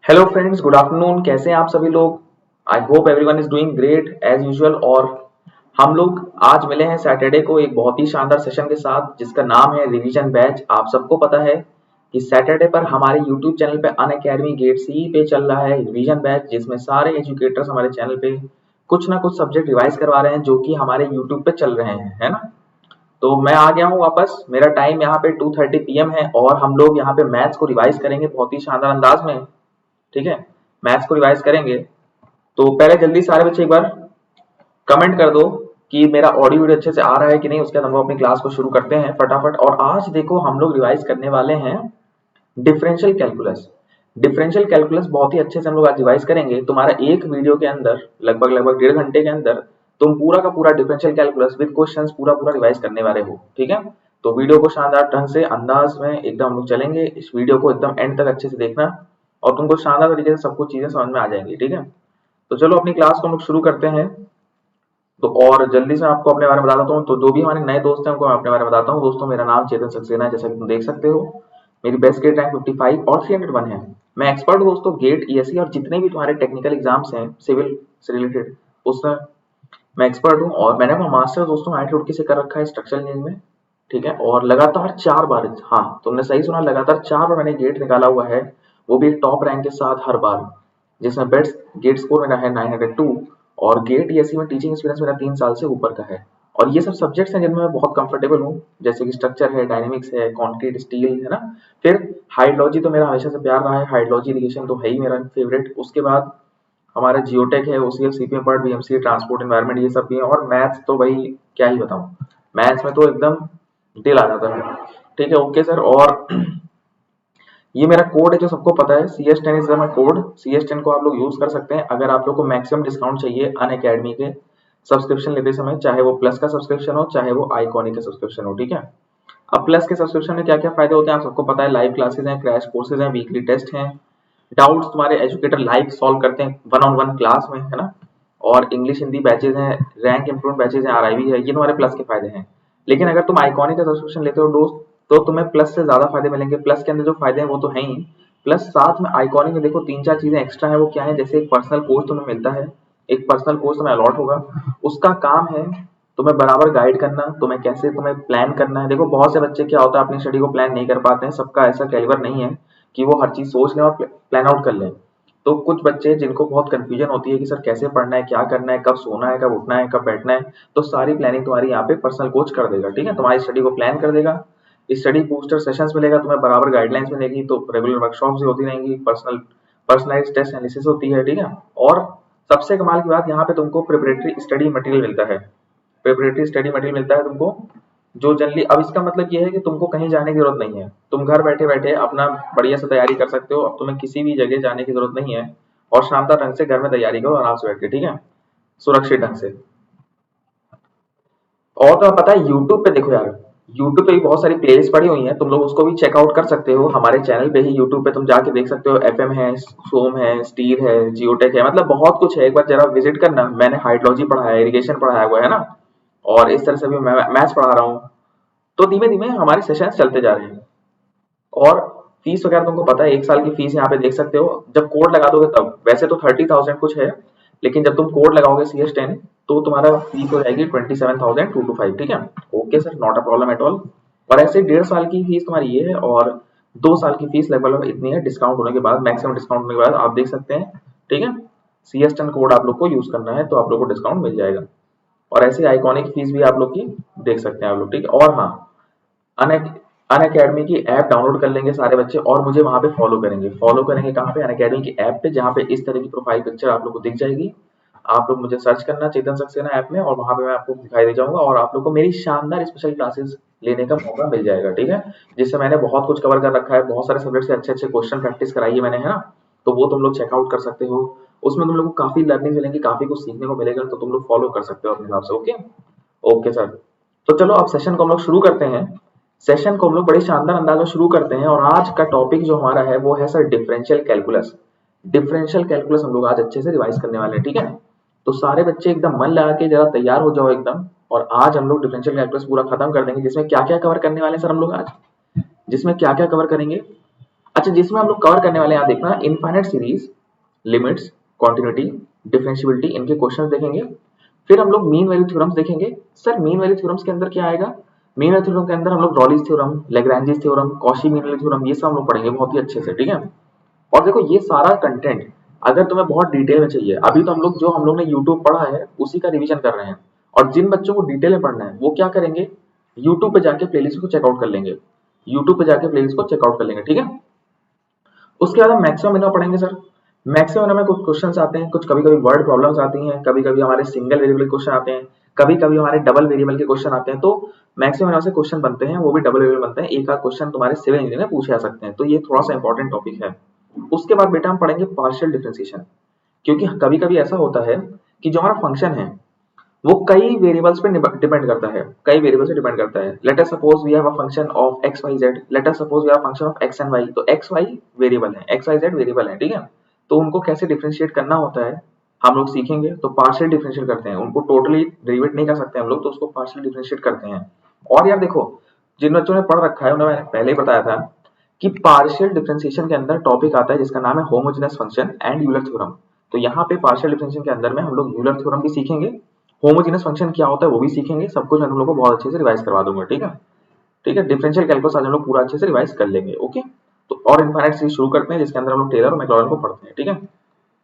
Hello friends, good afternoon. कैसे हैं आप सभी लोग? I hope everyone is doing great as usual. और हम लोग आज मिले हैं सैटरडे को एक बहुत ही शानदार सेशन के साथ जिसका नाम है रिवीजन बैच। आप सबको पता है कि सैटरडे पर हमारे यूट्यूब चैनल पे अनअकैडमी गेट सी पे चल रहा है रिवीजन बैच, जिसमें सारे एजुकेटर्स हमारे चैनल पे कुछ ना कुछ सब्जेक्ट रिवाइज करवा रहे हैं जो कि हमारे यूट्यूब पे चल रहे हैं, है ना। तो मैं आ गया हूँ वापस। मेरा टाइम यहाँ पे 2:30 PM है और हम लोग यहाँ पे मैथ्स को रिवाइज करेंगे बहुत ही शानदार अंदाज में। ठीक है, मैथ्स को रिवाइज करेंगे। तो पहले जल्दी सारे बच्चे एक बार कमेंट कर दो कि मेरा ऑडियो वीडियो अच्छे से आ रहा है कि नहीं। उसके बाद हम लोग अपनी क्लास को शुरू करते हैं फटाफट। और आज देखो हम लोग रिवाइज करने वाले हैं डिफरेंशियल कैलकुलस। डिफरेंशियल कैलकुलस बहुत ही अच्छे से हम लोग आज रिवाइज करेंगे। तुम्हारा एक वीडियो के अंदर लगभग लगभग 1.5 घंटे के अंदर तुम पूरा का पूरा डिफरेंशियल कैलकुलस विद क्वेश्चंस पूरा पूरा रिवाइज करने वाले हो। ठीक है, तो वीडियो को शानदार ढंग से अंदाज में एकदम हम लोग चलेंगे। इस वीडियो को एकदम एंड तक अच्छे से देखना और तुमको शानदार तरीके से सब कुछ चीजें समझ में आ जाएंगी। ठीक है, तो चलो अपनी क्लास को हम लोग शुरू करते हैं। तो और जल्दी से आपको अपने बारे में बता देता हूँ। तो जो भी हमारे नए दोस्त हैं उनको मैं अपने बारे में बताता हूँ। दोस्तों, मेरा नाम चेतन सक्सेना है, जैसा कि तुम देख सकते हो। मेरी बेस्ट गेट रैंक 55 और 301 है। मैं एक्सपर्ट हूँ दोस्तों गेट, ईएससी और जितने भी तुम्हारे टेक्निकल एग्जाम्स हैं सिविल से रिलेटेड, उसमें मैं एक्सपर्ट हूँ। और मैंने अपना मास्टर दोस्तों IIT रुड़की से कर रखा है स्ट्रक्चरल इंजीनियरिंग में। ठीक है, और लगातार 4 बार, हाँ तुमने सही सुना, लगातार 4 बार मैंने गेट निकाला हुआ है, वो भी एक टॉप रैंक के साथ हर बार, जिसमें बेस्ट गेट स्कोर मेरा है 902। और गेट ईएससी में टीचिंग एक्सपीरियंस मेरा 3 साल से ऊपर का है। और ये सब सब्जेक्ट्स हैं जिनमें मैं बहुत कंफर्टेबल हूँ, जैसे कि स्ट्रक्चर है, डायनेमिक्स है, कंक्रीट, स्टील, है ना। फिर हाइड्रोलॉजी तो मेरा हमेशा से प्यार रहा है, हाइड्रोलॉजी इरिगेशन तो है ही मेरा फेवरेट। उसके बाद हमारा जियोटेक है, OCL, CPM part, BMC, transport environment, ये सब भी है। और मैथ्स तो भाई क्या ही बताऊं, मैथ्स में तो एकदम दिल आ जाता है। ठीक है, ओके सर। और ये मेरा कोड है जो सबको पता है, CS10 is my code. CS10 को आप लोग यूज कर सकते हैं अगर आप लोग को मैक्सिमम डिस्काउंट चाहिए अनअकैडमी के सब्सक्रिप्शन लेते समय, चाहे वो प्लस का सब्सक्रिप्शन हो चाहे वो आइकॉनिक का सब्सक्रिप्शन हो। ठीक है, अब प्लस के सब्सक्रिप्शन में क्या क्या फायदे होते हैं आप सबको पता है। लाइव क्लासेस हैं, क्रैश कोर्सेज हैं, वीकली टेस्ट हैं, डाउट्स तुम्हारे एजुकेटर लाइव सॉल्व करते हैं 1-on-1 क्लास में, है ना। और इंग्लिश हिंदी बैचेज हैं, रैंक इंप्रूवमेंट बैचेज हैं, आरआईबी है, ये तुम्हारे प्लस के फायदे हैं। लेकिन अगर तुम आइकॉनिक का सब्सक्रिप्शन लेते हो दोस्त, तो तुम्हें प्लस से ज्यादा फायदे मिलेंगे। प्लस के अंदर जो फायदे हैं वो तो है ही, प्लस साथ में आइकॉनिक में देखो 3-4 चीजें एक्स्ट्रा है। वो क्या है, जैसे एक पर्सनल कोच तुम्हें मिलता है, एक पर्सनल कोच तुम्हें अलॉट होगा। उसका काम है तुम्हें बराबर गाइड करना, तुम्हें कैसे तुम्हें प्लान करना है। देखो बहुत से बच्चे क्या होता है अपनी स्टडी को प्लान नहीं कर पाते हैं, सबका ऐसा कैलिबर नहीं है कि वो हर चीज सोच लें और प्लान आउट कर लें। तो कुछ बच्चे जिनको बहुत कंफ्यूजन होती है कि सर कैसे पढ़ना है, क्या करना है, कब सोना है, कब उठना है, कब बैठना है, तो सारी प्लानिंग तुम्हारी यहाँ पे पर्सनल कोच कर देगा। ठीक है, तुम्हारी स्टडी को प्लान कर देगा, स्टडी बूस्टर सेशंस मिलेगा, तुम्हें बराबर गाइडलाइंस मिलेगी, तो रेगुलर वर्कशॉप्स भी होती रहेंगी, पर्सनलाइज्ड टेस्ट एनालिसिस होती है। ठीक है, और सबसे कमाल की बात, यहाँ पे तुमको प्रिपरेटरी स्टडी मटेरियल मिलता है। प्रिपरेटरी स्टडी मटेरियल मिलता है तुमको, जो जनरली, अब इसका मतलब ये है कि तुमको कहीं जाने की जरूरत नहीं है, तुम घर बैठे बैठे अपना बढ़िया से तैयारी कर सकते हो। अब तुम्हें किसी भी जगह जाने की जरूरत नहीं है और शानदार ढंग से घर में तैयारी करो आराम से बैठ के। ठीक है, सुरक्षित ढंग से। और तो पता है यूट्यूब पे देखो यार, यूट्यूब पे भी बहुत सारी प्लेलिस्ट पड़ी हुई हैं, तुम लोग उसको भी चेकआउट कर सकते हो। हमारे चैनल पे ही यूट्यूब पे तुम जाके देख सकते हो, एफएम है, सोम है, स्टील है, जियोटेक है, मतलब बहुत कुछ है। एक बार जरा विजिट करना। मैंने हाइड्रोलॉजी पढ़ा है, इरिगेशन पढ़ाया हुआ है ना, और इस तरह से भी मैं मैथ्स पढ़ा रहा हूँ। तो धीमे धीमे हमारे सेशन चलते जा रहे हैं। और फीस वगैरह तुमको पता है, 1 साल की फीस यहाँ पे देख सकते हो। जब कोड लगा दोगे तब, वैसे तो 30,000 कुछ है, लेकिन जब तुम कोड लगाओगे CS10 तो तुम्हारा फीस हो जाएगी 27,225। ठीक है, okay sir, not a problem at all. और ऐसे 1.5 साल की फीस तुम्हारी ये है, और 2 साल की फीस लगभग लगभग इतनी है डिस्काउंट होने के बाद, मैक्सिमम डिस्काउंट होने के बाद आप देख सकते हैं। ठीक है, CS10 कोड आप लोग को यूज करना है तो आप लोग को डिस्काउंट मिल जाएगा। और ऐसे आइकॉनिक फीस भी आप लोग की देख सकते हैं आप लोग। ठीक है, और हाँ, अनअकैडमी की ऐप डाउनलोड कर लेंगे सारे बच्चे और मुझे वहां पे फॉलो करेंगे। फॉलो करेंगे कहाँ पे, अनअकैडमी की ऐप पे, जहाँ पे इस तरह की प्रोफाइल पिक्चर आप लोग को दिख जाएगी। आप लोग मुझे सर्च करना चेतन सक्सेना ऐप में, और वहां पे मैं आपको दिखाई दे जाऊंगा और आप लोग को मेरी शानदार स्पेशल क्लासेस लेने का मौका मिल जाएगा। ठीक है, जिससे मैंने बहुत कुछ कवर कर रखा है, बहुत सारे सब्जेक्ट से अच्छे अच्छे क्वेश्चन प्रैक्टिस कराई है मैंने, है ना। तो वो तुम लोग चेकआउट कर सकते हो, उसमें तुम लोग को काफी लर्निंग मिलेंगी, काफी कुछ सीखने को मिलेगा, तो तुम लोग फॉलो कर सकते हो अपने हिसाब से। ओके ओके सर, तो चलो अब सेशन को हम लोग शुरू करते हैं। सेशन को हम लोग बड़े शानदार अंदाज में शुरू करते हैं, और आज का टॉपिक जो हमारा है वो है sir differential calculus. Differential calculus हम लोग आज अच्छे से रिवाइज करने वाले हैं। ठीक है, तो सारे बच्चे एकदम मन लगा के जरा तैयार हो जाओ एकदम। और आज हम लोग डिफरेंशियल कैलकुलस पूरा खत्म कर देंगे, जिसमें क्या क्या कवर करने वाले हैं सर हम लोग आज, जिसमें क्या क्या कवर करेंगे। अच्छा, जिसमें हम लोग कवर करने वाले हैं, यहाँ देखना, infinite series, limits, continuity, differentiability, इनके क्वेश्चन देखेंगे। फिर हम लोग मीन वैल्यू थ्योरम्स देखेंगे। सर मीन वैल्यू थ्योरम्स के अंदर क्या आएगा? मीन वैल्यू थ्योरम के अंदर हम लोग रॉलिस theorem, Lagrange theorem, Cauchy mean value theorem, ये सब हम लोग पढ़ेंगे बहुत ही अच्छे से, ठीक है। और देखो ये सारा कंटेंट अगर तुम्हें बहुत डिटेल में चाहिए, अभी तो हम लोग ने यूट्यूब पढ़ा है उसी का रिवीजन कर रहे हैं, और जिन बच्चों को डिटेल में पढ़ना है वो क्या करेंगे, यूट्यूब पे जाके प्लेलिस्ट को चेकआउट कर लेंगे, यूट्यूब पे जाके प्लेलिस्ट को चेकआउट कर लेंगे, ठीक है। उसके बाद हम मैक्सिमम मिनिमम पढ़ेंगे सर। मैक्सिमम मिनिमम में कुछ क्वेश्चंस आते हैं, कुछ कभी कभी वर्ड प्रॉब्लम्स आती हैं, कभी कभी हमारे सिंगल वेरिएबल क्वेश्चन आते हैं, कभी कभी हमारे डबल वेरिएबल के क्वेश्चन आते हैं। तो मैक्सिमम मिनिमम से क्वेश्चन बनते हैं, वो भी डबल वेरिएबल बनते हैं, एक आध क्वेश्चन तुम्हारे सिविल इंजीनियरिंग में पूछे जा सकते हैं, तो ये थोड़ा सा इंपॉर्टेंट टॉपिक है। उसके बाद बेटा हम पढ़ेंगे पार्शियल डिफरेंशिएशन, क्योंकि कभी कभी ऐसा होता है कि जो हमारा फंक्शन है वो कई वेरिएबल्स पे डिपेंड करता है, कई वेरिएबल्स पे डिपेंड करता है। Let us suppose we have a function of x y z, let us suppose we have a function of x and y, तो एक्स वाई वेरिएबल है, एक्स वाई जेड वेरिएबल है, ठीक है। तो उनको कैसे डिफरेंशिएट करना होता है हम लोग सीखेंगे। तो पार्शियल डिफरेंशिएट करते हैं, उनको टोटली डेरिवेट नहीं कर सकते हम लोग, तो उसको पार्शियल डिफरेंशिएट करते हैं। और यार देखो, जिन बच्चों ने पढ़ रखा है उन्हें मैंने पहले ही बताया था कि पार्शियल डिफरेंशिएशन के अंदर टॉपिक आता है जिसका नाम है homogeneous function and Euler theorem. तो यहाँ पे पार्शियल डिफरेंशिएशन के अंदर में हम लोग यूलर थ्योरम भी सीखेंगे, होमोजेनस फंक्शन क्या होता है वो भी सीखेंगे, सब कुछ मैं तुम लोग को बहुत अच्छे से रिवाइज करवा दूंगा, ठीक है। ठीक है, डिफरेंशियल कैलकुलस आज हम लोग पूरा अच्छे से रिवाइज कर लेंगे, ओके। तो और इनफाइनाइट सीरीज शुरू करते हैं जिसके अंदर हम लोग टेलर और मैक्लॉरिन को पढ़ते हैं, ठीक है।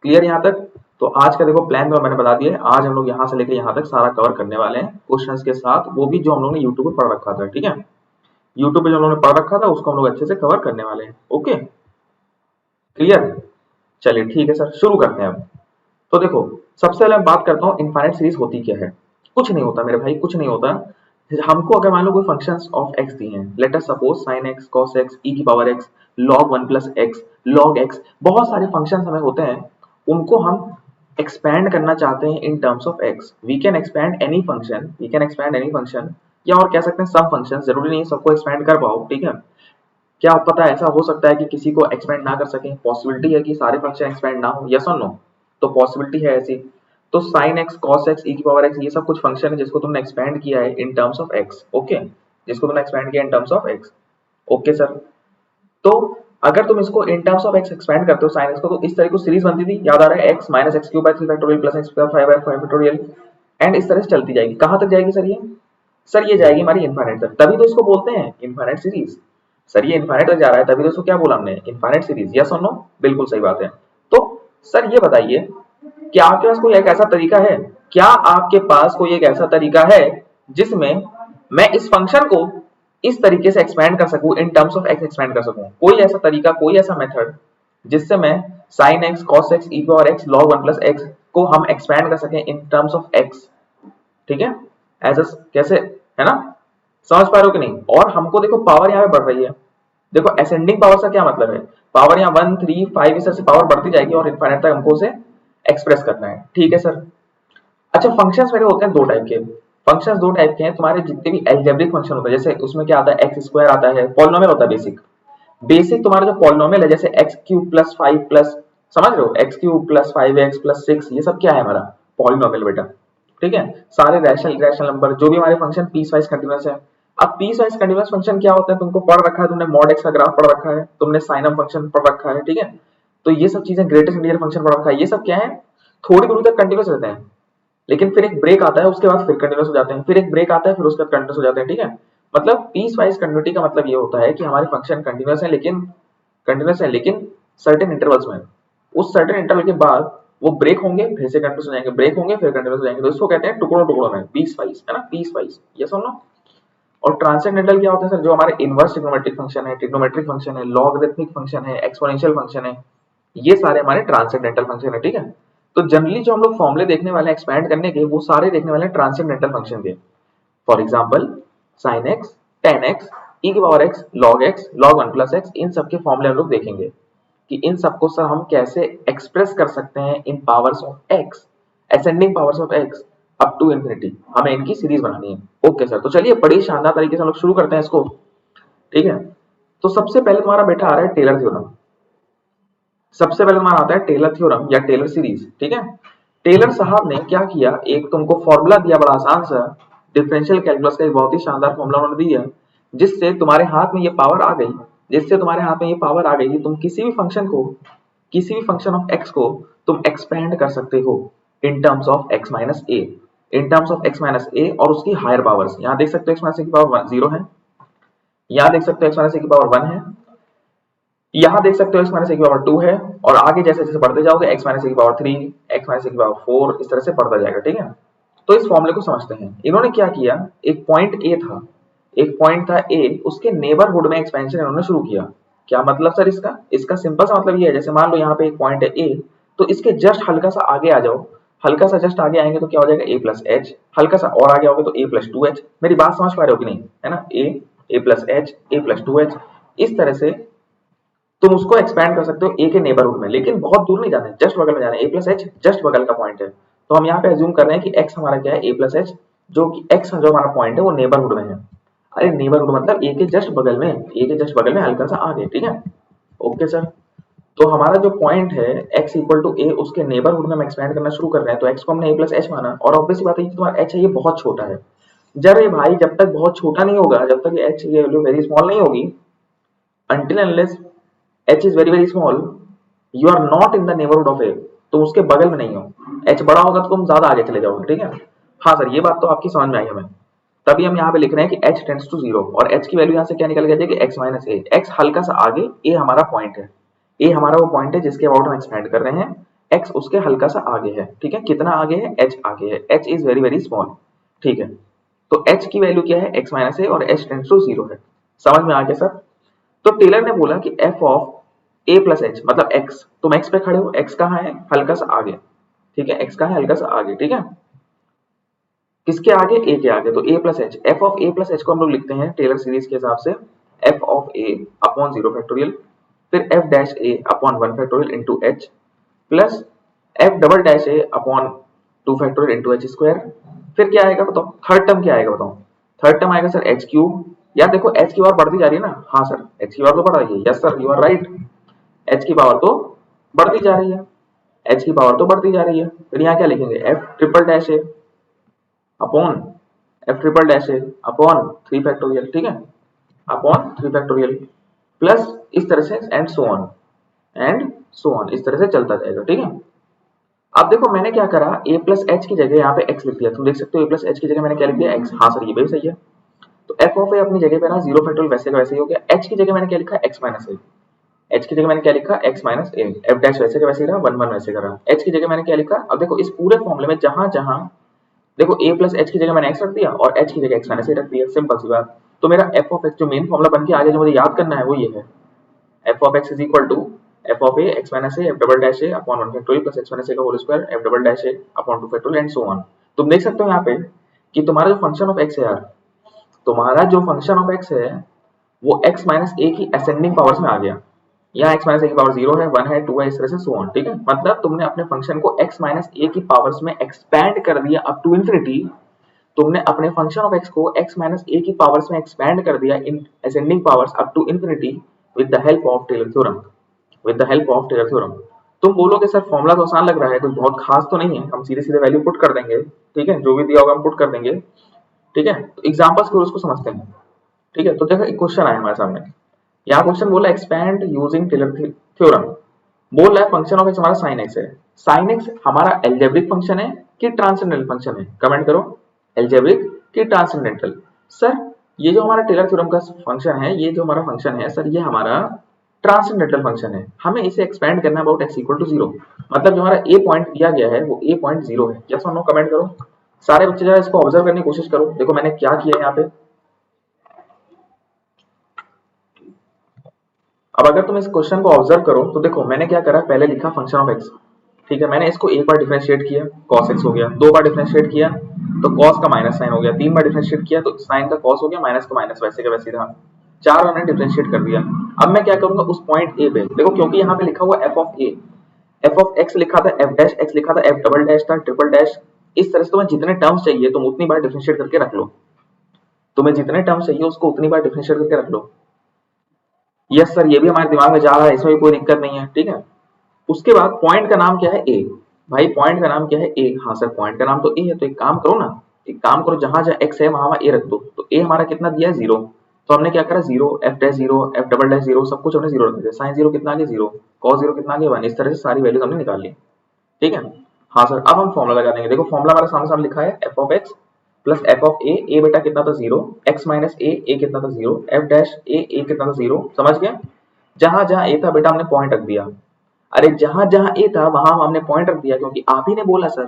क्लियर यहाँ तक? तो आज का देखो प्लान तो मैंने बता दिया है, आज हम लोग यहाँ से लेकर यहाँ तक सारा कवर करने वाले हैं क्वेश्चंस के साथ, वो भी जो हम लोग ने यूट्यूब पे पढ़ रखा था, ठीक है। यूट्यूब पे जो हम लोग ने पढ़ रखा था उसको हम लोग अच्छे से कवर करने वाले हैं, ओके। क्लियर? चलिए ठीक है सर, शुरू करते हैं अब। तो देखो, सबसे पहले मैं बात करता हूँ इनफाइनाइट सीरीज होती क्या है। कुछ नहीं होता मेरे भाई, कुछ नहीं होता। हमको अगर मान लो कोई फंक्शंस ऑफ एक्स दिए हैं, late us suppose sin x cos x e की power x log 1 plus x log x, बहुत सारे फंक्शंस हमें होते हैं, उनको हम एक्सपैंड करना चाहते हैं in terms of x। We can expand any function, we can expand any function, या और कह सकते हैं सब फंक्शन, जरूरी नहीं सबको एक्सपैंड कर पाओ, ठीक है। क्या पता ऐसा हो सकता है कि किसी को एक्सपेंड ना कर सके, पॉसिबिलिटी है कि सारे फंक्शन एक्सपेंड ना हो, यस और नो? तो पॉसिबिलिटी है ऐसी। तो sin x cos x e की पावर x, ये सब कुछ फंक्शन है जिसको तुमने एक्सपेंड किया है इन टर्म्स ऑफ x, ओके, जिसको तुमने एक्सपेंड किया इन terms of x, okay sir. तो अगर तुम इसको इन टर्म्स ऑफ x एक्सपेंड करते हो sin x को, तो इस तरह की सीरीज बनती थी, याद आ रहा है, x minus x cube by 3 factorial plus x square 5 by 5 factorial, and इस तरह से चलती जाएगी। कहां तक जाएगी सर ये? सर ये जाएगी हमारी इनफाइनाइट तक, तभी तो इसको बोलते हैं इनफाइनाइट सीरीज। सर ये इनफाइनाइट तक जा रहा है तभी तो इसको क्या बोला हमने, इनफाइनाइट सीरीज, यस और नो? बिल्कुल सही बात है। तो सर ये बताइए, क्या आपके पास कोई एक ऐसा तरीका है, क्या आपके पास कोई एक ऐसा तरीका है जिसमें मैं इस फंक्शन को इस तरीके से एक्सपेंड कर सकूं, इन टर्म्स ऑफ एक्स एक्सपेंड कर सकूं? कोई ऐसा तरीका, कोई ऐसा मेथड जिससे मैं sin x cos x e power x log 1 plus x को हम एक्सपेंड कर सकें इन टर्म्स ऑफ x, ठीक है। ऐसा कैसे, है ना? समझ पा रहे हो कि नहीं? और हमको देखो पावर यहाँ पे बढ़ रही है, देखो असेंडिंग पावर से क्या मतलब है, पावर यहाँ 1 3 5 इस तरह से पावर बढ़ती जाएगी और इनफाइनाइट तक हमको उसे एक्सप्रेस करना है, ठीक है सर। अच्छा, फंक्शंस मेरे होते हैं दो टाइप के, फंक्शंस दो टाइप के हैं। तुम्हारे जितने भी अलजेब्रिक फंक्शन होते हैं, जैसे उसमें क्या आता है, एक्स स्क्वायर आता है, पॉलिनोमियल होता है बेसिक, बेसिक तुम्हारा जो पॉलिनोमियल है, जैसे एक्स क्यूब प्लस 5 प्लस, समझ रहे हो, x cube plus 5x plus 6, ये सब क्या है हमारा पॉलिनोमियल बेटा, ठीक है। सारे रैशनल इरेशनल नंबर जो भी हमारे फंक्शन पीस वाइज कंटीन्यूअस है। अब पीस वाइज कंटीन्यूअस फंक्शन क्या होता है, तुमको पढ़ रखा है, तुमने मॉड एक्स का ग्राफ पढ़ रखा है, तुमने साइन ऑफ फंक्शन पढ़ रखा है, ठीक है। तो ये सब चीजें, ग्रेटेस्ट इंटीजर फंक्शन पढ़ रखा है, ये सब क्या है, थोड़ी दूरी तक कंटीन्यूअस रहते हैं, लेकिन फिर एक ब्रेक आता है, उसके बाद फिर कंटीन्यूअस हो जाते हैं, फिर एक ब्रेक आता है, फिर उसके बाद कंटीन्यूअस हो जाते हैं, ठीक है। मतलब पीस वाइज कंटिन्यूटी का मतलब ये होता है कि हमारे फंक्शन कंटीन्यूअस है लेकिन सर्टेन इंटरवल्स में, उस सर्टेन इंटरवल के बाद वो ब्रेक होंगे, फिर से कंटीन्यूअस हो जाएंगे, ब्रेक होंगे, फिर कंटीन्यूअस हो जाएंगे। तो इसको कहते हैं टुकड़ों टुकड़ों में, पीस वाइज, है ना, पीस वाइज, यस और नो? और ट्रांसेंडेंटल क्या होता है सर, जो हमारे इनवर्स ट्रिग्नोमेट्रिक फंक्शन है, ट्रिग्नोमेट्रिक फंक्शन है, लॉगरिथमिक फंक्शन है, एक्सपोनेंशियल फंक्शन है, ये सारे हमारे ट्रांसेंडेंटल फंक्शन है, ठीक है। तो जनरली जो हम लोग फॉर्मूले देखने वाले हैं एक्सपैंड करने के, वो सारे देखने वाले हैं ट्रांसेंडेंटल फंक्शन के। For example sin x, tan x, e की power x, log x, log 1 plus x, इन सब के फॉर्मूले हम लोग देखेंगे कि इन सबको सर हम कैसे एक्सप्रेस कर सकते हैं in powers of x, ascending powers of x up to infinity, हमें इनकी सीरीज बनानी है। ओके सर, तो चलिए बड़ी शानदार तरीके से हम लोग शुरू करते हैं इसको, ठीक है। तो सबसे पहले तुम्हारा बेटा आ रहा है टेलर थ्योरम, सबसे पहले तुम्हारा आता है टेलर थ्योरम या टेलर सीरीज, ठीक है। टेलर साहब ने क्या किया, एक तुमको फॉर्मूला दिया बड़ा आसान सा, डिफरेंशियल कैलकुलस का एक बहुत ही शानदार फॉर्मूला उन्होंने दिया, जिससे तुम्हारे हाथ में ये पावर आ गई, जिससे तुम्हारे हाथ में ये पावर आ गई कि तुम किसी भी फंक्शन ऑफ x को तुम एक्सपेंड कर सकते हो in terms of x minus A, in terms of x minus A और उसकी हायर पावर्स। यहाँ देख सकते हो x माइनस ए की पावर 0 है, यहाँ देख सकते हो x माइनस ए की पावर 1 है, यहाँ देख सकते हो x माइनस ए की पावर 2 है, और आगे जैसे जैसे बढ़ते जाओगे x माइनस ए की पावर 3, x माइनस ए की पावर 4, इस तरह से बढ़ता जाएगा। ठीक है, तो इस फॉर्मूले को समझते हैं। इन्होंने क्या किया, एक पॉइंट ए था, एक पॉइंट था ए, उसके नेबरहुड में एक्सपेंशन इन्होंने शुरू किया। क्या मतलब सर इसका? इसका सिंपल सा मतलब ये है, जैसे मान लो यहाँ पे एक पॉइंट है ए, तो इसके जस्ट हल्का सा आगे आ जाओ, हल्का सा जस्ट आगे आएंगे तो क्या हो जाएगा a प्लस एच, हल्का सा और आगे आओगे तो a प्लस 2h। मेरी बात समझ पा रहे हो कि नहीं, है ना, a plus H, a plus 2h। इस तरह से तुम उसको एक्सपैंड कर सकते हो a के नेबरहुड में, लेकिन बहुत दूर नहीं जाना है, जस्ट बगल में जाना है। a प्लस एच जस्ट बगल का पॉइंट है, तो हम यहाँ पे एज्यूम कर रहे हैं कि x हमारा क्या है, a प्लस एच, जो कि x जो हमारा पॉइंट है वो नेबरहुड में है। अरे नेबरहुड मतलब a के जस्ट बगल में, a के जस्ट बगल में हल्का सा आगे। ठीक है, ओके सर। तो हमारा जो पॉइंट है x इक्वल टू a, उसके नेबरहुड में हम एक्सपेंड करना शुरू कर रहे हैं, तो x को हमने a प्लस एच माना, और ऑब्वियसली बात है कि तुम्हारा h है ये बहुत छोटा है। जब ये भाई जब तक बहुत छोटा नहीं होगा, जब तक ये h की वैल्यू वेरी स्मॉल नहीं होगी, until unless h is very small, you are not in the neighborhood of a, तुम उसके बगल में नहीं हो। h बड़ा होगा तो तुम ज्यादा आगे चले जाओगे। ठीक है, हाँ सर ये बात तो आपकी समझ में आई हमें। तभी हम यहाँ पे लिख रहे हैं कि h टेंड्स टू 0, और h की वैल्यू यहाँ से क्या निकल गई कि x माइनस ए, x हल्का सा आगे, a हमारा पॉइंट है, a हमारा वो पॉइंट है जिसके अबाउट हम एक्सपेंड कर रहे हैं, x उसके हल्का सा आगे है। ठीक है, कितना आगे है, h आगे है, h इज वेरी स्मॉल। ठीक है, तो h की वैल्यू क्या है, x माइनस ए, और h टेंड्स टू 0 है। समझ में आ गया सर? तो टेलर ने बोला कि f of a plus H मतलब x, तुम x पे खड़े हो, x कहाँ है, हल्का सा आगे। ठीक है, x कहाँ है, हल्का सा आगे। ठीक है, किसके आगे, a के आगे, तो a plus H, f of a plus H को हम लोग लिखते हैं टेलर सीरीज के हिसाब से f of a upon 0 factorial, फिर f dash a upon 1 factorial into h, plus f double dash a upon 2 factorial into h square. फिर क्या आएगा बताओ, थर्ड टर्म क्या आएगा बताओ, थर्ड टर्म आएगा सर h क्यूब। यार देखो h की पावर बढ़ती जा रही है ना, हाँ सर h की पावर तो बढ़ रही है, yes sir you are right, h की पावर तो बढ़ती जा रही है, h की पावर तो बढ़ती जा रही है। फिर यहाँ क्या लिखेंगे, f triple dash a upon f triple dash a upon 3 factorial. ठीक है, अपॉन 3 फैक्टोरियल, प्लस इस तरह से एंड सो ऑन, इस तरह से चलता जाएगा। ठीक है, अब देखो मैंने क्या करा, a प्लस एच की जगह यहाँ पे x लिख दिया। तुम देख सकते हो a प्लस एच की जगह मैंने क्या लिख दिया, x। हाँ सर ये भी सही है। तो f ऑफ a अपनी जगह पे ना 0 फैक्टोरियल वैसे का वैसे ही हो गया। h की जगह मैंने क्या लिखा, x माइनस a, h की जगह मैंने क्या लिखा, x minus a, f dash वैसे का वैसे ही रहा, 1 1 वैसे का रहा। h की जगह मैंने क्या लिखा, अब देखो इस पूरे फॉर्मूले में जहां जहां देखो a प्लस एच की जगह मैंने x रख दिया और h की जगह x माइनस a रख दिया, सिंपल सी बात। तो मेरा f ऑफ x जो मेन फॉर्मूला बन के आगे जो मुझे याद करना है वो ये है, f of x is equal to f of a x minus a f double dash a upon 1 factorial plus x minus a का whole square f double dash a upon 2 factorial and so on. तुम देख सकते हो यहाँ पे कि तुम्हारा जो फंक्शन ऑफ x है यार, तुम्हारा जो फंक्शन ऑफ x है वो x माइनस a की असेंडिंग पावर्स में आ गया। यहाँ x माइनस a की पावर 0 है, 1 है, 2 है, इस तरह से सो ऑन। ठीक है, मतलब तुमने अपने फंक्शन को x माइनस a की पावर्स में एक्सपैंड कर दिया अप टू इंफिनिटी। तुमने अपने फंक्शन ऑफ x को x माइनस a की पावर्स में एक्सपैंड कर दिया in ascending powers up to infinity with the help of Taylor theorem, with the help of Taylor theorem. तुम बोलोगे सर फॉर्मूला तो आसान लग रहा है, कुछ बहुत खास तो नहीं है, हम सीधे सीधे वैल्यू पुट कर देंगे। ठीक है, जो भी दिया होगा हम पुट कर देंगे। ठीक है, तो एग्जांपल्स को उसको समझते हैं। ठीक है, तो देखो एक क्वेश्चन आया हमारे सामने, यहाँ क्वेश्चन बोला एक्सपैंड यूजिंग टेलर थ्योरम। बोल रहा है फंक्शन ऑफ x हमारा sin x है। sin x हमारा एल्जेब्रिक फंक्शन है कि ट्रांसेंडेंटल फंक्शन है, कमेंट करो, एल्जेब्रिक कि ट्रांसेंडेंटल। सर ये जो हमारा टेलर थ्योरम का फंक्शन है, ये जो हमारा फंक्शन है सर, ये हमारा ट्रांसेंडेंटल फंक्शन है, हमें इसे एक्सपेंड करना अबाउट x इक्वल टू 0, मतलब जो हमारा a पॉइंट दिया गया है वो a पॉइंट 0 है। यस और नो कमेंट करो। सारे बच्चे जरा इसको ऑब्जर्व करने की कोशिश करो। देखो मैंने क्या किया है यहाँ पे, अब अगर तुम इस क्वेश्चन को ऑब्जर्व करो तो देखो मैंने क्या करा, पहले लिखा फंक्शन ऑफ x। ठीक है, मैंने इसको एक बार डिफरेंशिएट किया, cos x हो गया, दो बार डिफरेंशिएट किया तो cos का माइनस साइन हो गया, तीन बार डिफरेंशिएट किया तो साइन का cos हो गया, माइनस का माइनस वैसे का वैसे रहा, चार बार मैंने डिफरेंशिएट कर दिया। अब मैं क्या करूंगा उस पॉइंट a पे, देखो क्योंकि यहाँ पे लिखा हुआ f of a, f of x लिखा था, f डैश x लिखा था, f डबल डैश था, ट्रिपल डैश, इस तरह से तुम्हें जितने टर्म्स चाहिए तुम उतनी बार डिफरेंशिएट करके रख लो, तुम्हें जितने टर्म्स चाहिए उसको उतनी बार डिफरेंशिएट करके रख लो। यस सर ये भी हमारे दिमाग में जा रहा है, इसमें भी कोई दिक्कत नहीं है। ठीक है, उसके बाद पॉइंट का नाम क्या है, a। भाई पॉइंट का नाम क्या है, a। हाँ सर पॉइंट का नाम तो a है, तो एक काम करो ना, एक काम करो, जहां जहां x है वहां वहां a रख दो, तो a हमारा कितना दिया है, 0। तो हमने क्या करा, zero, F dash zero, f double dash zero, सब कुछ हमने जीरो रख दिया। साइन जीरो कितना आ गया, जीरो, कॉस जीरो कितना आ गया, 1। इस तरह से सारी वैल्यूज हमने निकाल ली। ठीक है। हाँ सर, अब हम फॉर्मुला लगा देंगे। देखो फॉर्मुला हमारे सामने सामने लिखा है, F of X plus F of A बेटा कितना था, जीरो, एक्स माइनस ए कितना था, जीरो, एफ डैश ए कितना था, जीरो। समझ गए? जहां जहां ए था बेटा हमने पॉइंट रख दिया। अरे जहां जहां ए था वहां हमने पॉइंट रख दिया, क्योंकि आप ही ने बोला सर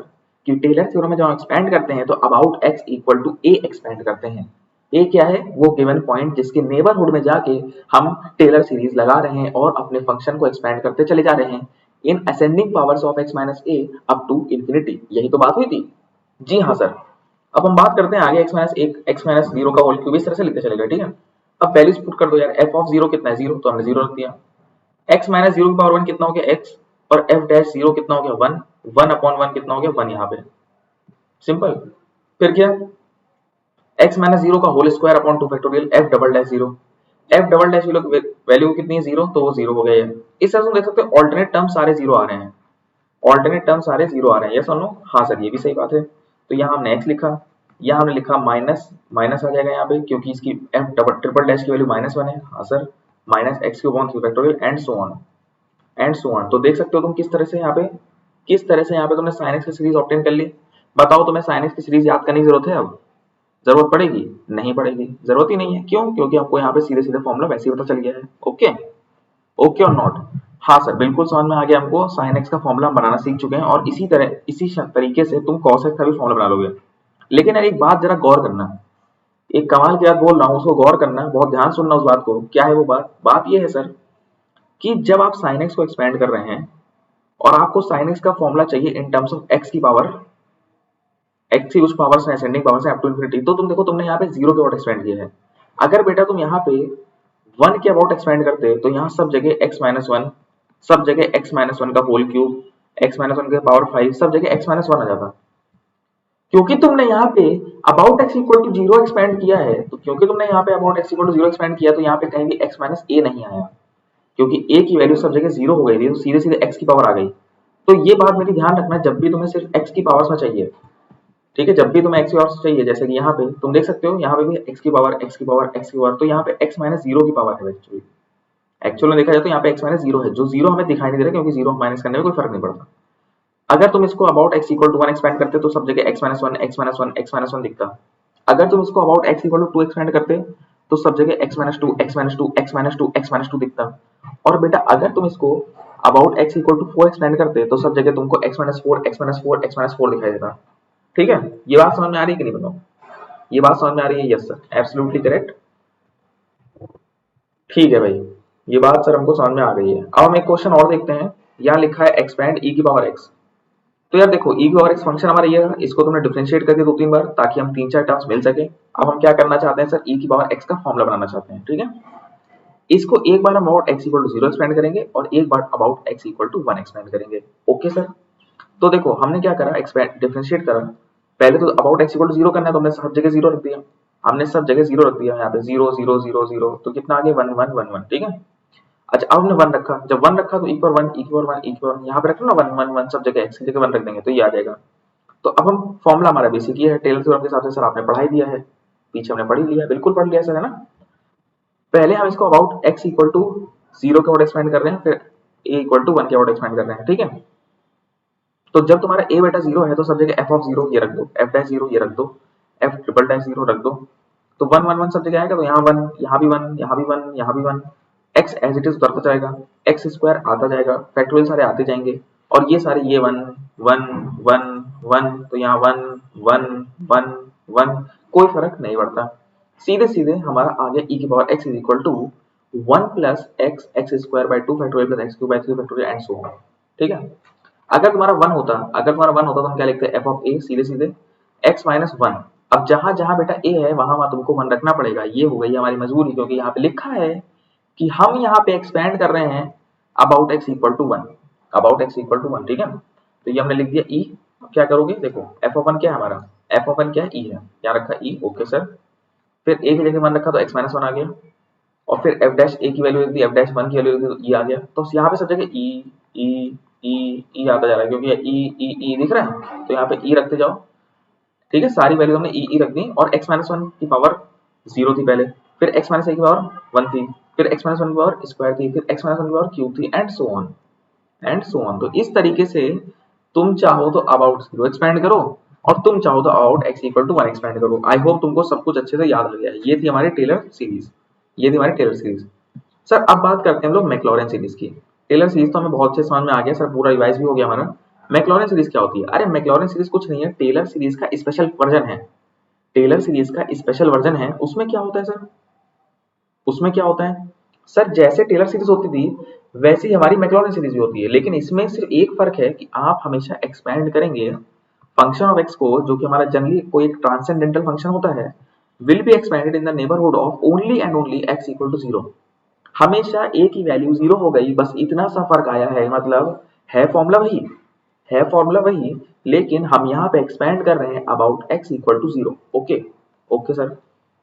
कि टेलर थ्योरम में जब हम एक्सपेंड करते हैं तो about x equal to a expand करते हैं। ए क्या है, वो गिवन पॉइंट जिसके नेबरहुड में जाके हम टेलर सीरीज लगा रहे हैं और अपने फंक्शन को एक्सपेंड करते चले जा रहे हैं in ascending powers of x minus a up to infinity. यही तो बात हुई थी। जी हाँ सर। अब हम बात करते हैं आगे, एक्स माइनस जीरो का होल क्यूब, इस तरह से लिखते चलेगा। ठीक है। अब वैल्यूज पुट कर दो यार, एफ ऑफ जीरो कितना है, जीरो, तो हमने जीरो रख दिया। एक्स माइनस जीरो की पावर 1 कितना हो गया, एक्स, और एफ डैश जीरो कितना हो गया, 1, 1 अपॉन 1 कितना हो गया, 1 यहाँ पे। सिंपल। फिर क्या, एक्स माइनस जीरो का whole square upon 2 factorial f double dash zero, f double dash value कितनी है, जीरो, तो वो जीरो हो गया है। इस तरह से देख सकते हैं ऑल्टरनेट टर्म सारे जीरो आ रहे हैं, ऑल्टरनेट टर्म सारे जीरो आ रहे हैं। ये सुन लो, हाँ सर ये भी सही बात है। तो यहाँ हमने एक्स लिखा, यहाँ हमने लिखा माइनस, माइनस आ जाएगा यहाँ पे क्योंकि इसकी एफ डबल ट्रिपल डैश की वैल्यू -1 है। हाँ sir, minus x cube upon 3 factorial and so on and so on. तो देख सकते हो तुम किस तरह से यहाँ पे, किस तरह से यहाँ पे तुमने sin x की सीरीज ऑब्टेन कर ली। बताओ तुम्हें sin x की सीरीज याद करने की जरूरत है, अब जरूरत पड़ेगी, नहीं पड़ेगी, जरूरत ही नहीं है। क्यों? क्योंकि आपको यहाँ पे सीधे सीधे फॉर्मूला वैसे ही पता चल गया है। ओके, ओके और नॉट? हाँ सर, बिल्कुल समझ में आ गया हमको। sin x का फॉर्मूला बनाना सीख चुके हैं और इसी तरीके से तुम cos x का भी फॉर्मूला बना लोगे। लेकिन यार एक बात जरा गौर करना, एक कमाल की बात बोल रहा हूँ, उसको गौर करना, बहुत ध्यान सुनना उस बात को। क्या है वो बात ये है सर कि जब आप sin x को एक्सपेंड कर रहे हैं और आपको sin x का फॉर्मूला चाहिए इन टर्म्स ऑफ x की पावर, x की उस पावर से असेंडिंग पावर से अप टू इंफिनिटी, तो तुम देखो तुमने यहाँ पे 0 के अबाउट एक्सपेंड किया है। अगर बेटा तुम यहाँ पे 1 के अबाउट एक्सपेंड करते तो यहाँ सब जगह x माइनस 1, सब जगह x माइनस 1 का होल क्यूब, x माइनस 1 के पावर 5, सब जगह x माइनस 1 आ जाता। क्योंकि तुमने यहाँ पे about x equal to 0 expand किया है, तो क्योंकि तुमने यहाँ पे about x equal to 0 expand किया तो यहाँ पे कहीं भी x माइनस a नहीं आया, क्योंकि a की वैल्यू सब जगह 0 हो गई थी, तो सीधे सीधे x की पावर आ गई। तो ये बात मेरी ध्यान रखना, जब भी तुम्हें सिर्फ x की पावर्स में चाहिए, ठीक है, जब भी तुम्हें x की पावर्स चाहिए, जैसे कि यहाँ पे तुम देख सकते हो, यहाँ पे भी x की पावर, x की पावर, x की पावर, तो यहाँ पे x माइनस 0 की पावर है। एक्चुअल में देखा जाए तो यहाँ पे x माइनस 0 है, जो 0 हमें दिखाई नहीं दे रहा क्योंकि 0 माइनस करने में कोई फर्क नहीं पड़ता। अगर तुम इसको about x equal to 1 expand करते तो सब जगह x minus 1, x minus 1, x minus 1 दिखता। अगर तुम इसको about x equal to 2 expand करते तो सब जगह x minus 2, x minus 2, x minus 2, x minus 2 दिखता। और बेटा अगर तुम इसको about x equal to 4 expand करते तो सब जगह तुमको x minus 4, x minus 4, x minus 4 दिखाई देता। ठीक है, ये बात समझ में आ रही है कि नहीं बताओ? ये बात समझ में आ रही है? Yes sir, absolutely correct. ठीक है भाई, ये बात सर हमको समझ में आ गई है। अब हम एक क्वेश्चन और देखते हैं। यहाँ लिखा है एक्सपेंड e की पावर x। तो यार देखो e की पावर x फंक्शन हमारा ये है, इसको तुमने डिफरेंशिएट करके 2-3 बार ताकि हम 3-4 टर्म्स मिल सके। अब हम क्या करना चाहते हैं सर, e की पावर x का फॉर्मूला बनाना चाहते हैं। ठीक है, इसको एक बार हम about x equal to 0 expand करेंगे और एक बार about x equal to 1 expand करेंगे। ओके सर, तो देखो हमने क्या करा, एक्सपेंड डिफरेंशिएट करा। पहले तो अबाउट x इक्वल टू 0 करना है तो हमने सब जगह 0 रख दिया, हमने सब जगह 0 रख दिया। यहाँ पे 0 0 0 0, तो कितना आ गया, 1 1 1 1। ठीक है, अच्छा अब हमने 1 रखा, जब 1 रखा तो e पर 1, e पर 1, e पर 1, यहाँ पे रखना ना 1 1 1, सब जगह x की जगह 1 रख देंगे तो ये आ जाएगा। तो अब हम फॉर्मूला हमारा बेसिक ये है, टेलर थ्योरम के हिसाब से सर आपने पढ़ाई दिया है, पीछे हमने पढ़ लिया, बिल्कुल पढ़ लिया सर, है ना। पहले हम इसको अबाउट x इक्वल टू 0 के अबाउट एक्सपेंड कर रहे हैं, फिर a इक्वल टू 1 के अबाउट एक्सपेंड कर रहे हैं। ठीक है, तो जब तुम्हारा a बेटा 0 है तो सब जगह f ऑफ 0 ये रख दो, f डैश 0 ये रख दो, f ट्रिपल डैश 0 रख दो, तो 1 1 1 सब जगह आएगा। तो यहाँ 1, यहाँ भी 1, यहाँ भी 1, यहाँ भी 1, x एज इट इज उतरता जाएगा, x स्क्वायर आता जाएगा, फैक्टोरियल सारे आते जाएंगे, और ये सारे ये 1 1 1 1, तो यहाँ 1 1 1 1, कोई फर्क नहीं पड़ता। सीधे सीधे हमारा आ गया e की power x is equal to 1 plus x square by 2 factorial plus x cube by 3 factorial and so on. ठीक है, अगर तुम्हारा 1 होता, अगर तुम्हारा 1 होता तो हम क्या लिखते हैं, f ऑफ a सीधे सीधे x माइनस 1। अब जहां जहां बेटा a है वहां वहां तुमको 1 रखना पड़ेगा, ये हो गई हमारी मजबूरी, क्योंकि यहाँ पे लिखा है कि हम यहाँ पे एक्सपेंड कर रहे हैं about x equal to 1, about x equal to 1। ठीक है, तो ये हमने लिख दिया e। अब क्या करोगे, देखो f ऑफ 1 क्या है हमारा, f ऑफ 1 क्या है, e है, यहाँ रखा e। ओके सर, फिर a की जगह 1 रखा तो x माइनस 1 आ गया, और फिर f डैश a की वैल्यू लिख दी, f डैश 1 की वैल्यू लिख दी, तो e आ गया। तो यहाँ पे सब जगह e e e e आता जा रहा है, क्योंकि ये e e e दिख रहा है, तो यहाँ पे e रखते जाओ। ठीक है, सारी वैल्यू हमने e e रख दी, और x माइनस 1 की पावर 0 थी पहले, फिर x माइनस a की पावर 1 थी, फिर x माइनस 1 की पावर स्क्वायर थी, फिर x माइनस 1 की पावर क्यूब थी, and so on and so on. तो इस तरीके से तुम चाहो तो अबाउट 0 एक्सपेंड करो और तुम चाहो तो about x equal to 1 expand करो। आई होप तुमको सब कुछ अच्छे से याद आ गया है। ये थी हमारी टेलर सीरीज, ये थी हमारी टेलर सीरीज। सर अब बात करते हैं हम लोग मैक्लॉरेन सीरीज की। टेलर सीरीज तो हमें बहुत अच्छे समझ में आ गया सर, पूरा रिवाइज भी हो गया हमारा। मैक्लॉरेन सीरीज क्या होती है? अरे मैक्लॉरेन सीरीज कुछ नहीं है, टेलर सीरीज का स्पेशल वर्जन है। टेलर सीरीज का स्पेशल वर्जन है। उसमें क्या होता है सर? उसमें क्या होता है सर? जैसे टेलर सीरीज होती थी वैसे ही हमारी मैक्लॉरेन सीरीज भी होती है, लेकिन इसमें सिर्फ एक फर्क है कि आप हमेशा एक्सपेंड करेंगे फंक्शन ऑफ एक्स को, जो कि हमारा जनरली कोई एक ट्रांसेंडेंटल फंक्शन होता है, will be expanded in the neighbourhood of only and only x equal to 0। हमेशा a की वैल्यू 0 हो गई, बस इतना सा फर्क आया है। मतलब है फॉर्मूला वही, है फॉर्मूला वही, लेकिन हम यहाँ पे एक्सपेंड कर रहे हैं about x equal to 0। Okay okay sir.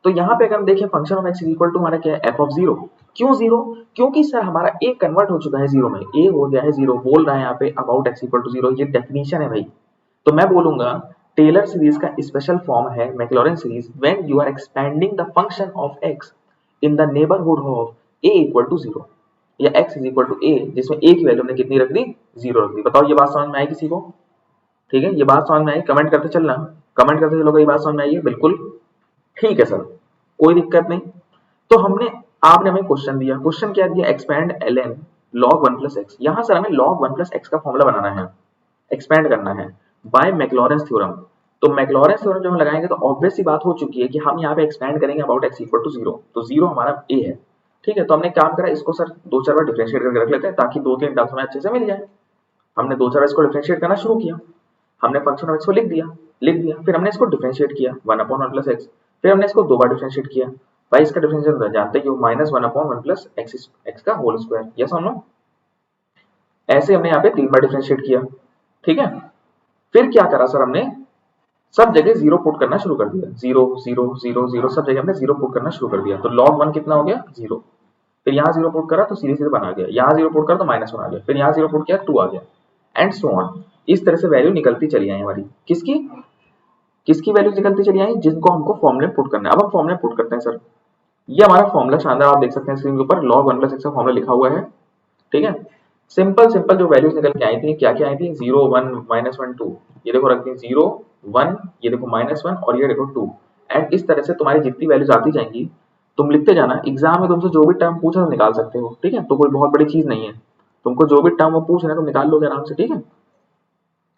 तो यहाँ पे अगर हम देखें function of x equal to हमारा क्या है? f of 0। क्यों 0? क्योंकि सर हमारा a कन्वर्ट हो चुका है 0 में, a हो गया है 0। बोल रहा है यहाँ पे अबाउट x इक्वल टू 0, ये डेफिनेशन है भाई। तो मैं बोलूंगा टेलर सीरीज का स्पेशल फॉर्म है Maclaurin series, when you are expanding the function of x in the neighbourhood of a equal to 0 या x is equal to a, जिसमें a की वैल्यू हमने कितनी रख दी? 0 रख दी। बताओ ये बात समझ में आई किसी को? ठीक है, ये बात समझ में आई? कमेंट करते चलना, कमेंट करते चलोगे ये बात समझ में आई है? बिल्कुल ठीक है सर, कोई दिक्कत नहीं। तो हमने आपने हमें क्वेश्चन दिया, क्वेश्चन क्या दिया? Expand ln log 1 plus x. यहाँ सर हमें log 1 प्लस एक्स का फॉर्मूला बनाना है, एक्सपेंड करना है बाय मैक्लॉरेंस थ्योरम। तो मैक्लॉरेंस थ्योरम जब हम लगाएंगे तो ऑब्वियस सी बात हो चुकी है कि हम यहाँ पे एक्सपेंड करेंगे अबाउट x इक्वल टू 0। तो 0 हमारा a है। ठीक है, तो हमने काम करा, इसको सर 2-4 बार डिफरेंशिएट करके रख लेते हैं ताकि 2-3 टर्म्स हमें अच्छे से मिल जाए। हमने 2-4 बार इसको डिफरेंशिएट करना शुरू किया, हमने फंक्शन ऑफ x को लिख दिया, फिर हमने इसको डिफरेंशिएट किया 1/1 प्लस x, फिर हमने इसको 2 बार डिफरेंशिएट किया। भाई इसका डिफरेंशिएशन जानते ही हो, -1/1 प्लस x का होल स्क्वायर। यस और नो? ऐसे हमने यहाँ पे 3 बार डिफरेंशिएट किया। ठीक है, फिर क्या करा सर? हमने सब जगह 0 पुट करना शुरू कर दिया, 0 0 0 0, सब जगह हमने 0 पुट करना शुरू कर दिया। तो log 1 कितना हो गया? 0। फिर यहाँ 0 पुट करा तो सीधे सीधे बना गया, यहाँ 0 पुट करा तो -1 आ गया, फिर यहाँ 0 पुट किया 2 आ गया, एंड सो ऑन। इस तरह से वैल्यू निकलती चली आई हमारी। किसकी किसकी वैल्यू निकलती चली आई? जिनको हमको फॉर्मूले पुट करना है। अब हम फॉर्मूले पुट करते हैं सर। ये हमारा फॉर्मूला शानदार आप देख सकते हैं स्क्रीन के ऊपर, log 1 प्लस एक्स का फॉर्मूला लिखा हुआ है। ठीक है, सिंपल जो वैल्यूज निकल के आई थी, क्या क्या आई थी? 0 1 -1 2, ये देखो रख दी 0 1, ये देखो -1 और ये देखो 2। एंड इस तरह से तुम्हारी जितनी वैल्यूज आती जाएंगी तुम लिखते जाना। एग्जाम में तुमसे जो भी टर्म पूछा तुम निकाल सकते हो। ठीक है, तो कोई बहुत बड़ी चीज नहीं है, तुमको जो भी टर्म वो पूछ रहे हैं तुम निकाल लोगे आराम से। ठीक है,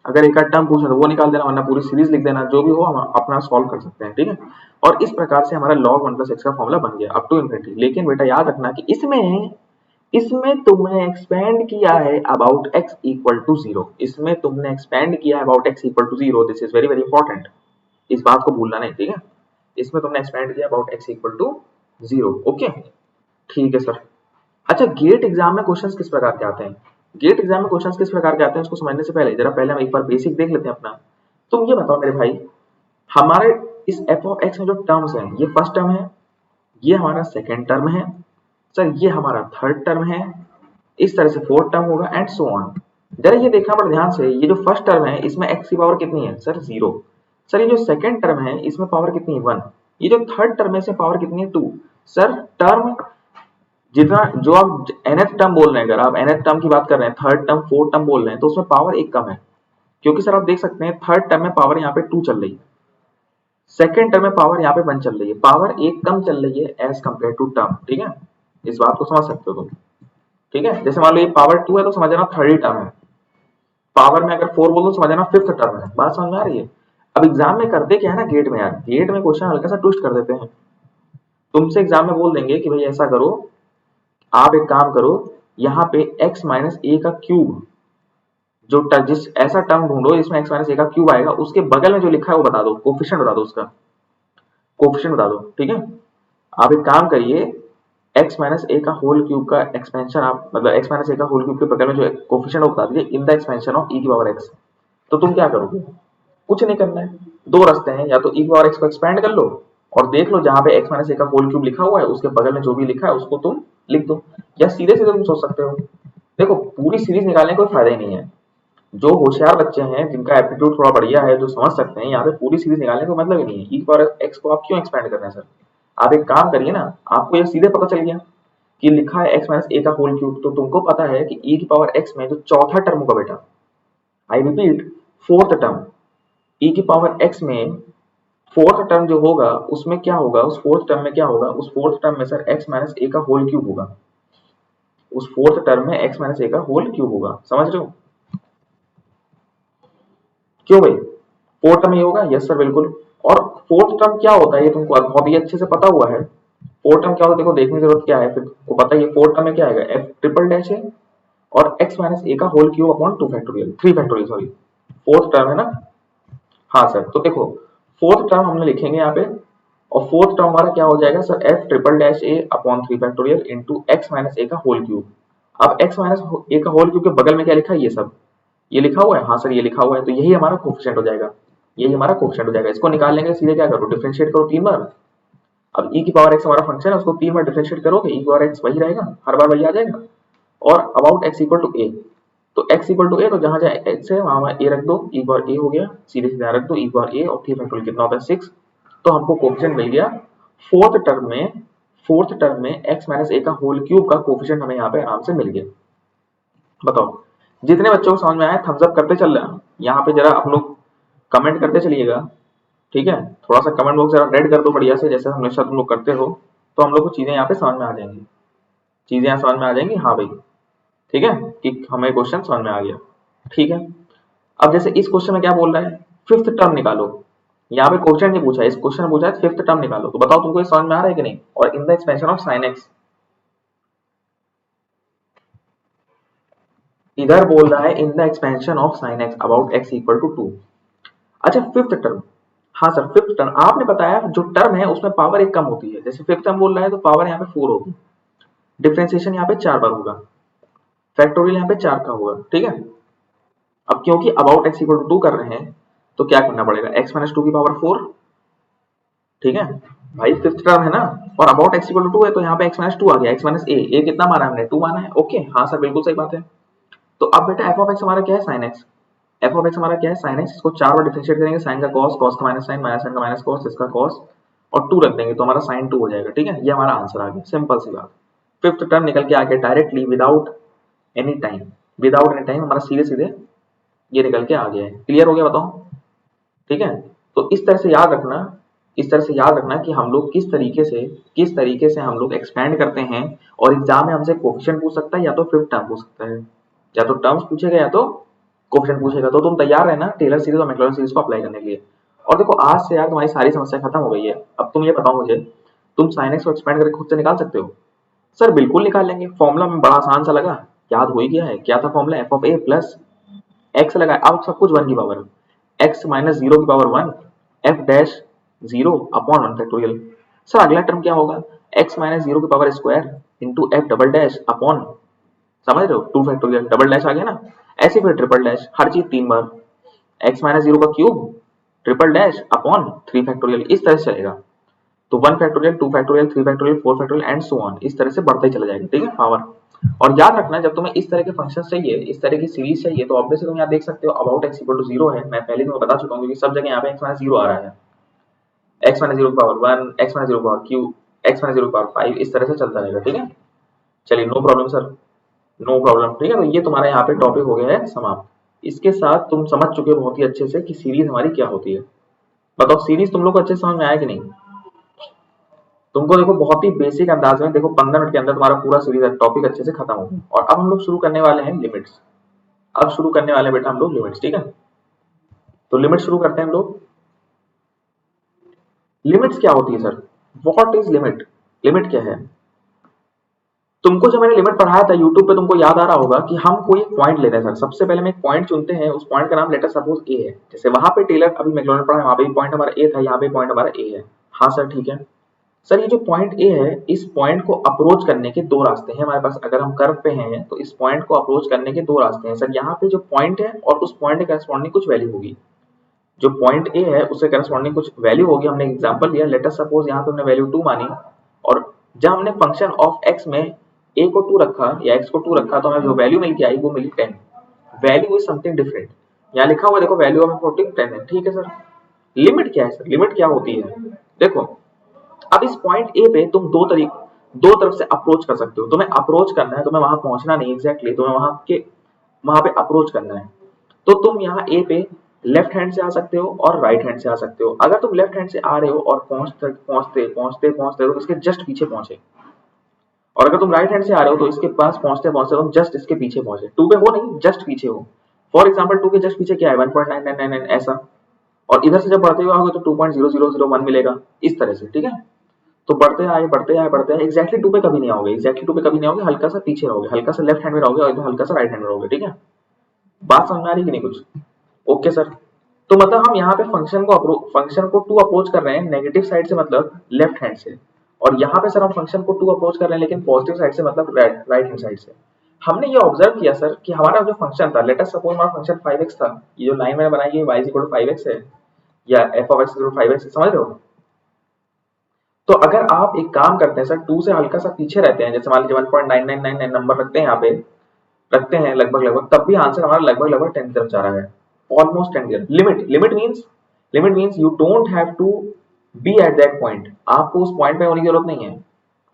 अगर एक आध टर्म पूछ रहे तो वो निकाल देना, वरना पूरी सीरीज लिख देना, जो भी हो हम अपना सॉल्व कर सकते हैं। ठीक है, और इस प्रकार से हमारा log 1 प्लस एक्स का फॉर्मूला बन गया अप टू इन्फिनिटी। लेकिन बेटा याद रखना कि इसमें तुमने एक्सपेंड किया है अबाउट x इक्वल टू 0। इसमें तुमने एक्सपेंड किया है about x equal to 0। This is very very important, इस बात को भूलना नहीं। ठीक है, इसमें तुमने एक्सपेंड किया about x equal to 0। Okay ठीक है सर। अच्छा, गेट एग्जाम में क्वेश्चंस किस प्रकार के आते हैं? गेट एग्जाम में क्वेश्चंस किस प्रकार के आते हैं उसको समझने से पहले जरा पहले हम एक बार बेसिक देख लेते हैं अपना। तुम ये बताओ मेरे भाई, हमारे इस f ऑफ x में जो टर्म्स हैं, ये फर्स्ट टर्म है, ये हमारा सेकंड टर्म है सर, ये हमारा थर्ड टर्म है, इस तरह से फोर्थ टर्म होगा, एंड सो ऑन। जरा ये देखना पड़ा ध्यान से, ये जो फर्स्ट टर्म है इसमें x की पावर कितनी है सर? 0। सर ये जो सेकंड टर्म है इसमें पावर कितनी है? 1। ये जो थर्ड टर्म है इसमें पावर कितनी है? 2। सर टर्म जितना जो आप nth टर्म बोल रहे हैं, अगर आप nth टर्म की बात कर रहे हैं, थर्ड टर्म फोर्थ टर्म बोल रहे हैं, तो उसमें पावर एक कम है। क्योंकि सर आप देख सकते हैं थर्ड टर्म में पावर यहाँ पे 2 चल रही है, सेकंड टर्म में पावर यहाँ पे 1 चल रही है, पावर एक कम चल रही है एज कम्पेयर टू टर्म। ठीक है, इस बात को समझ सकते हो तुम। ठीक है, जैसे मान लो ये पावर 2 है तो समझना थर्ड टर्म है, पावर में अगर 4 बोल दो समझना फिफ्थ टर्म है। बात समझ में आ रही है? अब एग्जाम में करते क्या है ना, गेट में यार, गेट में क्वेश्चन हल्का सा ट्विस्ट कर देते हैं। तुमसे एग्जाम में बोल देंगे कि भाई ऐसा करो, आप एक काम करो, यहाँ पे x माइनस ए का क्यूब, जो जिस ऐसा टर्म ढूंढो जिसमें x माइनस ए का क्यूब आएगा, उसके बगल में जो लिखा है वो बता दो, कोफिशिएंट बता दो, उसका कोफिशिएंट बता दो। ठीक है, आप एक काम करिए, x माइनस ए का होल क्यूब का एक्सपेंशन आप मतलब x माइनस ए का होल क्यूब के बगल में जो कोफिशिएंट बता दीजिए इन द एक्सपेंशन ऑफ e की पावर x। तो तुम क्या करोगे? कुछ नहीं करना है, दो रास्ते हैं, या तो e की पावर x को एक्सपेंड कर लो और देख लो जहां पे x माइनस ए का होल क्यूब लिखा हुआ है उसके बगल में जो भी लिखा है उसको तुम लिख दो, या सीधे सीधे तुम सोच सकते हो। देखो पूरी सीरीज निकालने का कोई फायदा ही नहीं है। जो होशियार बच्चे हैं, जिनका एप्टीट्यूड थोड़ा बढ़िया है, जो समझ सकते हैं, यहाँ पे पूरी सीरीज निकालने का मतलब ही नहीं है। e की पावर x को आप क्यों एक्सपेंड कर रहे हैं सर? आप एक काम करिए ना, आपको ये सीधे पता चल गया कि लिखा है x माइनस ए का होल क्यूब, तो तुमको पता है कि e की पावर x में जो चौथा टर्म होगा बेटा, I repeat fourth term, e की पावर x में फोर्थ टर्म जो होगा उसमें क्या होगा, उस फोर्थ टर्म में क्या होगा, उस फोर्थ टर्म में सर x माइनस ए का होल क्यूब होगा, उस फोर्थ टर्म में x माइनस ए का होल क्यूब होगा, समझ रहे हो? क्यों भाई, फोर्थ टर्म ये होगा, यस सर बिल्कुल। और फोर्थ टर्म क्या होता है ये तुमको बहुत ही अच्छे से पता हुआ है, फोर्थ टर्म क्या होता है देखो, देखने की जरूरत क्या है, फिर तुमको पता है फोर्थ टर्म में क्या आएगा, एफ ट्रिपल डैश है और x माइनस ए का whole cube upon 2 factorial 3 factorial sorry, fourth term है ना। हाँ सर, तो देखो फोर्थ टर्म हमने लिखेंगे यहाँ पे, और फोर्थ टर्म हमारा क्या हो जाएगा sir, F triple dash A upon 3 factorial into X minus ए का होल क्यूब। अब x माइनस ए का होल क्यूब के बगल में क्या लिखा है, ये सब ये लिखा हुआ है, हाँ सर ये लिखा हुआ है, तो यही हमारा कोफिशिएंट हो जाएगा, यही हमारा कोफिशिएंट हो जाएगा। इसको निकाल लेंगे, सीधे क्या करो, डिफरेंशिएट करो 3 बार। अब e की पावर x हमारा फंक्शन है, उसको 3 बार डिफरेंशिएट करोगे, e की पावर x वही रहेगा, हर बार वही आ जाएगा। और about x equal to a, तो x इक्वल टू a, तो जहां जहां x है वहां a रख दो, e की पावर a हो गया, सीधे सीधे रख दो e की पावर a, और 3 फैक्टोरियल कितना होता है 6, तो हमको कोफिशिएंट मिल गया फोर्थ टर्म में x माइनस a का होल क्यूब का कोफिशिएंट हमें यहाँ पे आराम से मिल गया। बताओ, जितने बच्चों को समझ में आया थम्स अप करते चल रहे हैं, यहाँ पे जरा आप लोग कमेंट करते चलिएगा, ठीक है? थोड़ा सा कमेंट बॉक्स जरा रेड कर दो बढ़िया से, जैसे हमेशा तुम लोग करते हो, तो हम लोग को चीजें यहाँ पे समझ में आ जाएंगी, चीजें यहाँ समझ में आ जाएंगी, हाँ भाई ठीक है, कि हमें क्वेश्चन समझ में आ गया, ठीक है। अब जैसे इस क्वेश्चन में क्या बोल रहा है, फिफ्थ टर्म निकालो, यहाँ पे क्वेश्चन नहीं पूछा है, इस क्वेश्चन में पूछा है फिफ्थ टर्म निकालो, तो बताओ तुमको ये समझ में आ रहा है कि नहीं। और in the expansion of sine x, इधर बोल रहा है in the expansion of sine x about x equal to 2। अच्छा फिफ्थ टर्म, हाँ सर फिफ्थ टर्म आपने बताया, जो टर्म है उसमें पावर एक कम होती है, जैसे फिफ्थ टर्म बोल रहा है तो पावर यहाँ पे 4 होगी, डिफरेंशिएशन यहाँ पे 4 बार होगा, फैक्टोरियल यहाँ पे 4 का होगा, ठीक है। अब क्योंकि अबाउट एक्स इक्वल टू 2 कर रहे हैं, तो क्या करना पड़ेगा, x माइनस 2 की पावर 4, ठीक है भाई, फिफ्थ टर्म है ना, और अबाउट एक्स इक्वल टू 2 है, तो यहाँ पे x माइनस 2 आ गया, x माइनस ए कितना माना हमने, 2 माना है, ओके हाँ सर बिल्कुल सही बात है। तो अब बेटा f ऑफ x हमारा क्या है, sin x, f of x हमारा क्या है, sin x, इसको 4 बार डिफरेंशिएट करेंगे, sin का cos, cos का माइनस sin का माइनस cos, इसका cos, और 2 रख देंगे तो हमारा sin 2 हो जाएगा, ठीक है, ये हमारा आंसर आ गया, सिंपल सी बात। फिफ्थ टर्म निकल के आ गया directly without any time, without any time हमारा सीधे सीधे ये निकल के आ गया है, क्लियर हो गया बताओ, ठीक है। तो इस तरह से याद रखना, इस तरह से याद रखना कि हम लोग किस तरीके से हम लोग एक्सपेंड करते हैं, और एग्जाम में हमसे कोफिशिएंट पूछ सकता है या तो फिफ्थ टर्म पूछ सकता है, या तो टर्म्स पूछेगा या तो कोफिशिएंट पूछेगा, तो तुम तैयार रहना टेलर सीरीज और मैक्लॉरिन सीरीज को अप्लाई करने के लिए। और देखो आज से यार तुम्हारी सारी समस्या खत्म हो गई है, अब तुम ये बताओ मुझे, तुम sin x को एक्सपेंड करके खुद से निकाल सकते हो? सर बिल्कुल निकाल लेंगे, फॉर्मूला में बड़ा आसान सा लगा, याद हो ही गया है, क्या था formula, F of A plus x लगा, अब सब कुछ 1 की पावर, एक्स माइनस 0 की power 1, F dash 0 upon 1 factorial. Sir अगला टर्म क्या होगा, एक्स माइनस 0 की power square into F double dash upon, समझ रहे हो, 2 फैक्टोरियल, डबल डैश आ गया ना, ऐसे फिर ट्रिपल डैश, हर चीज 3 बार, एक्स माइनस 0 का cube triple dash upon 3 factorial, इस तरह से चलेगा। तो 1 factorial 2 factorial 3 factorial 4 factorial and so on, इस तरह से बढ़ता ही चला जाएगा, ठीक है पावर। और याद रखना जब तुम्हें इस तरह के फंक्शन चाहिए, इस तरह की सीरीज चाहिए, तो ऑब्वियसली तुम यहाँ देख सकते हो अबाउट एक्स इक्वल टू 0 है, मैं पहले तुम्हें बता चुका हूँ, क्योंकि सब जगह यहाँ पे एक्स माइनस 0 आ रहा है, एक्स माइनस 0 की पावर 1, एक्स माइनस 0 की पावर क्यूब, एक्स माइनस 0 की पावर 5, इस तरह से चलता रहेगा, ठीक है। चलिए no problem sir, no problem, ठीक है। तो ये तुम्हारा यहाँ पे टॉपिक हो गया है समाप्त, इसके साथ तुम समझ चुके हो बहुत ही अच्छे से कि सीरीज हमारी क्या होती है। बताओ सीरीज तुम लोग को अच्छे समझ में आया कि नहीं? तुमको देखो बहुत ही बेसिक अंदाज में, देखो 15 मिनट के अंदर तुम्हारा पूरा सीरीज टॉपिक अच्छे से खत्म हो गया। और अब हम लोग शुरू करने वाले हैं लिमिट्स, अब शुरू करने वाले हैं बेटा हम लोग लिमिट्स, ठीक है। तो लिमिट शुरू करते हैं हम लोग। लिमिट्स क्या होती है sir, what is limit, limit क्या है? तुमको जब मैंने लिमिट पढ़ाया था यूट्यूब पे, तुमको याद आ रहा होगा कि हम कोई एक पॉइंट लेते हैं सर, सबसे पहले हम एक पॉइंट चुनते हैं, उस पॉइंट का नाम लेटर सपोज ए है, जैसे वहां पे टेलर अभी मैक्लॉरिन पढ़ा है, वहां पे पॉइंट हमारा ए था, यहाँ पे पॉइंट हमारा ए है, हाँ सर ठीक है। सर ये जो पॉइंट ए है, इस पॉइंट को अप्रोच करने के 2 रास्ते हैं हमारे पास, अगर हम कर्व पे हैं तो इस पॉइंट को अप्रोच करने के 2 रास्ते हैं सर। यहाँ पे जो पॉइंट है और उस पॉइंट के करस्पॉन्डिंग कुछ वैल्यू होगी, जो पॉइंट ए है उससे करस्पॉन्डिंग कुछ वैल्यू होगी, हमने एग्जांपल लिया, लेट अस सपोज यहाँ पे हमने वैल्यू 2 मानी, और जब हमने फंक्शन ऑफ x में a को 2 रखा या x को 2 रखा, तो हमें जो वैल्यू मिल के आई वो मिली 10, वैल्यू इज समथिंग डिफरेंट, यहाँ लिखा हुआ देखो वैल्यू ऑफ 14 10 है, ठीक है सर। लिमिट क्या है सर, लिमिट क्या होती है, देखो अब इस पॉइंट ए पे तुम दो तरफ से अप्रोच कर सकते हो। तुम्हें अप्रोच करना है, तुम्हें वहां पहुंचना नहीं एग्जैक्टली, तुम्हें वहां पे अप्रोच करना है। तो तुम यहाँ ए पे लेफ्ट हैंड से आ सकते हो और राइट हैंड से आ सकते हो। अगर तुम लेफ्ट हैंड से आ रहे हो और पहुंचते पहुंचते पहुंचते पहुंचते तो इसके जस्ट पीछे पहुंचे, और अगर तुम राइट हैंड से आ रहे हो तो इसके पास पहुंचते पहुंचते तुम जस्ट इसके पीछे पहुंचे। टू पे हो नहीं, जस्ट पीछे हो। फॉर एग्जाम्पल टू के जस्ट पीछे क्या है 1.9999 ऐसा, और इधर से जब बढ़ते हुए आओगे तो 2.0001 मिलेगा इस तरह से, ठीक है। तो बढ़ते आए बढ़ते आए बढ़ते आए, एग्जैक्टली टू पे कभी नहीं आओगे, एग्जैक्टली टू पे कभी नहीं आओगे, हल्का सा पीछे रहोगे, हल्का सा लेफ्ट हैंड में रहोगे और इधर हल्का सा राइट हैंड में रहोगे, ठीक है। बात समझ में आ रही कि नहीं कुछ? Okay sir. तो मतलब हम यहाँ पे फंक्शन को टू अप्रोच कर रहे हैं नेगेटिव साइड से, मतलब लेफ्ट हैंड से, और यहाँ पे सर हम फंक्शन को टू अप्रोच कर रहे हैं लेकिन पॉजिटिव साइड से, मतलब राइट हैंड साइड से। हमने ये ऑब्जर्व किया सर कि हमारा जो फंक्शन था, लेट अस सपोज हमारा फंक्शन 5x था, ये जो लाइन मैंने बनाई है y 5x है या f of x 5x, समझ रहे हो। तो अगर आप एक काम करते हैं सर, 2 से हल्का सा पीछे रहते हैं, जैसे मान लीजिए 1.9999 नंबर रखते हैं यहाँ पे, रखते हैं लगभग, तब भी आंसर हमारा लगभग 10 की तरफ जा रहा है, ऑलमोस्ट 10 की तरफ। Limit means you don't have to be at that point, आपको उस पॉइंट पे होने की जरूरत नहीं है,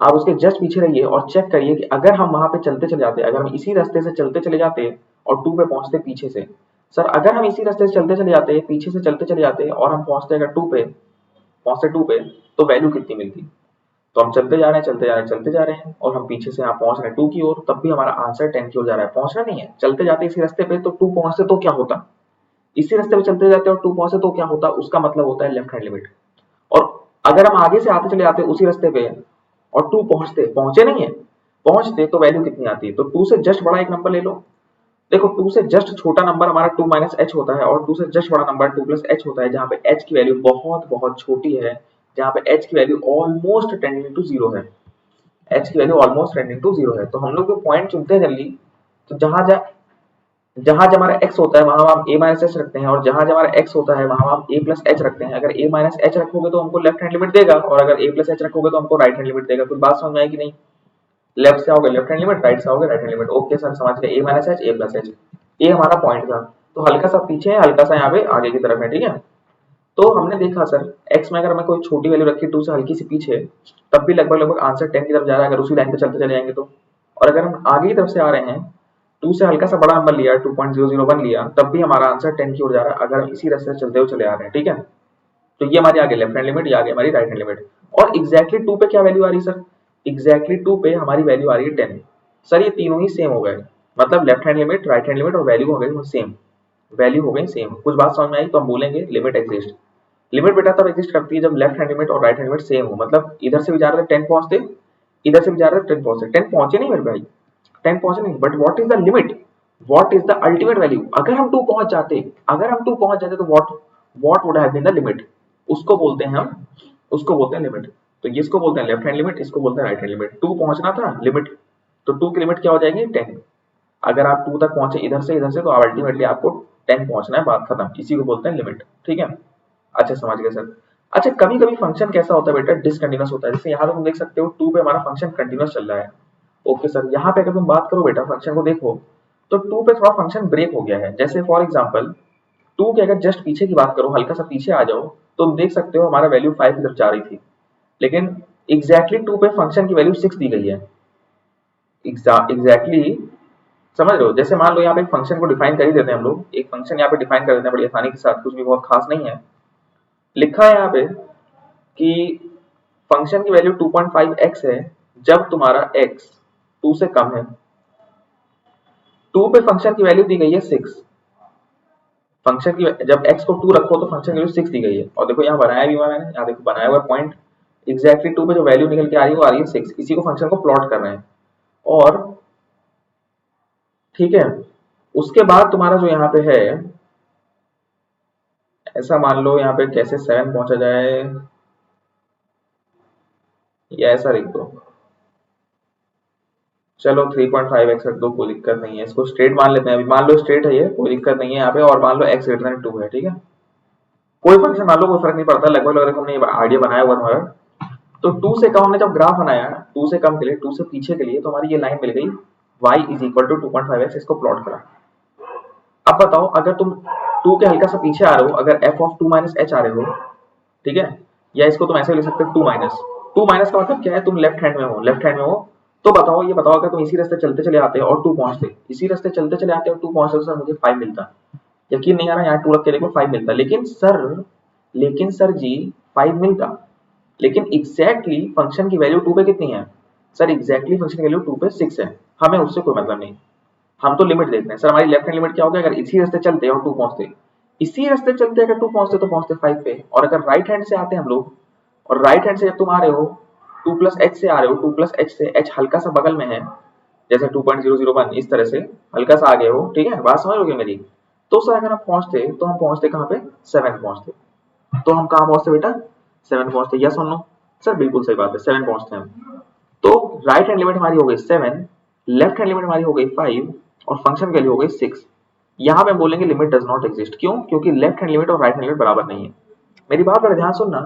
आप उसके जस्ट पीछे रहिए और चेक करिए कि अगर हम वहां पे चलते चले जाते, अगर हम इसी रास्ते से चलते चले जाते और 2 पे पहुंचते पीछे से, सर अगर हम इसी रास्ते से चलते चले जाते, पीछे से चलते चले जाते और हम पहुंचते अगर 2 पे, तो वैल्यू कितनी मिलती? तो हम चलते जा रहे हैं चलते जा रहे हैं और हम पीछे से यहाँ पहुंच रहे हैं 2 की ओर, तब भी हमारा आंसर 10 की ओर जा रहा है। पहुंचना नहीं है, चलते जाते इसी रास्ते पे, तो 2 पहुंचते तो क्या होता, इसी रास्ते पे चलते जाते और 2 पहुंचते तो क्या होता, उसका मतलब होता है लेफ्ट हैंड लिमिट। और अगर हम आगे से आते चले जाते उसी रास्ते पे और 2 पहुंचे नहीं है, पहुंचते तो वैल्यू कितनी आती है? तो 2 से जस्ट बड़ा एक नंबर ले लो। देखो 2 से जस्ट छोटा नंबर हमारा 2 माइनस एच होता है, और 2 से जस्ट बड़ा नंबर 2 प्लस एच होता है, जहां पे एच की वैल्यू बहुत बहुत छोटी है, जहां पे एच की value almost tending to zero है, एच की value almost tending to zero है। तो हम लोग जो पॉइंट चुनते हैं जनरली, तो जहां हमारा x होता है वहां हम a माइनस एच रखते हैं, और जहां हमारा x होता है वहां हम a प्लस एच रखते हैं। अगर a माइनस एच रखोगे तो हमको लेफ्ट हैंड लिमिट देगा, और अगर a प्लस एच रखोगे तो हमको राइट हैंड लिमिट देगा। कुछ बात समझ में आएगी नहीं? लेफ्ट से आओगे लेफ्ट हैंड लिमिट, राइट से आओगे right hand limit. Okay sir, समझ गए। a minus H, a plus H, ये हमारा पॉइंट था। तो हल्का सा पीछे है, हल्का सा यहाँ पे आगे की तरफ है, ठीक है। तो हमने देखा सर x में अगर मैं कोई छोटी वैल्यू रखी 2 से हल्की सी पीछे, तब भी लगभग आंसर 10 की तरफ जा रहा है, अगर उसी लाइन पे चलते चले जाएंगे तो। और अगर हम आगे की तरफ से आ रहे हैं, 2 से हल्का सा बड़ा नंबर लिया 2.001 लिया, तब भी हमारा आंसर 10 की ओर जा रहा है, अगर हम इसी रास्ते से चलते हुए चले आ रहे हैं, ठीक है। तो ये हमारी आगे लेफ्ट हैंड लिमिट, ये आगे हमारी राइट हैंड लिमिट। और एग्जैक्टली 2 पे क्या वैल्यू आ रही है सर? एग्जैक्टली 2 पे हमारी वैल्यू आ रही है 10। सर ये तीनों ही सेम हो गए, मतलब left hand limit, right hand limit और वैल्यू हो गई सेम, वैल्यू हो गई सेम। कुछ बात समझ में आई? तो हम बोलेंगे लिमिट एग्जिस्ट। लिमिट बेटा तब एग्जिस्ट करती है जब लेफ्ट हैंड लिमिट और राइट हैंड लिमिट सेम हो, मतलब इधर से भी जा रहे थे 10 पहुंचते, इधर से भी जा रहे थे 10 पहुंचते, 10 पहुंचे नहीं मेरे भाई, 10 पहुंचे नहीं, but what is the limit, what is the ultimate value? अगर हम 2 पहुंच जाते, तो what would have been the limit? उसको बोलते हैं हम, उसको बोलते हैं लिमिट। तो ये इसको बोलते हैं लेफ्ट हैंड लिमिट, इसको बोलते हैं राइट हैंड लिमिट। 2 पहुंचना था लिमिट, तो 2 की लिमिट क्या हो जाएगी 10। अगर आप 2 तक पहुंचे इधर से तो अल्टीमेटली आपको 10 पहुंचना है, बात खत्म। इसी को बोलते हैं लिमिट, ठीक है। अच्छा समझ गए सर। अच्छा कभी कभी फंक्शन कैसा होता है बेटा, डिसकंटिन्यूअस होता है। जैसे यहाँ पे तुम देख सकते हो 2 पे हमारा फंक्शन कंटिन्यूअस चल रहा है। ओके सर, यहाँ पे अगर तुम बात करो बेटा फंक्शन को देखो, तो 2 पे थोड़ा फंक्शन ब्रेक हो गया है। जैसे फॉर एग्जांपल 2 के अगर जस्ट पीछे की बात करो, हल्का सा पीछे आ जाओ, तो तुम देख सकते हो हमारा वैल्यू 5 की तरफ जा रही थी, लेकिन एग्जैक्टली 2 पे फंक्शन की वैल्यू 6 दी गई है। एग्जैक्टली समझ रहे हो? जैसे मान लो यहाँ पे एक फंक्शन को डिफाइन कर ही देते हैं हम लोग, एक फंक्शन यहाँ पे डिफाइन कर देते हैं बड़ी आसानी के साथ, कुछ भी बहुत खास नहीं है। लिखा है यहाँ पे कि फंक्शन की वैल्यू 2.5x है जब तुम्हारा x 2 से कम है। 2 पे फंक्शन की वैल्यू दी गई है 6, फंक्शन की जब x को 2 रखो तो फंक्शन की वैल्यू 6 दी गई है। और देखो यहाँ बनाया भी हुआ मैंने, यहाँ देखो बनाया हुआ पॉइंट, एग्जैक्टली 2 पे जो वैल्यू निकल के आ रही है वो आ रही है 6। इसी को फंक्शन को प्लॉट कर रहे हैं, और ठीक है। उसके बाद तुम्हारा जो यहाँ पे है, ऐसा मान लो यहाँ पे कैसे 7 पहुंचा जाए, या ऐसा लिख दो, चलो 3.5x रख दो, कोई दिक्कत नहीं है। इसको स्ट्रेट मान लेते हैं, अभी मान लो स्ट्रेट है ये, कोई दिक्कत नहीं है यहाँ पे। और मान लो x ग्रेटर देन 2 है, ठीक है। कोई फंक्शन मान लो, कोई फर्क नहीं पड़ता, लगभग हमने आइडिया बनाया हुआ हमारा। तो 2 से कम हमने जब ग्राफ बनाया, 2 से कम के लिए, 2 से पीछे के लिए, तो हमारी ये लाइन मिल गई y is equal to 2.5x। इसको प्लॉट करा। अब बताओ अगर तुम 2 के हल्का सा पीछे आ रहे हो, अगर f ऑफ 2 माइनस एच आ रहे हो, ठीक है, या इसको तुम ऐसे लिख सकते हो 2 माइनस, टू माइनस का मतलब क्या है, तुम लेफ्ट हैंड में हो, लेफ्ट हैंड में हो तो बताओ, ये बताओ अगर तुम इसी रास्ते चलते चले आते और टू पहुंचते, इसी रास्ते चलते चले आते और टू पहुंचते तो सर मुझे 5 मिलता। यकीन नहीं आ रहा, यहाँ टू रख के देखो 5 मिलता, लेकिन सर जी 5 मिलता, लेकिन एग्जैक्टली फंक्शन की वैल्यू 2 पे कितनी है सर, एग्जैक्टली फंक्शन की वैल्यू 2 पे 6 है, हमें उससे कोई मतलब नहीं, हम तो लिमिट देख रहे हैं सर। हमारी लेफ्ट हैंड लिमिट क्या होगी, अगर इसी रास्ते चलते और 2 पहुंचते, इसी रास्ते चलते अगर 2 पहुंचते तो पहुंचते 5 पे, और अगर राइट हैंड से आते हम लोग, और राइट हैंड से जब तुम आ रहे हो 2 प्लस एच से आ रहे हो, 2 प्लस एच से एच हल्का सा बगल में है, जैसे 2.001 इस तरह से हल्का सा आगे हो, ठीक है, बात समझ लोगे मेरी। तो सर अगर हम पहुंचते तो हम पहुंचते कहाँ पे, 7 पहुंचते, तो हम कहाँ पहुंचते बेटा, 7 पहुंचते, यस और नो सर, बिल्कुल सही बात है, 7 पहुंचते हैं हम। तो राइट हैंड लिमिट हमारी हो गई 7, लेफ्ट हैंड लिमिट हमारी हो गई 5 और फंक्शन की वैल्यू हो गई 6। यहाँ पे बोलेंगे लिमिट डज नॉट एग्जिस्ट, क्यों, क्योंकि लेफ्ट हैंड लिमिट और राइट हैंड लिमिट बराबर नहीं है। मेरी बात पर ध्यान सुनना,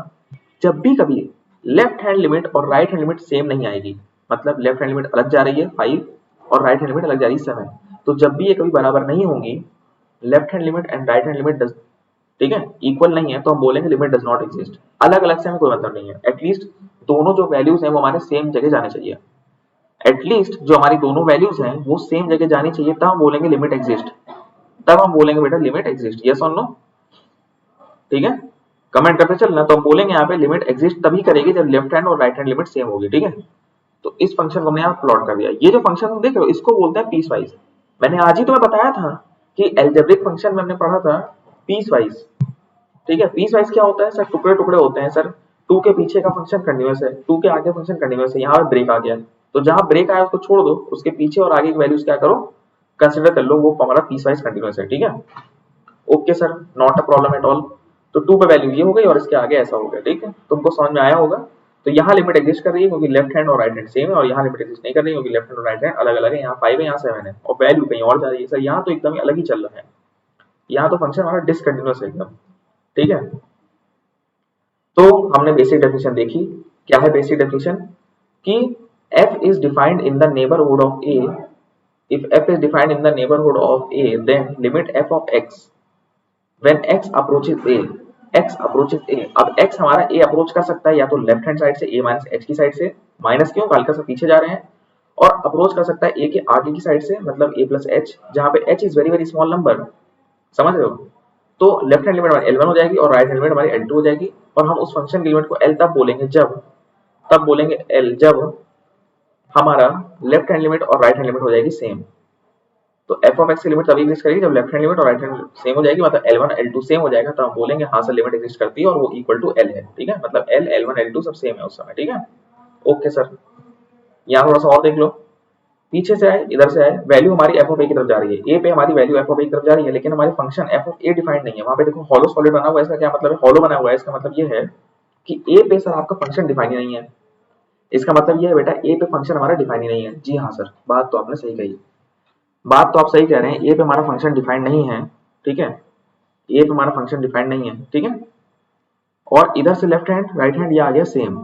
जब भी कभी लेफ्ट हैंड लिमिट और राइट हैंड लिमिट सेम नहीं आएगी, मतलब लेफ्ट हैंड लिमिट अलग जा रही है 5 और राइट हैंड लिमिट अलग जा रही है 7, तो जब भी ये कभी बराबर नहीं होंगी, left hand limit and right hand limit does, ठीक है, इक्वल नहीं है, तो हम बोलेंगे लिमिट डज नॉट एग्जिस्ट। अलग अलग से हमें कोई मतलब नहीं है, एटलीस्ट दोनों जो वैल्यूज हैं वो हमारे सेम जगह जाने चाहिए, एटलीस्ट जो हमारी दोनों वैल्यूज हैं वो सेम जगह जानी चाहिए, तब हम बोलेंगे लिमिट एग्जिस्ट, तब हम बोलेंगे बेटा लिमिट एग्जिस्ट, यस और नो, ठीक है, कमेंट करते चलना। तो हम बोलेंगे यहाँ पे लिमिट एग्जिस्ट तभी करेगी जब लेफ्ट हैंड और राइट हैंड लिमिट सेम होगी, ठीक है। तो इस फंक्शन को हमने यहाँ प्लॉट कर दिया, ये जो फंक्शन तुम देख रहे हो इसको बोलते हैं पीस वाइज। मैंने आज ही तुम्हें बताया था कि एल्जेब्रिक फंक्शन में हमने पढ़ा था पीस वाइज, ठीक है। पीस वाइज क्या होता है सर, टुकड़े टुकड़े होते हैं सर, 2 के पीछे का फंक्शन कंटीन्यूअस है, 2 के आगे फंक्शन कंटीन्यूअस है, यहाँ पे ब्रेक आ गया, तो जहां ब्रेक आया उसको छोड़ दो, उसके पीछे और आगे की वैल्यूज क्या करो, कंसीडर कर लो, वो हमारा पीस वाइज कंटीन्यूअस है, ठीक है। Okay sir, not a problem at all. तो 2 पे वैल्यू ये हो गई और इसके आगे ऐसा हो गया, ठीक है, तुमको समझ में आया होगा। तो यहाँ लिमिट एग्जिस्ट कर रही है क्योंकि लेफ्ट हैंड और राइट हैंड सेम है, और यहाँ लिमिट एग्जिस्ट नहीं कर रही है क्योंकि लेफ्ट हैंड और राइट हैंड अलग अलग है, यहाँ 5 है यहाँ 7 है और वैल्यू कहीं और जा रही है सर, यहाँ तो एकदम अलग ही चल रहा है, यहाँ तो फंक्शन हमारा डिसकंटिन्यूअस है एकदम, ठीक है। तो हमने बेसिक डेफिनेशन देखी, क्या है बेसिक डेफिनेशन, कि f is defined in the neighborhood of a, if f is defined in the neighborhood of a then limit f of x when x approaches a, x approaches a, अब x हमारा a approach कर सकता है या तो left hand side से a minus h की side से, माइनस क्यों, हल्का सा पीछे जा रहे हैं, और अप्रोच कर सकता है a के आगे की साइड से, मतलब a प्लस h, जहां पे h is very very small number, समझ रहे हो। तो लेफ्ट हैंड लिमिट हमारी L1 हो जाएगी और राइट हैंड लिमिट हमारी L2 हो जाएगी, और हम उस फंक्शन की लिमिट को L तब बोलेंगे जब, तब बोलेंगे L जब हमारा लेफ्ट हैंड लिमिट और राइट हैंड लिमिट हो जाएगी सेम। तो f ऑफ x की लिमिट तभी एग्जिस्ट करेगी जब लेफ्ट हैंड लिमिट और राइट हैंड सेम हो जाएगी, मतलब L1 L2 सेम हो जाएगा, तो हम बोलेंगे हाँ सर लिमिट एग्जिस्ट करती है और वो इक्वल टू L है, ठीक है, मतलब L L1 L2 सब सेम है उस समय, ठीक है। ओके सर, यहाँ थोड़ा सा और देख लो, पीछे से आए इधर से आए, वैल्यू हमारी f ऑफ a की तरफ जा रही है, a पे हमारी वैल्यू f ऑफ a की तरफ जा रही है, लेकिन हमारी function f of a defined नहीं है, वहां पे देखो हॉलो सॉलिड बना हुआ है, इसका क्या मतलब है, हॉलो बना हुआ है, इसका मतलब ये है कि a पे सर आपका फंक्शन डिफाइन ही नहीं है, इसका मतलब ये है बेटा a पे फंक्शन हमारा डिफाइन ही नहीं है। जी हाँ सर, बात तो आपने सही कही, बात तो आप सही कह रहे हैं, a पे हमारा फंक्शन डिफाइंड नहीं है, ठीक है, a पे हमारा फंक्शन डिफाइंड नहीं है, ठीक है। और इधर से लेफ्ट हैंड राइट हैंड ये आ गया सेम,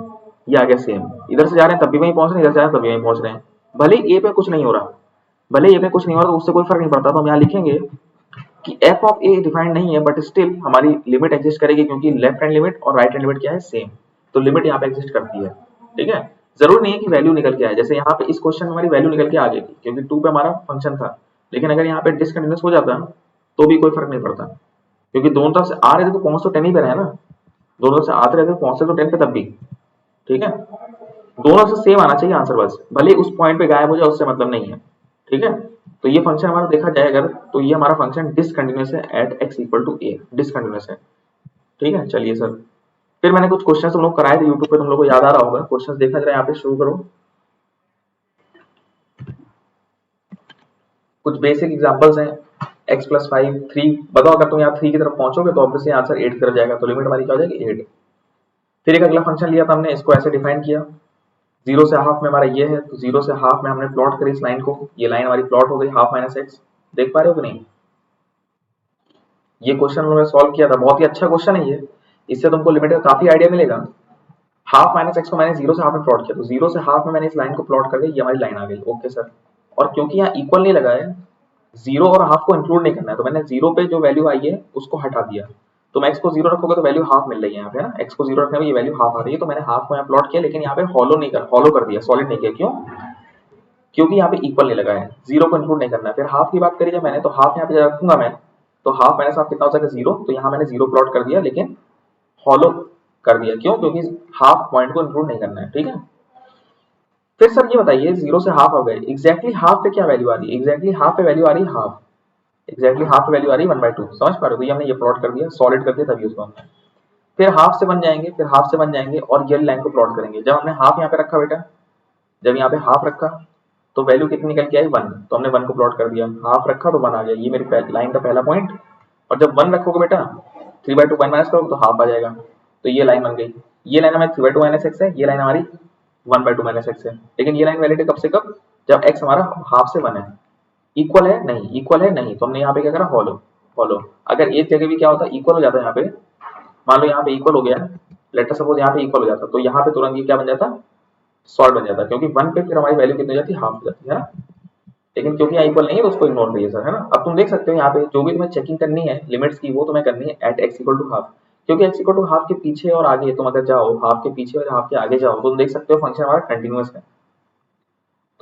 ये आ गया सेम, इधर से जा रहे हैं तब भी वहीं पहुंच रहे हैं, इधर से जा रहे हैं तब भी वहीं पहुंच रहे हैं, भले a पे कुछ नहीं हो रहा, भले a पे कुछ नहीं हो रहा तो उससे कोई फर्क नहीं पड़ता, तो हम यहाँ लिखेंगे कि f ऑफ a डिफाइंड नहीं है, बट स्टिल हमारी लिमिट एग्जिस्ट करेगी क्योंकि लेफ्ट हैंड लिमिट और राइट हैंड लिमिट क्या है सेम, तो लिमिट यहाँ पे एग्जिस्ट करती है, ठीक है। जरूर नहीं है कि वैल्यू निकल के आए, जैसे यहाँ पे इस क्वेश्चन में हमारी वैल्यू निकल के आ गई थी क्योंकि 2 पे हमारा फंक्शन था, लेकिन अगर यहाँ पे डिसकंटिन्यूअस हो जाता तो भी कोई फर्क नहीं पड़ता, क्योंकि दोनों तरफ से आ रहे थे तो पहुंच तो 10 ही पे रहे ना, दोनों तरफ से आते रहते पहुंचते तो 10 पे तब भी, ठीक है, दोनों से सेम आना चाहिए आंसर, बस भले उस पॉइंट पे गायब हो जाए उससे मतलब नहीं है, ठीक है। तो ये फंक्शन हमारा देखा जाए अगर, तो ये हमारा फंक्शन डिसकंटिन्यूअस है at x equal to a, discontinuous है, ठीक है। चलिए सर, फिर मैंने कुछ क्वेश्चन तुम लोग कराए थे यूट्यूब पे, तुम लोग को याद आ रहा होगा, क्वेश्चन देखा जरा, यहाँ पे शुरू करो। कुछ बेसिक एग्जांपल्स हैं, x प्लस 5 3, बताओ अगर तुम यहाँ 3 की तरफ पहुंचोगे तो ऑब्वियसली आंसर 8 की तरफ जाएगा, तो लिमिट हमारी क्या हो जाएगी 8। फिर एक अगला फंक्शन लिया था हमने, इसको ऐसे डिफाइन किया, 0 से हाफ में हमारा ये है, तो 0 से हाफ में हमने प्लॉट करी इस लाइन को, ये लाइन हमारी प्लॉट हो गई हाफ माइनस एक्स, देख पा रहे हो कि नहीं, ये क्वेश्चन हमने सॉल्व किया था, बहुत ही अच्छा क्वेश्चन है ये, इससे तुमको लिमिट का काफी आइडिया मिलेगा। हाफ माइनस एक्स को मैंने 0 से हाफ में प्लॉट किया, तो 0 से हाफ में मैंने इस लाइन को प्लॉट कर दिया, ये हमारी लाइन आ गई, ओके सर। और क्योंकि यहाँ इक्वल नहीं लगा है, 0 और हाफ को इंक्लूड नहीं करना है, तो मैंने 0 पे जो वैल्यू आई है उसको हटा दिया, तुम x को 0 रखोगे तो वैल्यू हाफ मिल रही है यहाँ पे ना, x को 0 रखने में ये वैल्यू हाफ आ रही है। तो मैंने हाफ को यहाँ प्लॉट किया, लेकिन यहाँ पे हॉलो कर दिया, सॉलिड नहीं किया। क्यों? क्योंकि यहाँ पे इक्वल नहीं लगा है, 0 को इंक्लूड नहीं करना है। फिर हाफ की बात करी जब मैंने, तो हाफ यहाँ पे रखूंगा मैं, तो हाफ माइनस हाफ कितना हो जाएगा 0। तो यहाँ मैंने 0 प्लॉट कर दिया, लेकिन हॉलो कर दिया। क्यों? क्योंकि हाफ पॉइंट को इंक्लूड नहीं करना है। ठीक है, फिर सर ये बताइए 0 से हाफ हो गए, एग्जैक्टली हाफ पे क्या वैल्यू आ रही है? एग्जैक्टली हाफ पे वैल्यू आ रही है हाफ, एग्जैक्टली हाफ पे वैल्यू आ रही है 1/2। समझ पा रहे हो? तो ये हमने ये प्लॉट कर दिया, सॉलिड कर दिया तभी उसको हमने। फिर हाफ से बन जाएंगे, फिर हाफ से बन जाएंगे और ये लाइन को प्लॉट करेंगे। जब हमने हाफ यहाँ पे रखा बेटा, जब यहाँ पे हाफ रखा तो वैल्यू कितनी निकल के आई 1। तो हमने 1 को प्लॉट कर दिया, हाफ रखा तो 1 आ गया, ये मेरी लाइन का पहला पॉइंट। और जब 1 रखोगे बेटा 3/2 1 माइनस करोगे तो हाफ आ जाएगा। तो ये लाइन बन गई। ये लाइन हमारी 3/2 माइनस एक्स है, ये लाइन हमारी 1/2 माइनस एक्स है। लेकिन ये लाइन वैलिड है कब से कब? जब x हमारा हाफ से 1 है। इक्वल है नहीं, इक्वल है नहीं, तो हमने यहाँ पे क्या करा? हॉलो। हॉलो अगर एक जगह भी क्या होता है इक्वल हो जाता है, यहाँ पे मान लो यहाँ पे इक्वल हो गया, लेटर सपोज यहाँ पे इक्वल हो जाता, तो यहाँ पे तुरंत ये क्या बन जाता? सॉल्व बन जाता, क्योंकि 1 पे फिर हमारी वैल्यू कितनी हो जाती? हाफ हो जाती है ना। लेकिन क्योंकि यहाँ इक्वल नहीं है तो उसको इग्नोर करिए सर, है ना। अब तुम देख सकते हो यहाँ पे जो भी तुम्हें चेकिंग करनी है लिमिट्स की, वो तुम्हें करनी है at x equal to half. क्योंकि x इक्वल टू हाफ के पीछे और आगे तुम अगर जाओ, हाफ के पीछे और हाफ के आगे जाओ, तो तुम देख सकते हो फंक्शन हमारा कंटिन्यूअस है।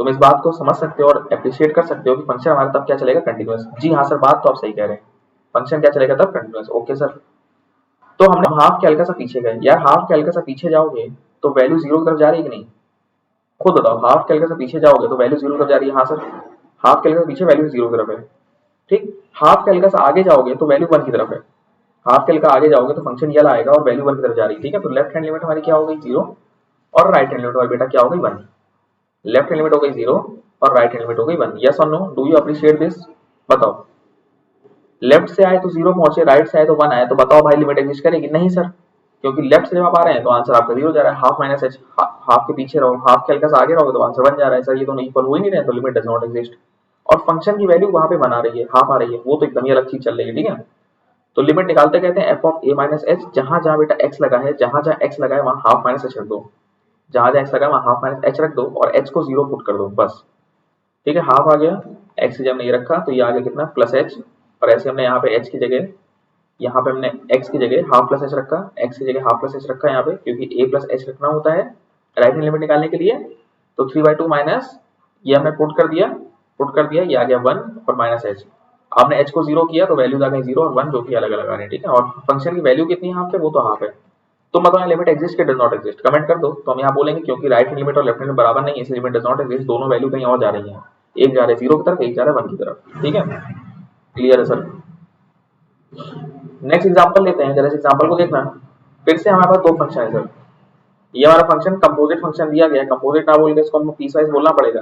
तुम इस बात को समझ सकते हो और अप्रिशिएट कर सकते हो कि फंक्शन हमारा तब क्या चलेगा? कंटिन्यूअस। जी हाँ सर, बात तो आप सही कह रहे हैं, फंक्शन क्या चलेगा तब? कंटिन्यूअस। ओके सर, तो हमने हाफ के हल्का सा पीछे गए यार, हाफ के हल्का सा पीछे जाओगे तो वैल्यू 0 की तरफ जा रही है कि नहीं? खुद बताओ, हाफ के हल्का सा पीछे जाओगे तो वैल्यू 0 की तरफ जा रही है? हाँ सर, हाफ के हल्का सा पीछे वैल्यू 0 की तरफ है। ठीक, हाफ के हल्का सा आगे जाओगे तो वैल्यू 1 की तरफ है। हाफ के हल्का आगे जाओगे तो फंक्शन ये आएगा और वैल्यू 1 की तरफ जा रही है। ठीक है, तो लेफ्ट हैंड लिमिट हमारी क्या हो गई? 0, और राइट हैंड लिमिट हमारी बेटा क्या हो गई? 1। लेफ्ट हैंड लिमिट हो गई 0 और राइट हैंड लिमिट हो गई 1। यस और no? Do you appreciate this? बताओ, लेफ्ट से आए तो 0 पहुंचे, राइट से आए तो 1 आए, तो बताओ भाई लिमिट एग्जिस्ट करेगी? नहीं सर, क्योंकि लेफ्ट से जब आप आ रहे हैं तो आंसर आपका 0 जा रहा है। हाफ माइनस एच, हाफ के पीछे रहो, हाफ के हल्का सा आगे रहोगे तो आंसर 1 जा रहा है। सर ये दोनों इक्वल हो ही नहीं रहे, तो लिमिट डज नॉट एग्जिस्ट। और फंक्शन की वैल्यू वहां पे बना रही है, हाफ आ रही है, वो तो एकदम ही अलग चीज चल रही है। ठीक है, तो लिमिट निकालते कहते हैं F of A minus H, जहां जहां बेटा एक्स लगा है, जहां जहां एक्स लगा है वहां हाफ माइनस एच रख दो, जहां जहां एक्स लगा है वहां हाफ माइनस एच रख दो और एच को 0 पुट कर दो बस। ठीक है, हाफ आ गया, एक्स जब नहीं रखा तो ये आ गया कितना? Plus H. और ऐसे हमने यहाँ पे एच की जगह, यहाँ पे हमने x की जगह हाफ प्लस एच रखा, x की जगह हाफ प्लस एच रखा यहाँ पे, क्योंकि a प्लस एच रखना होता है राइट हैंड लिमिट निकालने के लिए। तो 3/2 माइनस ये हमने पुट कर दिया, ये आ गया 1 और माइनस एच। आपने h को 0 किया तो वैल्यूज आ गई 0 और 1, जो कि अलग अलग आ रहे हैं। ठीक है, और फंक्शन की वैल्यू कितनी है यहाँ पे? वो तो हाफ है। तो बताओ यहाँ लिमिट एग्जिस्ट के डज नॉट एग्जिस्ट? कमेंट कर दो। तो हम यहाँ बोलेंगे क्योंकि राइट हैंड लिमिट और लेफ्ट हैंड बराबर नहीं है, इसलिए लिमिट डज नॉट एग्जिस्ट। दोनों वैल्यू कहीं और जा रही है, एक जा रहा है 0 की तरफ, एक जा रहा है 1 की तरफ। ठीक है, क्लियर है सर? नेक्स्ट एग्जांपल लेते हैं, जरा इस एग्जांपल को देखना। फिर से हमारे पास दो फंक्शन है सर। ये हमारा फंक्शन कंपोजिट फंक्शन दिया गया है, कंपोजिट ना बोल के इसको हमको पीसवाइज बोलना पड़ेगा।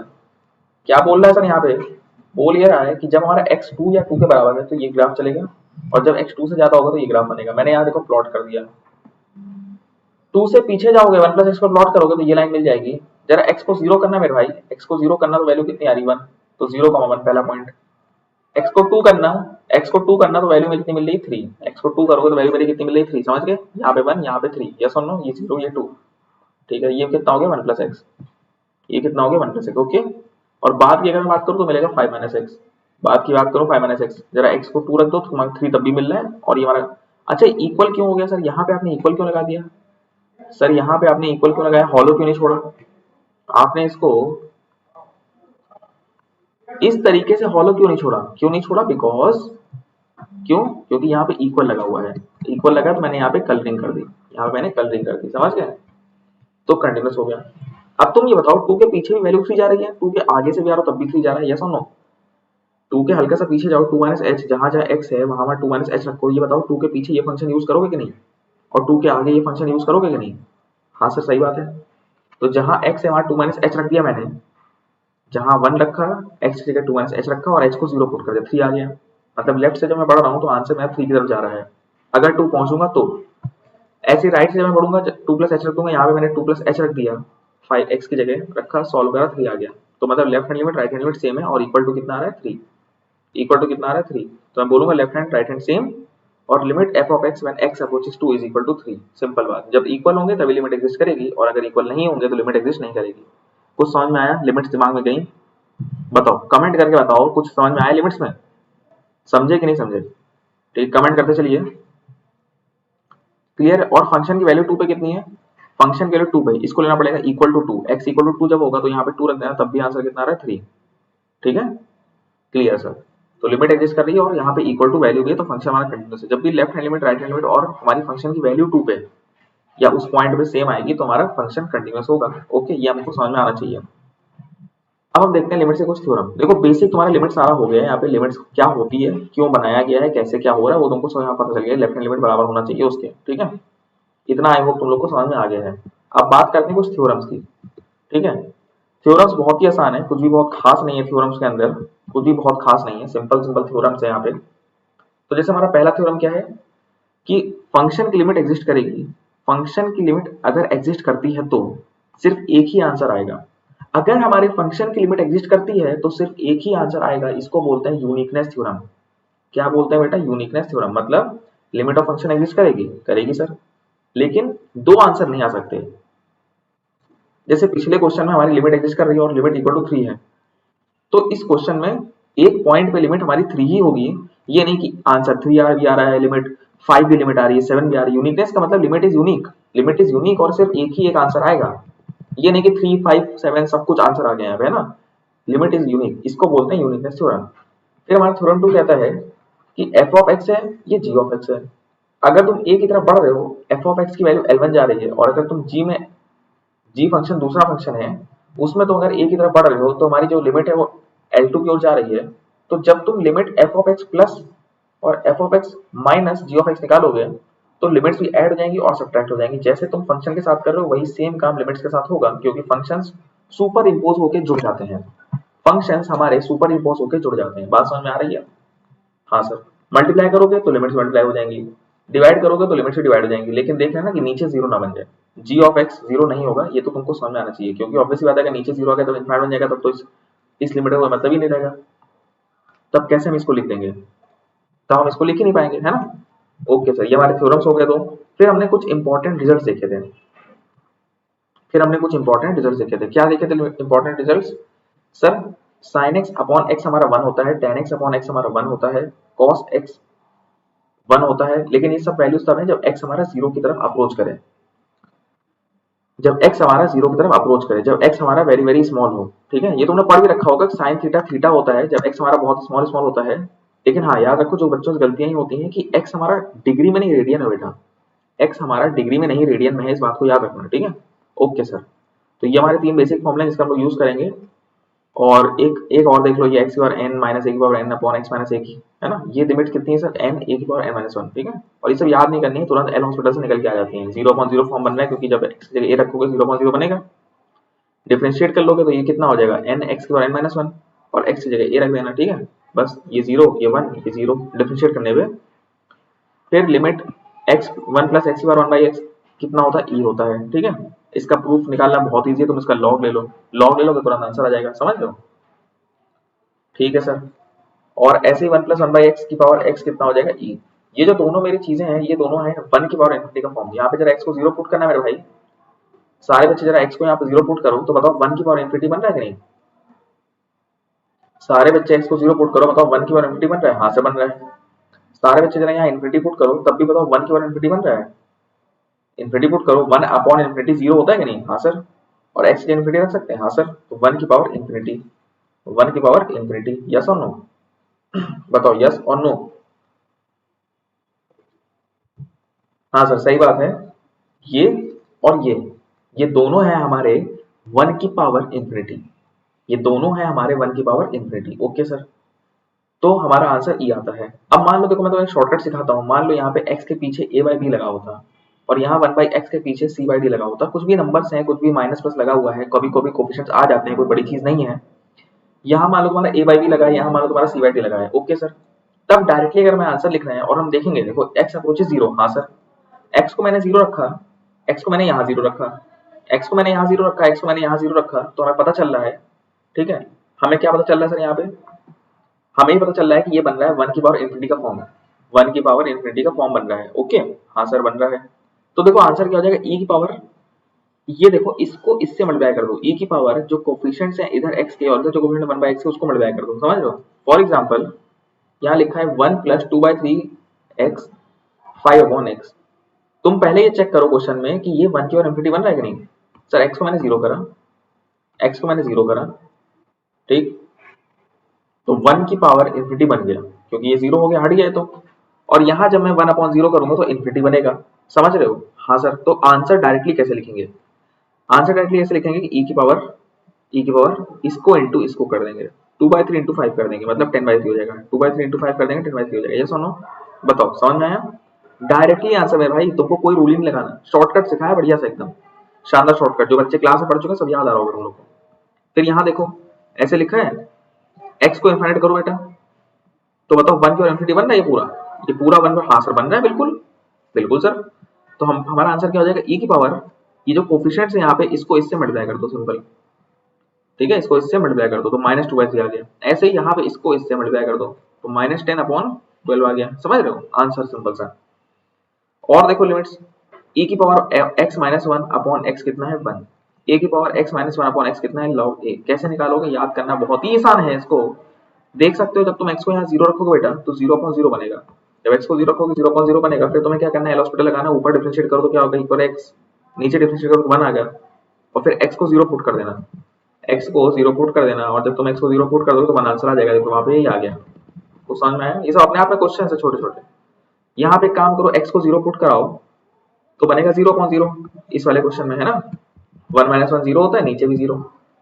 क्या बोल रहा है सर यहाँ पे? बोल ये रहा है कि जब हमारा x 2 या 2 के बराबर है तो ये ग्राफ चलेगा, और जब x 2 से ज्यादा होगा तो ये ग्राफ बनेगा। मैंने यहाँ देखो प्लॉट कर दिया। 2 से पीछे जाओगे 1 प्लस एक्स पर प्लॉट करोगे तो ये लाइन मिल जाएगी। जरा x को 0 करना मेरे भाई, x को 0 करना, तो वैल्यू कितनी आ रही? 1, तो 0,1 पहला पॉइंट। x को 2 करना, x को 2 करना तो वैल्यू में कितनी मिल रही? 3। x को 2 करोगे तो वैल्यू मेरी कितनी मिल रही? 3। समझ गए? यहाँ पे 1, यहाँ पे 3। यस और नो? ये 0, ये 2। ठीक है, ये कितना हो गया? 1 प्लस एक्स। ये कितना हो गया? 1 प्लस एक्स। ओके, और बाद की अगर मैं बात करूँ तो मिलेगा 5 माइनस एक्स। बाद की बात करूँ 5 माइनस एक्स, जरा x को 2 रख दो तो 3 तब भी मिल रहा है। और ये हमारा, अच्छा इक्वल क्यों हो गया सर? यहाँ पे आपने इक्वल क्यों लगा दिया सर? यहाँ पे आपने इक्वल क्यों लगाया? हॉलो क्यों नहीं छोड़ा आपने? इसको इस तरीके से हॉलो क्यों नहीं छोड़ा? क्यों नहीं छोड़ा? बिकॉज क्यों? क्योंकि यहाँ पे इक्वल लगा हुआ है। इक्वल लगा तो मैंने यहाँ पे कलरिंग कर दी, यहाँ पे मैंने कलरिंग कर दी। समझ गए? तो कंटिन्यूस हो गया। अब तुम ये बताओ 2 के पीछे भी वैल्यू 3 जा रही है, 2 के आगे से भी आ रहा हो तब भी 3 जा रहा है। यस और नो? 2 के हल्का सा पीछे जाओ, 2 माइनस एच, जहां जहां x है वहां वहां 2 माइनस एच रखो। ये बताओ 2 के पीछे ये फंक्शन यूज करोगे कि नहीं? और 2 के आगे ये फंक्शन यूज करोगे कि नहीं? हाँ सर सही बात है। तो जहां x है वहां 2 माइनस एच रख दिया मैंने, जहां 1 रखा x की जगह 2 माइनस एच रखा और h को 0 पुट कर दिया, 3 आ गया। मतलब लेफ्ट से जब मैं बढ़ रहा हूँ तो आंसर मेरा 3 की तरफ जा रहा है। अगर 2 पहुंचूंगा तो ऐसे राइट से मैं बढ़ूंगा, 2 प्लस एच रख दूंगा, यहाँ पे मैंने 2 प्लस एच रख दिया, 5x की जगह रखा, सॉल्व करा, 3 आ गया। तो मतलब left hand limit right hand limit same है, और इक्वल टू कितना आ रहा है? 3। इक्वल टू कितना आ रहा है? 3। तो मैं बोलूंगा left hand right hand same, और limit f of x when x approaches 2 is equal to 3। Simple बात, जब इक्वल होंगे तभी लिमिट एग्जिस्ट करेगी, और अगर इक्वल नहीं होंगे तो लिमिट एग्जिस्ट नहीं करेगी। कुछ समझ में आया? लिमिट्स दिमाग में गई? बताओ, कमेंट करके बताओ कुछ समझ में आया लिमिट्स में? समझे कि नहीं समझे? ठीक, कमेंट करते चलिए। क्लियर है। और फंक्शन की वैल्यू 2 पे कितनी है, फंक्शन की वैल्यू 2 पे, इसको लेना पड़ेगा equal to 2, x equal to 2 जब होगा तो यहाँ पे 2 रख देना, तब भी आंसर कितना आ रहा है 3। ठीक है, क्लियर सर। तो लिमिट एग्जिस्ट कर रही है और यहाँ पे इक्वल टू वैल्यू भी है, तो फंक्शन हमारा कंटिन्यूअस है। जब भी left hand limit right hand limit और हमारी फंक्शन की वैल्यू 2 पे या उस पॉइंट पे सेम आएगी तो हमारा फंक्शन कंटिन्यूअस होगा। ओके, ये हमको समझ में आना चाहिए। अब हम देखते हैं लिमिट से कुछ थ्योरम। देखो बेसिक तुम्हारा लिमिट सारा हो गया है, यहाँ पे लिमिट्स क्या होती है, क्यों बनाया गया है, कैसे क्या हो रहा है, वो तुमको यहाँ पता चल गया। लेफ्ट हैंड लिमिट बराबर होना चाहिए उसके, ठीक है, इतना आई होप तुम लोग को समझ में आ गया है। अब बात करते हैं कुछ थ्योरम्स की, ठीक है। थ्योरम्स बहुत ही आसान है, कुछ भी बहुत खास नहीं है थ्योरम्स के अंदर, कुछ भी बहुत खास नहीं है, सिंपल सिंपल थ्योरम्स है यहाँ पे। तो जैसे हमारा पहला थ्योरम क्या है कि फंक्शन की लिमिट एग्जिस्ट करेगी, फंक्शन की लिमिट अगर एग्जिस्ट करती है तो सिर्फ एक ही आंसर आएगा। अगर हमारे फंक्शन की लिमिट एग्जिस्ट करती है तो सिर्फ एक ही आंसर आएगा, इसको बोलते हैं यूनिकनेस थ्योरम। क्या बोलते हैं बेटा, यूनिकनेस थ्योरम। मतलब लिमिट ऑफ फंक्शन एग्जिस्ट करेगी, करेगी सर, लेकिन दो आंसर नहीं आ सकते। जैसे पिछले क्वेश्चन में हमारी लिमिट एग्जिस्ट कर रही है और लिमिट इक्वल टू 3 है, तो इस क्वेश्चन में एक पॉइंट पे लिमिट हमारी 3 ही होगी, ये नहीं कि आंसर 3 भी आ रहा है, लिमिट 5 भी लिमिट आ रही है, 7 भी आ रही है। यूनिकनेस का मतलब limit is unique, limit is unique और सिर्फ एक ही एक आंसर आएगा, ये नहीं कि 3 5 7 सब कुछ आंसर आ गए हैं, है ना। लिमिट इज यूनिक, इसको बोलते हैं यूनिकनेस थ्योरम। फिर हमारा थ्योरम 2 कहता है कि एफ ऑफ एक्स है, ये जी ऑफ एक्स है। अगर तुम ए की तरफ बढ़ रहे हो, एफ ऑफ एक्स की वैल्यू L1 जा रही है, और अगर तुम जी में, जी फंक्शन दूसरा फंक्शन है, उसमें तो अगर ए की तरफ बढ़ रहे हो तो हमारी जो लिमिट है वो L2 की ओर जा रही है। तो जब तुम limit F of X plus और F of x minus ji of X निकालोगे तो लिमिट्स भी ऐड हो जाएंगी और सब्ट्रैक्ट हो जाएंगी। जैसे तुम फंक्शन के साथ कर रहे हो वही सेम काम लिमिट्स के साथ होगा, क्योंकि फंक्शंस सुपर इंपोज होकर जुड़ जाते हैं, फंक्शंस हमारे सुपर इंपोज होकर जुड़ जाते हैं। बात समझ में आ रही है? हाँ सर। मल्टीप्लाई करोगे तो लिमिट्स मल्टीप्लाई हो जाएंगी, डिवाइड करोगे तो लिमिट्स डिवाइड हो जाएंगी, लेकिन देख लेना कि नीचे जीरो ना बन जाए। जी ऑफ एक्स जीरो नहीं होगा, ये तो तुमको समझ में आना चाहिए, क्योंकि ऑब्वियस बात है कि नीचे जीरो आ गया तो इनफाइनाइट बन जाएगा, तब तो इस लिमिट का कोई मतलब ही नहीं रहेगा। तब कैसे हम इसको लिख देंगे, तब हम इसको लिख ही नहीं पाएंगे, है ना। ओके सर, ये हमारे थ्योरम्स हो गए। तो फिर हमने कुछ इंपॉर्टेंट रिजल्ट्स देखे थे, क्या देखे थे important results sir? sin x upon x हमारा 1 होता है, tan x अपॉन x हमारा 1 होता है, cos x 1 होता है, लेकिन ये सब वैल्यूज तब है जब x हमारा 0 की तरफ अप्रोच करे, जब x हमारा 0 की तरफ अप्रोच करे, जब x हमारा वेरी वेरी स्मॉल हो। ठीक है, ये तुमने पढ़ भी रखा होगा, sin थीटा थीटा होता है जब x हमारा बहुत स्मॉल स्मॉल होता है। लेकिन हाँ याद रखो, जो बच्चों से गलतियां ही होती हैं कि x हमारा डिग्री में नहीं रेडियन है बेटा, x हमारा डिग्री में नहीं रेडियन में है, इस बात को याद रखना, ठीक है। ओके सर, तो ये हमारे 3 बेसिक फॉर्मूले जिसका हम लोग यूज करेंगे। और एक और देख लो, ये x की पावर n माइनस ए की power n upon x minus A की, है ना। ये लिमिट कितनी है सर? n a की पावर n माइनस 1, ठीक है। और ये सब याद नहीं करनी है, तुरंत एल हॉस्पिटल से निकल के आ जाती है। 0/0 फॉर्म बनना है, क्योंकि जब x की जगह a रखोगे 0/0 बनेगा। डिफरेंशिएट कर लोगे तो ये कितना हो जाएगा, n x की पावर n माइनस 1, और x की जगह a रख देना, ठीक है। बस ये 0 ये 1 ये 0 डिफरेंशिएट करने पे फिर लिमिट x 1 प्लस x की पावर 1/x कितना होता है, e होता है, ठीक है। इसका प्रूफ निकालना बहुत ईजी है, तुम इसका लॉग ले लो, लॉग ले लो तो तुरंत आंसर आ जाएगा, समझ लो, ठीक है सर। और ऐसे ही 1 प्लस 1/x की पावर x कितना हो जाएगा, e। ये जो दोनों मेरी चीजें हैं, ये दोनों हैं 1 की पावर इनफिनिटी का फॉर्म। यहाँ पे जरा x को 0 पुट करना है मेरे भाई, सारे बच्चे जरा x को यहाँ पे 0 पुट करो, तो बताओ 1 की पावर इनफिनिटी बन रहा है कि नहीं? सारे बच्चे x को 0 पुट करो, बताओ 1 की पावर इनफिनिटी बन रहा है? हाँ से बन रहा है। सारे बच्चे जरा यहाँ इनफिनिटी पुट करो, तब भी बताओ 1 की पावर इनफिनिटी बन रहा है? इनफिनिटी पुट करो, 1 अपॉन इनफिनिटी 0 होता है कि नहीं? हाँ सर। और x की इनफिनिटी रख सकते हैं? हाँ सर। तो 1 की पावर इनफिनिटी, 1 की पावर इनफिनिटी, यस और नो? बताओ यस और नो। हाँ सर, सही बात है। ये और ये दोनों है हमारे 1 की पावर इनफिनिटी, ये दोनों है हमारे 1 की पावर इनफिनिटी। ओके सर, तो हमारा आंसर ई आता है। अब मान लो, देखो मैं तुम्हें शॉर्टकट सिखाता हूँ। मान लो यहाँ पे x के पीछे a बाई बी लगा होता, और यहाँ 1/x के पीछे c बाई डी लगा होता। कुछ भी नंबर्स हैं, कुछ भी माइनस प्लस लगा हुआ है, कभी कभी कोफिशिएंट्स आ जाते हैं, कोई बड़ी चीज नहीं है। यहाँ मान लो तुम्हारा a बाई बी लगा है, यहाँ मान लो तुम्हारा c बाई डी लगा है। ओके सर, तब डायरेक्टली अगर मैं आंसर लिखना है और हम देखेंगे, देखो x अप्रोचेस 0, हाँ सर, x को मैंने 0 रखा, x को मैंने यहाँ 0 रखा, x को मैंने यहाँ 0 रखा, x को मैंने यहाँ 0 रखा, तो हमें पता चल रहा है, ठीक है। हमें क्या पता चल रहा है सर? यहाँ पे हमें ही पता चल रहा है कि ये बन रहा है 1 की पावर इनफिनिटी का फॉर्म, 1 की पावर इनफिनिटी का फॉर्म बन रहा है। ओके, हाँ सर बन रहा है। तो देखो आंसर क्या हो जाएगा, e की पावर, ये देखो इसको इससे मल्टीप्लाई कर दो, e की पावर जो कोफिशिएंट्स हैं इधर x के और इधर जो कोफिशिएंट 1/x है उसको मल्टीप्लाई कर दो, समझ लो। फॉर एग्जांपल यहाँ लिखा है 1 प्लस 2/3x 5/x, तुम पहले ये चेक करो क्वेश्चन में कि ये 1 की और इन्फिनिटी बन रहा है कि नहीं। सर x को मैंने जीरो करा, x को मैंने जीरो करा, ठीक, तो 1 की पावर इन्फिनिटी बन गया क्योंकि ये जीरो हो गया, हट गया तो। और यहाँ जब मैं 1/0 करूंगा तो इन्फिनिटी बनेगा, समझ रहे हो। हाँ सर, तो आंसर डायरेक्टली कैसे लिखेंगे, आंसर डायरेक्टली ऐसे लिखेंगे कि e की पावर इसको इंटू इसको कर देंगे, 2/3 इंटू 5 कर देंगे, मतलब 10/3 हो जाएगा, 2/3 इंटू 5 कर देंगे 10/3 हो जाएगा। ये सुनो, बताओ समझ में आया। डायरेक्टली आंसर है भाई, तुमको कोई रूल नहीं लगाना, शॉर्टकट सिखाया बढ़िया से, एकदम शानदार शॉर्टकट, जो बच्चे क्लास में पढ़ चुके हैं सब याद आ रहा होगा तुम लोग को। फिर यहाँ देखो ऐसे लिखा है, x को इन्फिनिट करो बेटा, तो बताओ 1 की और इन्फिनिटी बन रहा है ये पूरा बन रहा है। हाँ सर बन रहा है, बिल्कुल बिल्कुल सर। तो हमारा आंसर क्या हो जाएगा, e की पावर, ये जो कोफिशिएंट्स है यहाँ पे इसको इससे मल्टीप्लाई कर दो सिंपल, ठीक है, इसको इससे मल्टीप्लाई कर दो तो -2/3 आ गया। ऐसे ही यहाँ पे इसको इससे मल्टीप्लाई कर दो तो -10/12 आ गया, समझ रहे हो, आंसर सिंपल सा। और देखो लिमिट्स, e की power x minus 1 upon x कितना है 1, a की power x minus 1 upon x कितना है log a। कैसे निकालोगे, याद करना बहुत ही आसान है इसको, देख सकते हो जब तुम x को यहाँ 0 रखोगे बेटा तो 0/0 बनेगा, जब x को 0 रखोगे 0/0 बनेगा। फिर तुम्हें क्या करना है, एल हॉस्पिटल लगाना, ऊपर डिफरेंशिएट करो तो क्या होगा, इक्वल x, नीचे डिफरेंशिएट करो तो 1 आ गया, और फिर x को 0 पुट कर देना, x को 0 पुट कर देना, और जब तुम x को 0 पुट कर दोगे तो 1 आंसर आ जाएगा, देखो वहां पे यही आ गया। तो समझ में आया, ये सब अपने आप में क्वेश्चन है छोटे छोटे। यहाँ पे काम करो, x को 0 पुट कराओ तो बनेगा 0/0, इस वाले क्वेश्चन में है ना, 1 - 1 0 होता है, नीचे भी 0।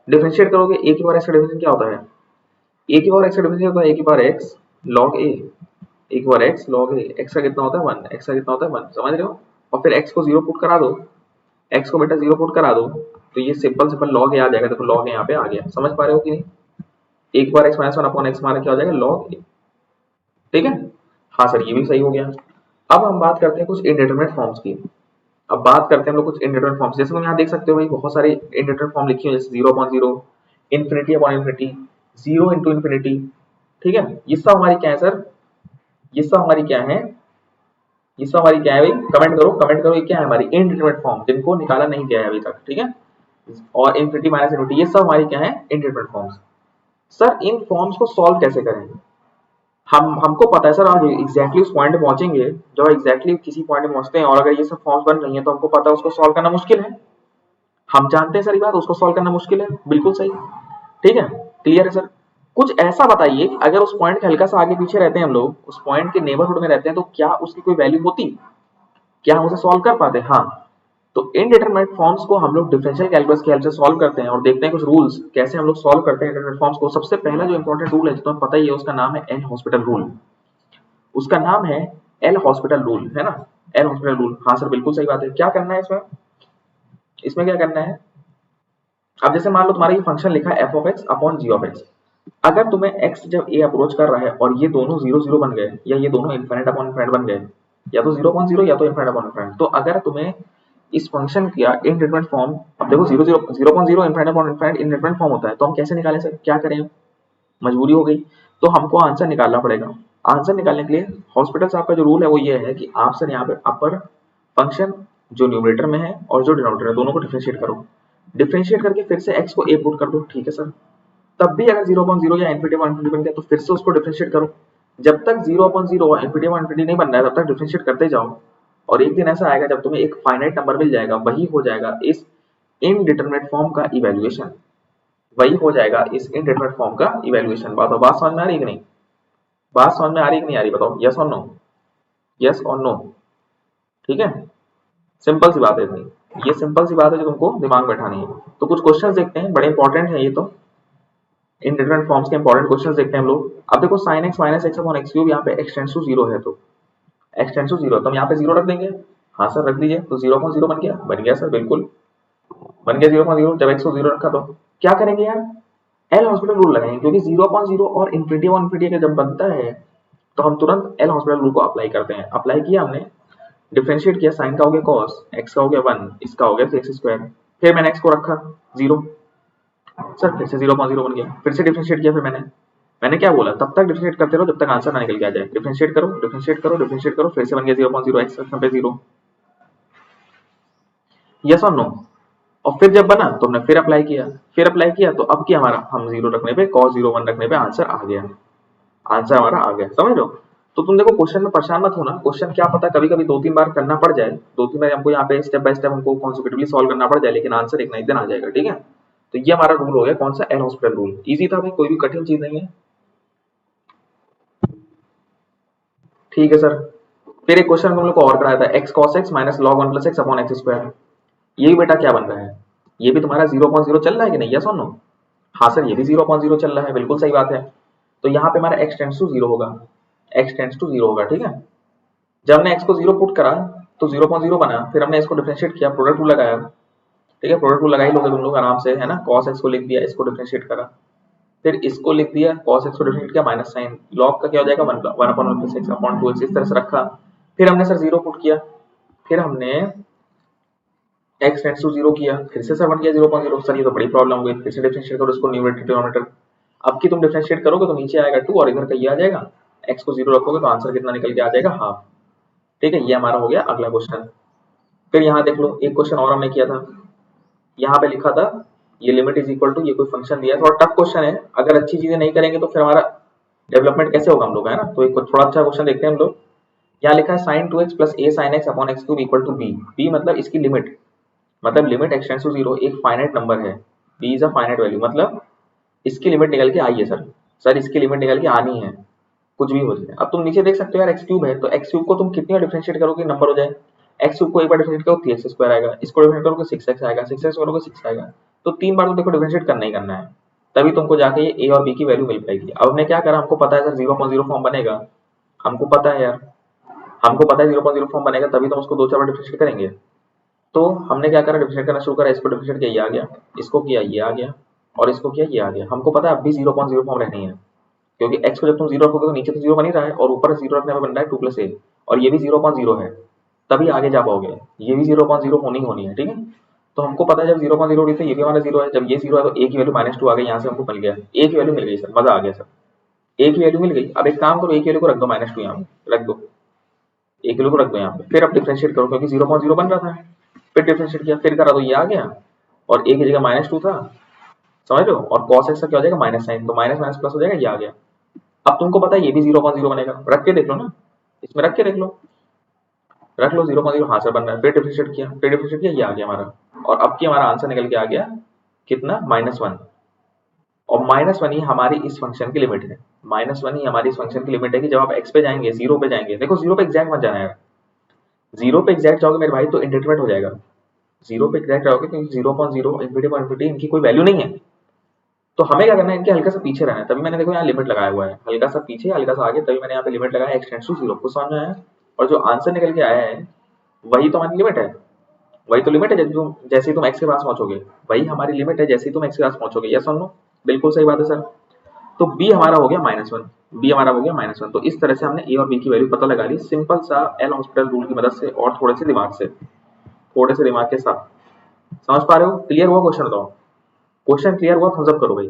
डिफरेंशिएट करोगे, a की पावर x का डिफरेंशिएट क्या होता है, a की पावर x का डिफरेंशिएट होता है a की power x log a, a की power x log a, x का कितना होता है 1, x का कितना होता है 1, समझ रहे हो। और फिर x को 0 पुट करा दो, x को बेटा 0 पुट करा दो तो ये सिंपल log a आ जाएगा, देखो log a यहाँ पे आ गया, समझ पा रहे हो कि नहीं। a की पावर x - 1 अपॉन x हमारा क्या हो जाएगा log a, ठीक है। हाँ सर ये भी सही हो गया। अब हम बात करते हैं कुछ इनडिटरमिनेट फॉर्म्स की। अब बात करते हैं हम लोग कुछ इनडिटरमिनेट फॉर्म्स, जैसे तुम यहाँ देख सकते हो भाई बहुत सारे इनडिटरमिनेट फॉर्म लिखी हुई है, जैसे 0/0, infinity upon infinity, 0 into infinity, ठीक है। ये सब हमारी क्या है सर, ये सब हमारी क्या है, ये सब हमारी क्या है भाई, कमेंट करो ये क्या है हमारी इनडिटरमिनेट फॉर्म, जिनको निकाला नहीं गया है अभी तक, ठीक है। और इन्फिनिटी माइनस इन्फिनिटी, ये सब हमारी क्या है इनडिटरमिनेट फॉर्म्स। सर इन फॉर्म्स को सॉल्व कैसे करें, हमको पता है सर, आज एग्जैक्टली उस पॉइंट पे पहुंचेंगे जब एग्जैक्टली किसी पॉइंट पे पहुंचते हैं और अगर ये सब फॉर्म्स बन रही हैं तो हमको पता है उसको सॉल्व करना मुश्किल है, हम जानते हैं सर ये बात, उसको सॉल्व करना मुश्किल है, बिल्कुल सही, ठीक है, क्लियर है सर। कुछ ऐसा बताइए कि अगर उस पॉइंट के हल्का सा आगे पीछे रहते हैं हम लोग, उस पॉइंट के नेबरहुड में रहते हैं, तो क्या उसकी कोई वैल्यू होती, क्या हम उसे सॉल्व कर पाते। हाँ, तो इनडिटरमिनेट फॉर्म्स को हम लोग डिफरेंशियल कैलकुलस की हेल्प से सॉल्व करते हैं और देखते हैं कुछ रूल्स कैसे हम लोग सॉल्व करते हैं इनडिटरमिनेट फॉर्म्स को। सबसे पहला जो इंपॉर्टेंट रूल है जो तुम्हें पता ही है, उसका नाम है एल हॉस्पिटल रूल, उसका नाम है एल हॉस्पिटल रूल, है ना, एल हॉस्पिटल रूल। हाँ सर बिल्कुल सही बात है। क्या करना है इसमें, इसमें क्या करना है, अब जैसे मान लो तुम्हारा ये फंक्शन लिखा है F of x upon g of x, अगर तुम्हें x जब a अप्रोच कर रहा है और ये दोनों 0/0 बन गए या ये दोनों इनफिनिट अपॉन इनफिनिट बन गए, या तो 0/0 या तो इनफिनिट अपॉन इनफिनिट, तो अगर तुम्हें इस फंक्शन का इनडिटरमिनेट फॉर्म, अब देखो 0/0 infinite upon infinite indeterminate form होता है, तो हम कैसे निकालें सर, क्या करें, मजबूरी हो गई, तो हमको आंसर निकालना पड़ेगा। आंसर निकालने के लिए हॉस्पिटल साहब का जो रूल है वो ये है कि आप सर यहाँ पे अपर फंक्शन जो न्यूमरेटर में है और जो डिनोमिनेटर है दोनों को डिफरेंशिएट करो, डिफरेंशिएट करके फिर से x को a पुट कर दो, ठीक है सर। तब भी अगर 0/0 या इन्फिनिटी अपॉन इन्फिनिटी बन गया तो फिर से उसको डिफरेंशिएट करो, जब तक 0/0 और इन्फिनिटी अपॉन इन्फिनिटी नहीं बन रहा है तब तक डिफरेंशिएट करते जाओ, और एक दिन ऐसा आएगा जब तुम्हें एक फाइनाइट नंबर मिल जाएगा, वही हो जाएगा इस इनडिटरमिनेट फॉर्म का इवैल्यूएशन, वही हो जाएगा इस इनडिटरमिनेट फॉर्म का इवैल्यूएशन। बात समझ में आ रही है कि नहीं, बात समझ में आ रही है कि नहीं आ रही, बताओ यस और नो, यस और नो, ठीक है। सिंपल सी बात है इतनी, ये सिंपल सी बात है जो तुमको दिमाग में बैठानी है। तो कुछ क्वेश्चंस देखते हैं, बड़े इंपॉर्टेंट है ये, तो इनडिटरमिनेट फॉर्म्स के इंपॉर्टेंट क्वेश्चंस देखते हैं हम लोग। अब देखो sin x - x upon x cube, यहाँ पे x टेंड्स टू 0 है, तो x टेंड्स टू 0 तो हम यहाँ पे 0 रख देंगे। हाँ सर रख दीजिए, तो 0/0 बन गया, बन गया सर, बिल्कुल बन गया 0/0। जब x को 0 रखा तो क्या करेंगे यार, एल हॉस्पिटल रूल लगाएंगे, क्योंकि 0/0 और इन्फिनिटी अपॉन इन्फिनिटी का जब बनता है तो हम तुरंत एल हॉस्पिटल रूल को अप्लाई करते हैं। अप्लाई किया हमने, डिफरेंशिएट किया, साइन का हो गया cos, x का हो गया 1, इसका हो गया 3x², फिर मैंने x को रखा 0, सर फिर से 0/0 बन गया, फिर से डिफरेंशिएट किया, फिर मैंने क्या बोला, तब तक डिफरेंशिएट करते रहो जब तक आंसर ना निकल के आ जाए, डिफरेंशिएट करो डिफरेंशिएट करो डिफरेंशिएट करो, फिर से बन गया 0/0, x रखने पे 0, यस और नो। और फिर जब बना तो हमने फिर अप्लाई किया, तो अब क्या हमारा, हम 0 रखने पे cos 0 1 रखने पे आंसर आ गया, आंसर हमारा आ गया, समझ लो। तो तुम देखो क्वेश्चन में परेशान मत होना, क्वेश्चन क्या पता कभी कभी 2-3 बार करना पड़ जाए, 2-3 बार हमको यहाँ पे स्टेप बाय स्टेप हमको कॉन्सेक्यूटिवली सॉल्व करना पड़ जाए, लेकिन आंसर एक ना एक दिन आ जाएगा, ठीक है। तो ये हमारा रूल हो गया, कौन सा, एल हॉस्पिटल रूल। इजी था भाई, कोई भी कठिन चीज नहीं है, ठीक है सर। फिर एक क्वेश्चन हम लोग को और कराया था, x cos x minus log 1 plus x upon x square. ये भी बेटा क्या बन रहा है, ये भी तुम्हारा 0.0 चल रहा है कि नहीं, यस और नो। हाँ सर, ये भी 0.0 चल रहा है, बिल्कुल सही बात है। तो यहाँ पे हमारा x टेंड्स टू 0 होगा, x टेंड्स टू 0 होगा, ठीक है। जब हमने x को 0 पुट करा तो 0.0 बना, फिर हमने इसको डिफरेंशिएट किया, प्रोडक्ट रूल लगाया, ठीक है, प्रोडक्ट रूल लगा ही लोगे तुम लोग आराम से, है ना। cos x को लिख दिया, इसको डिफरेंशिएट करा, फिर इसको लिख दिया, cos x को डिफरेंशिएट किया, माइनस साइन, log का क्या हो जाएगा 1/1 प्लस x अपॉन 2x, इस तरह से रखा। फिर हमने सर 0 पुट किया, फिर हमने x टेंड्स टू 0 किया, फिर से सर बन गया 0.0। सर ये तो बड़ी प्रॉब्लम हो गई, फिर से डिफरेंशिएट करो इसको, न्यूमरेटर डिनोमिनेटर। अब की तुम डिफरेंशिएट करोगे तो नीचे आएगा 2 और इधर का ये आ जाएगा, x को 0 रखोगे तो आंसर कितना निकल के आ जाएगा, हाफ, ठीक है। ये हमारा हो गया अगला क्वेश्चन। फिर यहाँ देख लो, एक क्वेश्चन और हमने किया था, यहाँ पे लिखा था ये लिमिट इज इक्वल टू, ये कोई फंक्शन दिया है, थोड़ा टफ क्वेश्चन है, अगर अच्छी चीजें नहीं करेंगे तो फिर हमारा डेवलपमेंट कैसे होगा हम लोग, है ना। तो एक थोड़ा अच्छा क्वेश्चन देखते हैं हम लोग। यहाँ लिखा है sin 2x plus a sin x upon x cube equal to b। b मतलब इसकी लिमिट, मतलब लिमिट x टेंड्स टू 0 एक फाइनाइट नंबर है, b is a finite value, मतलब इसकी लिमिट निकल के आई है सर, सर इसकी लिमिट निकल के आनी है, कुछ भी हो जाए। अब तुम नीचे देख सकते हो यार एक्स क्यूब है, तो एक्स क्यूब को तुम कितनी बार डिफरेंशिएट करोगे नंबर हो जाए। एक्स क्यूब को एक बार डिफरेंशिएट करो 3x स्क्वायर आएगा, इसको डिफरेंशिएट करोगे 6x आएगा, 6x करोगे 6 आएगा, तो 3 बार तो देखो डिफरेंशिएट करना ही करना है, तभी तुमको जाके ये a और b की वैल्यू मिल पाएगी। अब हमने क्या करा, हमको पता है सर 0.0 फॉर्म बनेगा, हमको पता है यार, हमको पता है 0.0 फॉर्म बनेगा, तभी तो उसको 2-4 बार डिफरेंशिएट करेंगे। तो हमने क्या करा, डिफरेंशिएट करना शुरू करा, इसको डिफरेंशिएट किया ये आ गया, इसको किया ये आ गया, और इसको किया ये आ गया। हमको पता है अब भी 0.0 फॉर्म रहनी है, क्योंकि x को जब तुम 0 रखोगे तो नीचे तो 0 बन ही रहा है, और ऊपर 0 रखने में बन रहा है 2 प्लस a, और ये भी 0.0 है, तभी आगे जा पाओगे, ये भी 0.0 होनी है, ठीक है। तो हमको पता है जब 0.0 हो रही थी, ये भी हमारा 0 है, जब ये 0 है तो a की वैल्यू -2 आ गई, यहाँ से हमको मिल गया, a की वैल्यू मिल गई सर, मजा आ गया सर, a की वैल्यू मिल गई। अब एक काम करो, a की वैल्यू को रख दो -2, यहाँ पे रख दो, a की वैल्यू को रख दो यहाँ पे, फिर अब डिफरेंशिएट करो, क्योंकि 0.0 बन रहा था, फिर डिफरेंशिएट किया, फिर करा तो ये आ गया, और a की जगह -2 था, समझ लो, और cos x का क्या हो जाएगा माइनस साइन, तो माइनस माइनस प्लस हो जाएगा, ये आ गया। अब तुमको पता है ये भी 0.0 बनेगा, रख के देख लो ना, इसमें रख के देख लो, रख लो 0.0, हाँ सर बन रहा है, फिर डिफरेंशिएट किया, ये आ गया हमारा, और अब की हमारा आंसर निकल के आ गया कितना, -1, और -1 ही हमारी इस फंक्शन की लिमिट है, -1 ही हमारी इस फंक्शन की लिमिट है कि जब आप x पे जाएंगे, 0 पे जाएंगे, देखो 0 पे एग्जैक्ट मत जाना है, 0 पे एग्जैक्ट जाओगे मेरे भाई तो इंडिटरमिनेट हो जाएगा, 0 पे एग्जैक्ट जाओगे क्योंकि 0.0 इनफिनिटी इनकी कोई वैल्यू नहीं है। तो हमें क्या करना है, इनके हल्का सा पीछे रहना है, तभी मैंने देखो यहाँ लिमिट लगाया हुआ है, हल्का सा पीछे हल्का सा आगे, तभी मैंने यहाँ पे लिमिट लगाया x टेंड्स टू 0, कुछ समझ में आया। और जो आंसर निकल के आया है वही तो हमारी लिमिट है, वही तो लिमिट है, जैसे ही तुम x के पास पहुंचोगे, वही हमारी लिमिट है, जैसे ही तुम x के पास पहुंचोगे, यस और नो, बिल्कुल सही बात है सर। तो b हमारा हो गया -1, b हमारा हो गया -1। तो इस तरह से हमने a और b की वैल्यू पता लगा ली, सिंपल सा एल हॉस्पिटल रूल की मदद से, और थोड़े से दिमाग से, थोड़े से दिमाग के साथ। समझ पा रहे हो, क्लियर हुआ क्वेश्चन, बताओ क्वेश्चन क्लियर हुआ, थम्स अप करो भाई,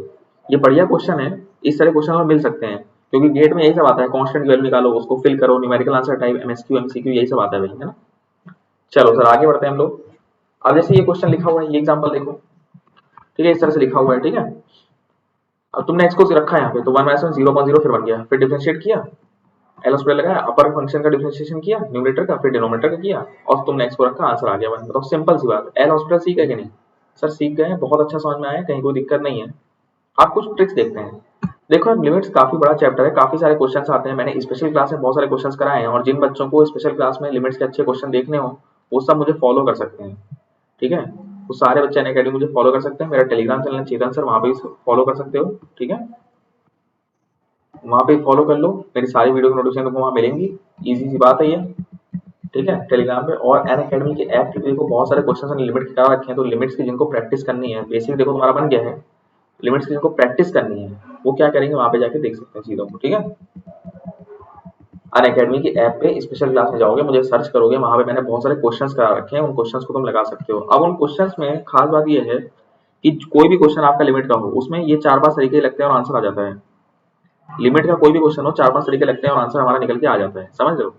ये बढ़िया क्वेश्चन है, इस तरह क्वेश्चन और मिल सकते हैं, क्योंकि गेट में यही सब आता है, कांस्टेंट की वैल्यू निकालो, उसको फिल करो, numerical answer type, MSQ MCQ यही सब आता है भाई, है ना। चलो सर आगे बढ़ते हैं हम लोग। अब जैसे ये क्वेश्चन लिखा हुआ है, ये एग्जांपल देखो, ठीक है, इस तरह से लिखा हुआ है, ठीक है। अब तुमने x को रखा है यहाँ पे, तो 1 - 1 0.0 फिर बन गया, फिर डिफरेंशिएट किया, एल स्क्वायर लगाया, अपर फंक्शन का डिफरेंशिएशन किया, न्यूमरेटर का, फिर डिनोमिनेटर का किया, और तुमने x को रखा, आंसर आ गया 1। मतलब सिंपल सी बात, एल हॉस्पिटल सीख गए कि नहीं सर, सीख गए हैं, बहुत अच्छा समझ में आया, कहीं कोई दिक्कत नहीं है। आप कुछ ट्रिक्स देखते हैं, देखो लिमिट्स काफी बड़ा चैप्टर है, काफी सारे क्वेश्चंस आते हैं, मैंने स्पेशल क्लास में बहुत सारे क्वेश्चंस कराए हैं, और जिन बच्चों को स्पेशल क्लास में लिमिट्स के अच्छे क्वेश्चन देखने हो वो सब मुझे फॉलो कर सकते हैं, ठीक है। वो सारे बच्चे अनअकैडमी मुझे फॉलो कर सकते हैं, मेरा टेलीग्राम चैनल है चेतन सर, वहां पे भी फॉलो कर सकते हो, ठीक है, वहां पे फॉलो कर लो, मेरी सारी वीडियो की नोटिफिकेशन तुमको वहां मिलेंगी, इजी सी बात है ये, ठीक है, टेलीग्राम पे। और अनअकैडमी के ऐप पे देखो बहुत सारे क्वेश्चन लिमिट के करा रखे हैं, तो लिमिट्स की जिनको प्रैक्टिस करनी है, बेसिक देखो तुम्हारा बन गया है, लिमिट्स की जिनको प्रैक्टिस करनी है वो क्या करेंगे, वहां पे जाके देख सकते हैं चीजों को, ठीक है। अनअकैडमी की ऐप पे स्पेशल क्लास में जाओगे, मुझे सर्च करोगे, वहां पे मैंने बहुत सारे क्वेश्चंस करा रखे हैं, उन क्वेश्चंस को तुम लगा सकते हो। अब उन क्वेश्चंस में खास बात ये है कि कोई भी क्वेश्चन आपका लिमिट का हो, उसमें ये 4-5 तरीके लगते हैं और आंसर आ जाता है। लिमिट का कोई भी क्वेश्चन हो, 4-5 तरीके लगते हैं और आंसर हमारा निकल के आ जाता है, समझ रहे हो।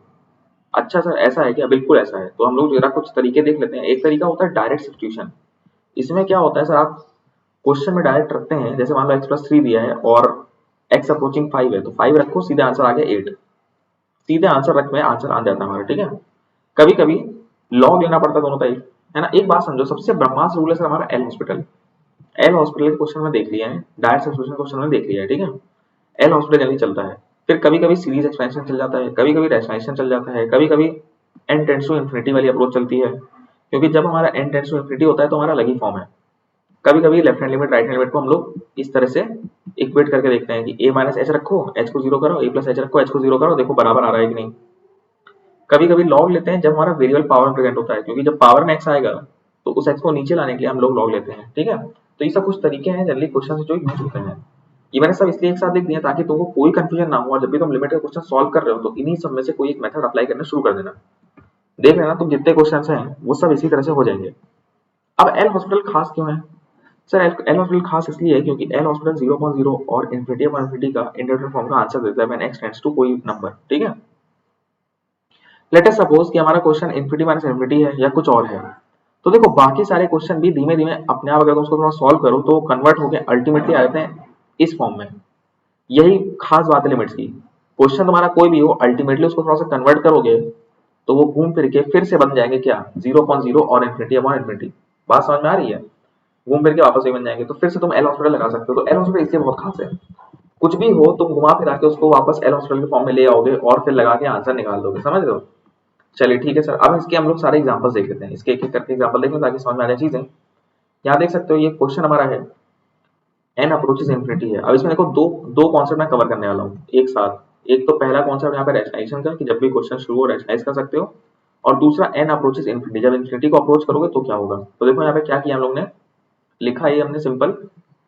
अच्छा सर ऐसा है क्या, बिल्कुल ऐसा है। तो हम लोग जरा कुछ तरीके देख लेते हैं। एक तरीका होता है डायरेक्ट सब्स्टिट्यूशन। इसमें क्या होता है सर, आप क्वेश्चन में डायरेक्ट रखते हैं, जैसे मान लो x + 3 दिया है और x अप्रोचिंग 5 है, तो 5 रखो, सीधे आंसर आ गया 8। सीधे आंसर रख में आंसर आ जाता है हमारा, ठीक है। कभी कभी लॉग लेना पड़ता है दोनों टाइप, है ना। एक बात समझो, सबसे ब्रह्मास्त्र रूल है सर हमारा एल हॉस्पिटल। एल हॉस्पिटल के क्वेश्चन में देख लिया है, डायरेक्ट सब्स्टिट्यूशन क्वेश्चन में देख लिया है, ठीक है। एल हॉस्पिटल जल्दी चलता है। फिर कभी कभी सीरीज एक्सपेंशन चल जाता है, कभी कभी रैशनलाइजेशन चल जाता है, कभी कभी एन टेंड्स टू इन्फिनिटी वाली अप्रोच चलती है, क्योंकि जब हमारा एन टेंड्स टू इन्फिनिटी होता है तो हमारा अलग ही फॉर्म है। कभी कभी left hand limit right hand limit को हम लोग इस तरह से इक्वेट करके देखते हैं कि a माइनस एच रखो, एच को जीरो करो, a प्लस एच रखो, एच को जीरो करो, देखो बराबर आ रहा है कि नहीं। कभी कभी लॉग लेते हैं जब हमारा वेरिएबल पावर में प्रेजेंट होता है, क्योंकि जब पावर में एक्स आएगा तो उस एक्स को नीचे लाने के लिए हम लोग लॉग लेते हैं, ठीक है। तो ये सब कुछ तरीके हैं जनरली क्वेश्चन जो यूज होते हैं। ये मैंने सब इसलिए एक साथ लिख दिया ताकि तुमको कोई कंफ्यूजन ना हो, और जब भी तुम लिमिट का क्वेश्चन सॉल्व कर रहे हो तो इन्हीं सब में से कोई एक मेथड अप्लाई करना शुरू कर देना। देख लेना तुम जितने क्वेश्चन हैं वो सब इसी तरह से हो जाएंगे। अब एल हॉस्पिटल खास क्यों है सर? एल हॉस्पिटल खास इसलिए है क्योंकि एल हॉस्पिटल 0.0 और इन्फिनिटी का इंडेफिनिट फॉर्म का आंसर देता है व्हेन x टेंड्स टू कोई नंबर, ठीक है। लेट अस सपोज कि हमारा क्वेश्चन इन्फिनिटी माइनस इन्फिनिटी है या कुछ और है, तो देखो बाकी सारे क्वेश्चन भी धीमे धीमे अपने आप अगर तुम उसको थोड़ा सॉल्व करो तो कन्वर्ट होकर अल्टीमेटली आ जाते हैं इस फॉर्म में। यही खास बात है लिमिट्स की। क्वेश्चन तुम्हारा कोई भी हो, अल्टीमेटली उसको थोड़ा सा कन्वर्ट करोगे तो वो घूम फिर के फिर से बन जाएंगे क्या 0.0 और इन्फिनिटी अपॉन इन्फिनिटी। बात समझ में आ रही है? घूम फिर के वापस वही बन जाएंगे, तो फिर से तुम एल हॉस्पिटल लगा सकते हो। तो एल हॉस्पिटल इसलिए बहुत खास है, कुछ भी हो तुम घुमा फिरा के उसको वापस एल हॉस्पिटल के फॉर्म में ले आओगे और फिर लगा के आंसर निकाल दोगे, समझ रहे हो? चलिए ठीक है सर, अब इसके हम लोग सारे एग्जांपल्स देख लेते हैं, इसके एक एक करके एग्जांपल देखें ताकि समझ में आ जाए चीजें। यहाँ देख सकते हो ये क्वेश्चन हमारा है एन अप्रोचेस इन्फिनिटी है। अब इसमें देखो दो दो कॉन्सेप्ट मैं कवर करने वाला हूँ एक साथ। एक तो पहला कॉन्सेप्ट यहाँ पे रैशनलाइजेशन का कि जब भी क्वेश्चन शुरू हो रैशनलाइज कर सकते हो, और दूसरा एन अप्रोचेस इन्फिनिटी, जब इन्फिनिटी को अप्रोच करोगे तो क्या होगा। तो देखो यहाँ पे क्या किया हम लोग ने, लिखा है हमने सिंपल,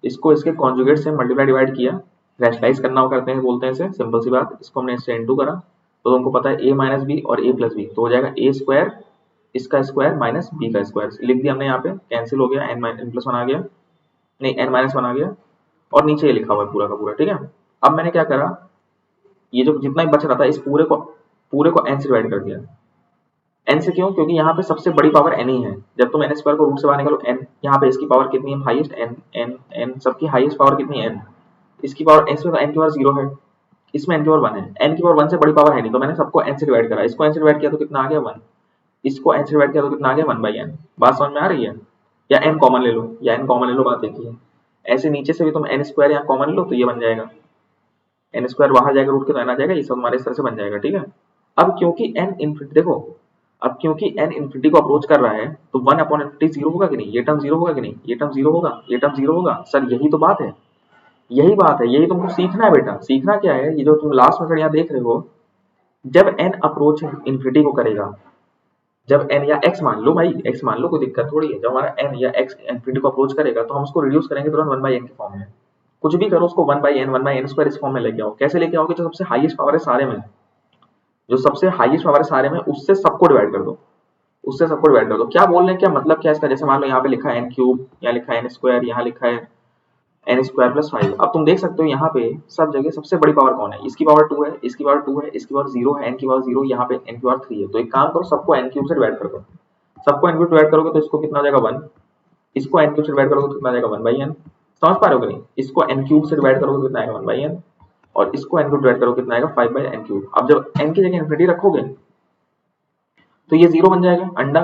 इसको इसके कॉन्जुगेट से मल्टीप्लाई डिवाइड किया, रैशनलाइज करना हो करते हैं बोलते हैं इसे, सिंपल सी बात। इसको हमने इससे इनटू करा तो तुमको पता है a माइनस बी और a प्लस बी, तो हो जाएगा a स्क्वायर इसका स्क्वायर माइनस b का स्क्वायर। लिख दिया हमने यहाँ पे, कैंसिल हो गया, n प्लस वन आ गया, नहीं n माइनस वन आ गया, और नीचे ये लिखा हुआ है पूरा का पूरा, ठीक है। अब मैंने क्या करा, ये जो जितना ही बच रहा था इस पूरे को n से डिवाइड कर दिया। n से क्यों? क्योंकि यहाँ पे सबसे बड़ी पावर n ही है। जब तुम n स्क्वायर को रूट से बाहर निकालो n, यहाँ पे इसकी पावर कितनी है हाईएस्ट n n n, सबकी हाईएस्ट पावर कितनी है n, इसकी पावर इसमें तो n की पावर 0 है, इसमें n की पावर 1 है, n की पावर 1 से बड़ी पावर है नहीं, तो मैंने सबको n से डिवाइड करा। इसको n से डिवाइड किया तो कितना आ गया 1, इसको n से डिवाइड किया तो कितना आ गया 1/n। बात समझ में आ रही है? या n कॉमन ले लो, या n कॉमन ले लो, बात एक ही है। ऐसे नीचे से भी तुम n स्क्वायर यहाँ कॉमन लो तो ये बन जाएगा, n स्क्वायर बाहर जाएगा रूट के तो n आ जाएगा, ये सब हमारे इस तरह से बन जाएगा, ठीक है। अब क्योंकि n इन्फिनिटी, देखो अब क्योंकि n इन्फिनिटी को अप्रोच कर रहा है तो 1 अपॉन इन्फिनिटी 0 होगा कि नहीं, ये टर्म 0 होगा कि नहीं, ये टर्म 0 होगा, ये टर्म 0 होगा। सर यही तो बात है, यही बात है, यही तुमको सीखना है बेटा। सीखना क्या है, ये जो तुम लास्ट मेथड यहाँ देख रहे हो, जब n अप्रोच इन्फिनिटी को करेगा, जब n या x मान लो भाई, x मान लो, कोई दिक्कत थोड़ी है, जब हमारा n या x इन्फिनिटी को अप्रोच करेगा तो हम उसको रिड्यूस करेंगे तुरंत 1/n के फॉर्म में। कुछ भी करो उसको 1/n स्क्वायर इस फॉर्म में लेके आओ। कैसे लेके आओगे? जो सबसे हाईएस्ट पावर है सारे में, जो सबसे हाईएस्ट पावर है सारे में, उससे सबको डिवाइड कर दो, उससे सबको डिवाइड कर दो। क्या बोल रहे हैं, क्या मतलब क्या इसका? जैसे मान लो यहाँ पे लिखा है n क्यूब, यहाँ लिखा है n स्क्वायर, यहाँ लिखा है n स्क्वायर प्लस 5। अब तुम देख सकते हो यहाँ पे सब जगह सबसे बड़ी पावर कौन है, इसकी पावर 2 है, इसकी पावर 2 है, इसकी पावर 0 है, n की पावर 0, यहाँ पे n की पावर 3 है। तो एक काम करो, सबको n क्यूब से डिवाइड कर दो, सबको n क्यूब डिवाइड करोगे तो इसको कितना हो जाएगा 1, इसको n क्यूब से डिवाइड करोगे तो कितना आ जाएगा 1/n। समझ पा रहे हो कि नहीं? इसको n क्यूब से डिवाइड करोगे तो कितना आएगा 1/n, और इसको n क्यूब डिवाइड करोगे कितना आएगा 5/n क्यूब। अब जब n की जगह इन्फिनिटी रखोगे तो ये 0 बन जाएगा अंडा,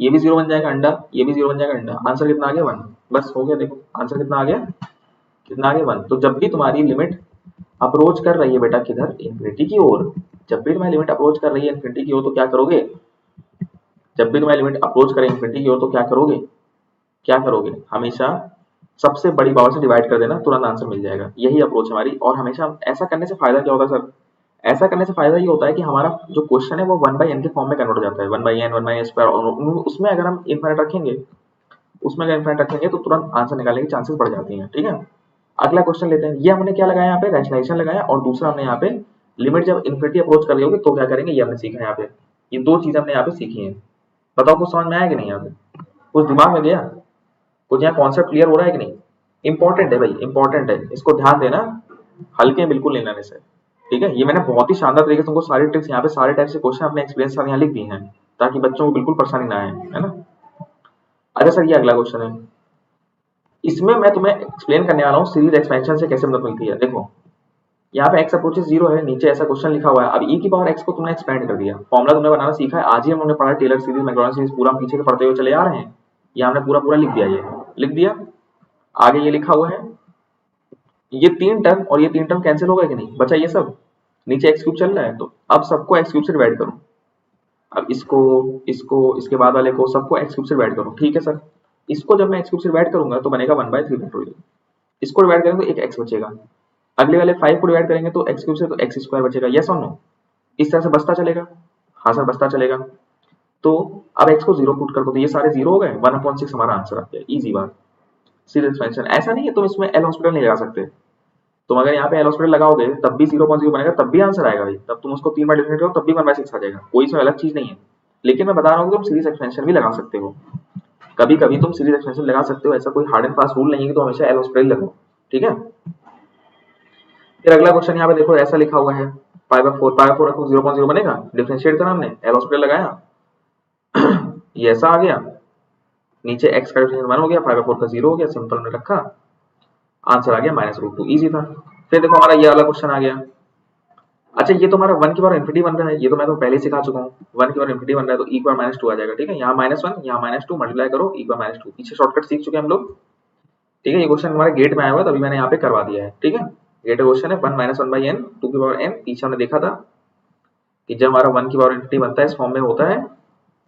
ये भी 0 बन जाएगा अंडा, ये भी 0 बन जाएगा अंडा। आंसर कितना आ गया 1, बस हो गया। देखो आंसर कितना आ गया, कितना आ गया 1। तो जब भी तुम्हारी लिमिट अप्रोच कर रही है बेटा किधर, इन्फिनिटी की ओर, जब भी तुम्हारी लिमिट अप्रोच कर रही है इन्फिनिटी की ओर तो क्या करोगे, जब भी तुम्हारी लिमिट अप्रोच करे इन्फिनिटी की ओर तो क्या करोगे, क्या करोगे, हमेशा सबसे बड़ी पावर से डिवाइड कर देना, तुरंत आंसर मिल जाएगा। यही अप्रोच हमारी। और हमेशा ऐसा करने से फायदा क्या होता है सर? ऐसा करने से फायदा ये होता है कि हमारा जो क्वेश्चन है वो 1/n के फॉर्म में कन्वर्ट हो जाता है, 1/n 1/n स्क्वायर, और उसमें अगर हम इनफाइनाइट रखेंगे, उसमें अगर इनफाइनाइट रखेंगे तो तुरंत आंसर निकालने की चांसेस बढ़ जाती हैं, ठीक है। अगला क्वेश्चन लेते हैं। ये हमने क्या लगाया यहाँ पे, रैशनलाइजेशन लगाया, और दूसरा हमने यहाँ पे लिमिट जब इन्फिनिटी अप्रोच कर रही होगी तो क्या करेंगे, ये हमने सीखा है यहाँ पे। ये दो चीजें हमने यहाँ पे सीखी हैं। बताओ कुछ समझ में आया कि नहीं? यहाँ पे कुछ दिमाग में गया, कुछ यहाँ कॉन्सेप्ट क्लियर हो रहा है कि नहीं? इंपॉर्टेंट है भाई, इंपॉर्टेंट है, इसको ध्यान देना, हल्के बिल्कुल नहीं लेने से, ठीक है। ये मैंने बहुत ही शानदार तरीके से तुमको सारी ट्रिक्स यहाँ पे सारे टाइप से क्वेश्चन अपने एक्सपीरियंस के साथ यहाँ लिख दी हैं ताकि बच्चों को बिल्कुल परेशानी ना आए, है ना। अच्छा सर ये अगला क्वेश्चन है, इसमें मैं तुम्हें एक्सप्लेन करने वाला हूँ सीरीज एक्सपेंशन से कैसे मदद मिलती है। देखो यहाँ पे x अप्रोचेस 0 है, नीचे ऐसा क्वेश्चन लिखा हुआ है। अब e की पावर x को तुमने एक्सपेंड कर दिया, फॉर्मूला तुमने बनाना सीखा है, आज ही हमने पढ़ा टेलर सीरीज मैक्लॉरिन सीरीज, पूरा हम पीछे से पढ़ते हुए चले आ रहे हैं। ये हमने पूरा पूरा लिख दिया, ये लिख दिया। आगे ये लिखा हुआ है, ये 3 टर्म और ये 3 टर्म कैंसिल हो गए कि नहीं, बचा ये सब। नीचे एक्स क्यूब चल रहा है, तो अब सबको एक्स क्यूब से डिवाइड करो। अब इसको इसको इसके बाद वाले को सबको एक्स क्यूब से डिवाइड करो। ठीक है सर, इसको जब मैं एक्स क्यूब से डिवाइड करूंगा तो बनेगा 1/3 फैक्टोरियल। इसको डिवाइड करेंगे तो एक एक्स बचेगा। अगले वाले 5 को डिवाइड करेंगे तो एक्स क्यूब से तो एक्स स्क्वायर बचेगा। यस और नो? इस तरह से बचता चलेगा। हाँ सर, बचता चलेगा। तो अब एक्स को 0 पुट कर दो तो ये सारे 0 हो गए, 1/6 हमारा आंसर आ गया। इजी बात। सीरीज एक्सपेंशन ऐसा नहीं है तुम इसमें एल हॉस्पिटल नहीं लगा सकते। तुम अगर यहाँ पे एल हॉस्पिटल लगाओगे तब भी 0.0 बनेगा, तब भी आंसर आएगा भाई। तब तुम उसको 3 बार डिफरेंट करो तब भी 1/6 आ जाएगा, कोई इसमें अलग चीज नहीं है। लेकिन मैं बता रहा हूँ तुम सीरीज एक्सपेंशन भी लगा सकते हो, कभी कभी तुम सीरीज एक्सपेंशन लगा सकते हो। ऐसा कोई हार्ड एंड फास्ट रूल नहीं है कि तो हमेशा एल हॉस्पिटल लगाओ। ठीक है, फिर अगला क्वेश्चन यहाँ पे देखो, ऐसा लिखा हुआ है पाई4 रखो 0.0 बनेगा। डिफरेंशिएट करा हमने, एल हॉस्पिटल लगाया ये ऐसा आ गया, नीचे एक्स का डिफरेंशिएट 1 हो गया, 5/4 का 0 हो गया, सिंपल में रखा, आंसर आ गया -√2। इजी था। फिर देखो हमारा ये वाला क्वेश्चन आ गया। अच्छा, ये तो हमारा 1 की पावर इन्फिनिटी बन रहा है, ये तो मैं तो पहले ही सिखा चुका हूँ। 1 की पावर इन्फिनिटी बन रहा है तो e की पावर -2 आ जाएगा। ठीक है, यहाँ -1 यहाँ -2 मल्टीप्लाई करो, e की पावर -2। पीछे शॉर्टकट सीख चुके हैं हम लोग। ठीक है, ये क्वेश्चन हमारे गेट में आया हुआ है, तभी मैंने यहाँ पे करवा दिया है। ठीक है, गेट क्वेश्चन है 1 - 1/n 2 की पावर n। पीछे हमने देखा था कि जब हमारा 1 की पावर इन्फिनिटी बनता है इस फॉर्म में होता है,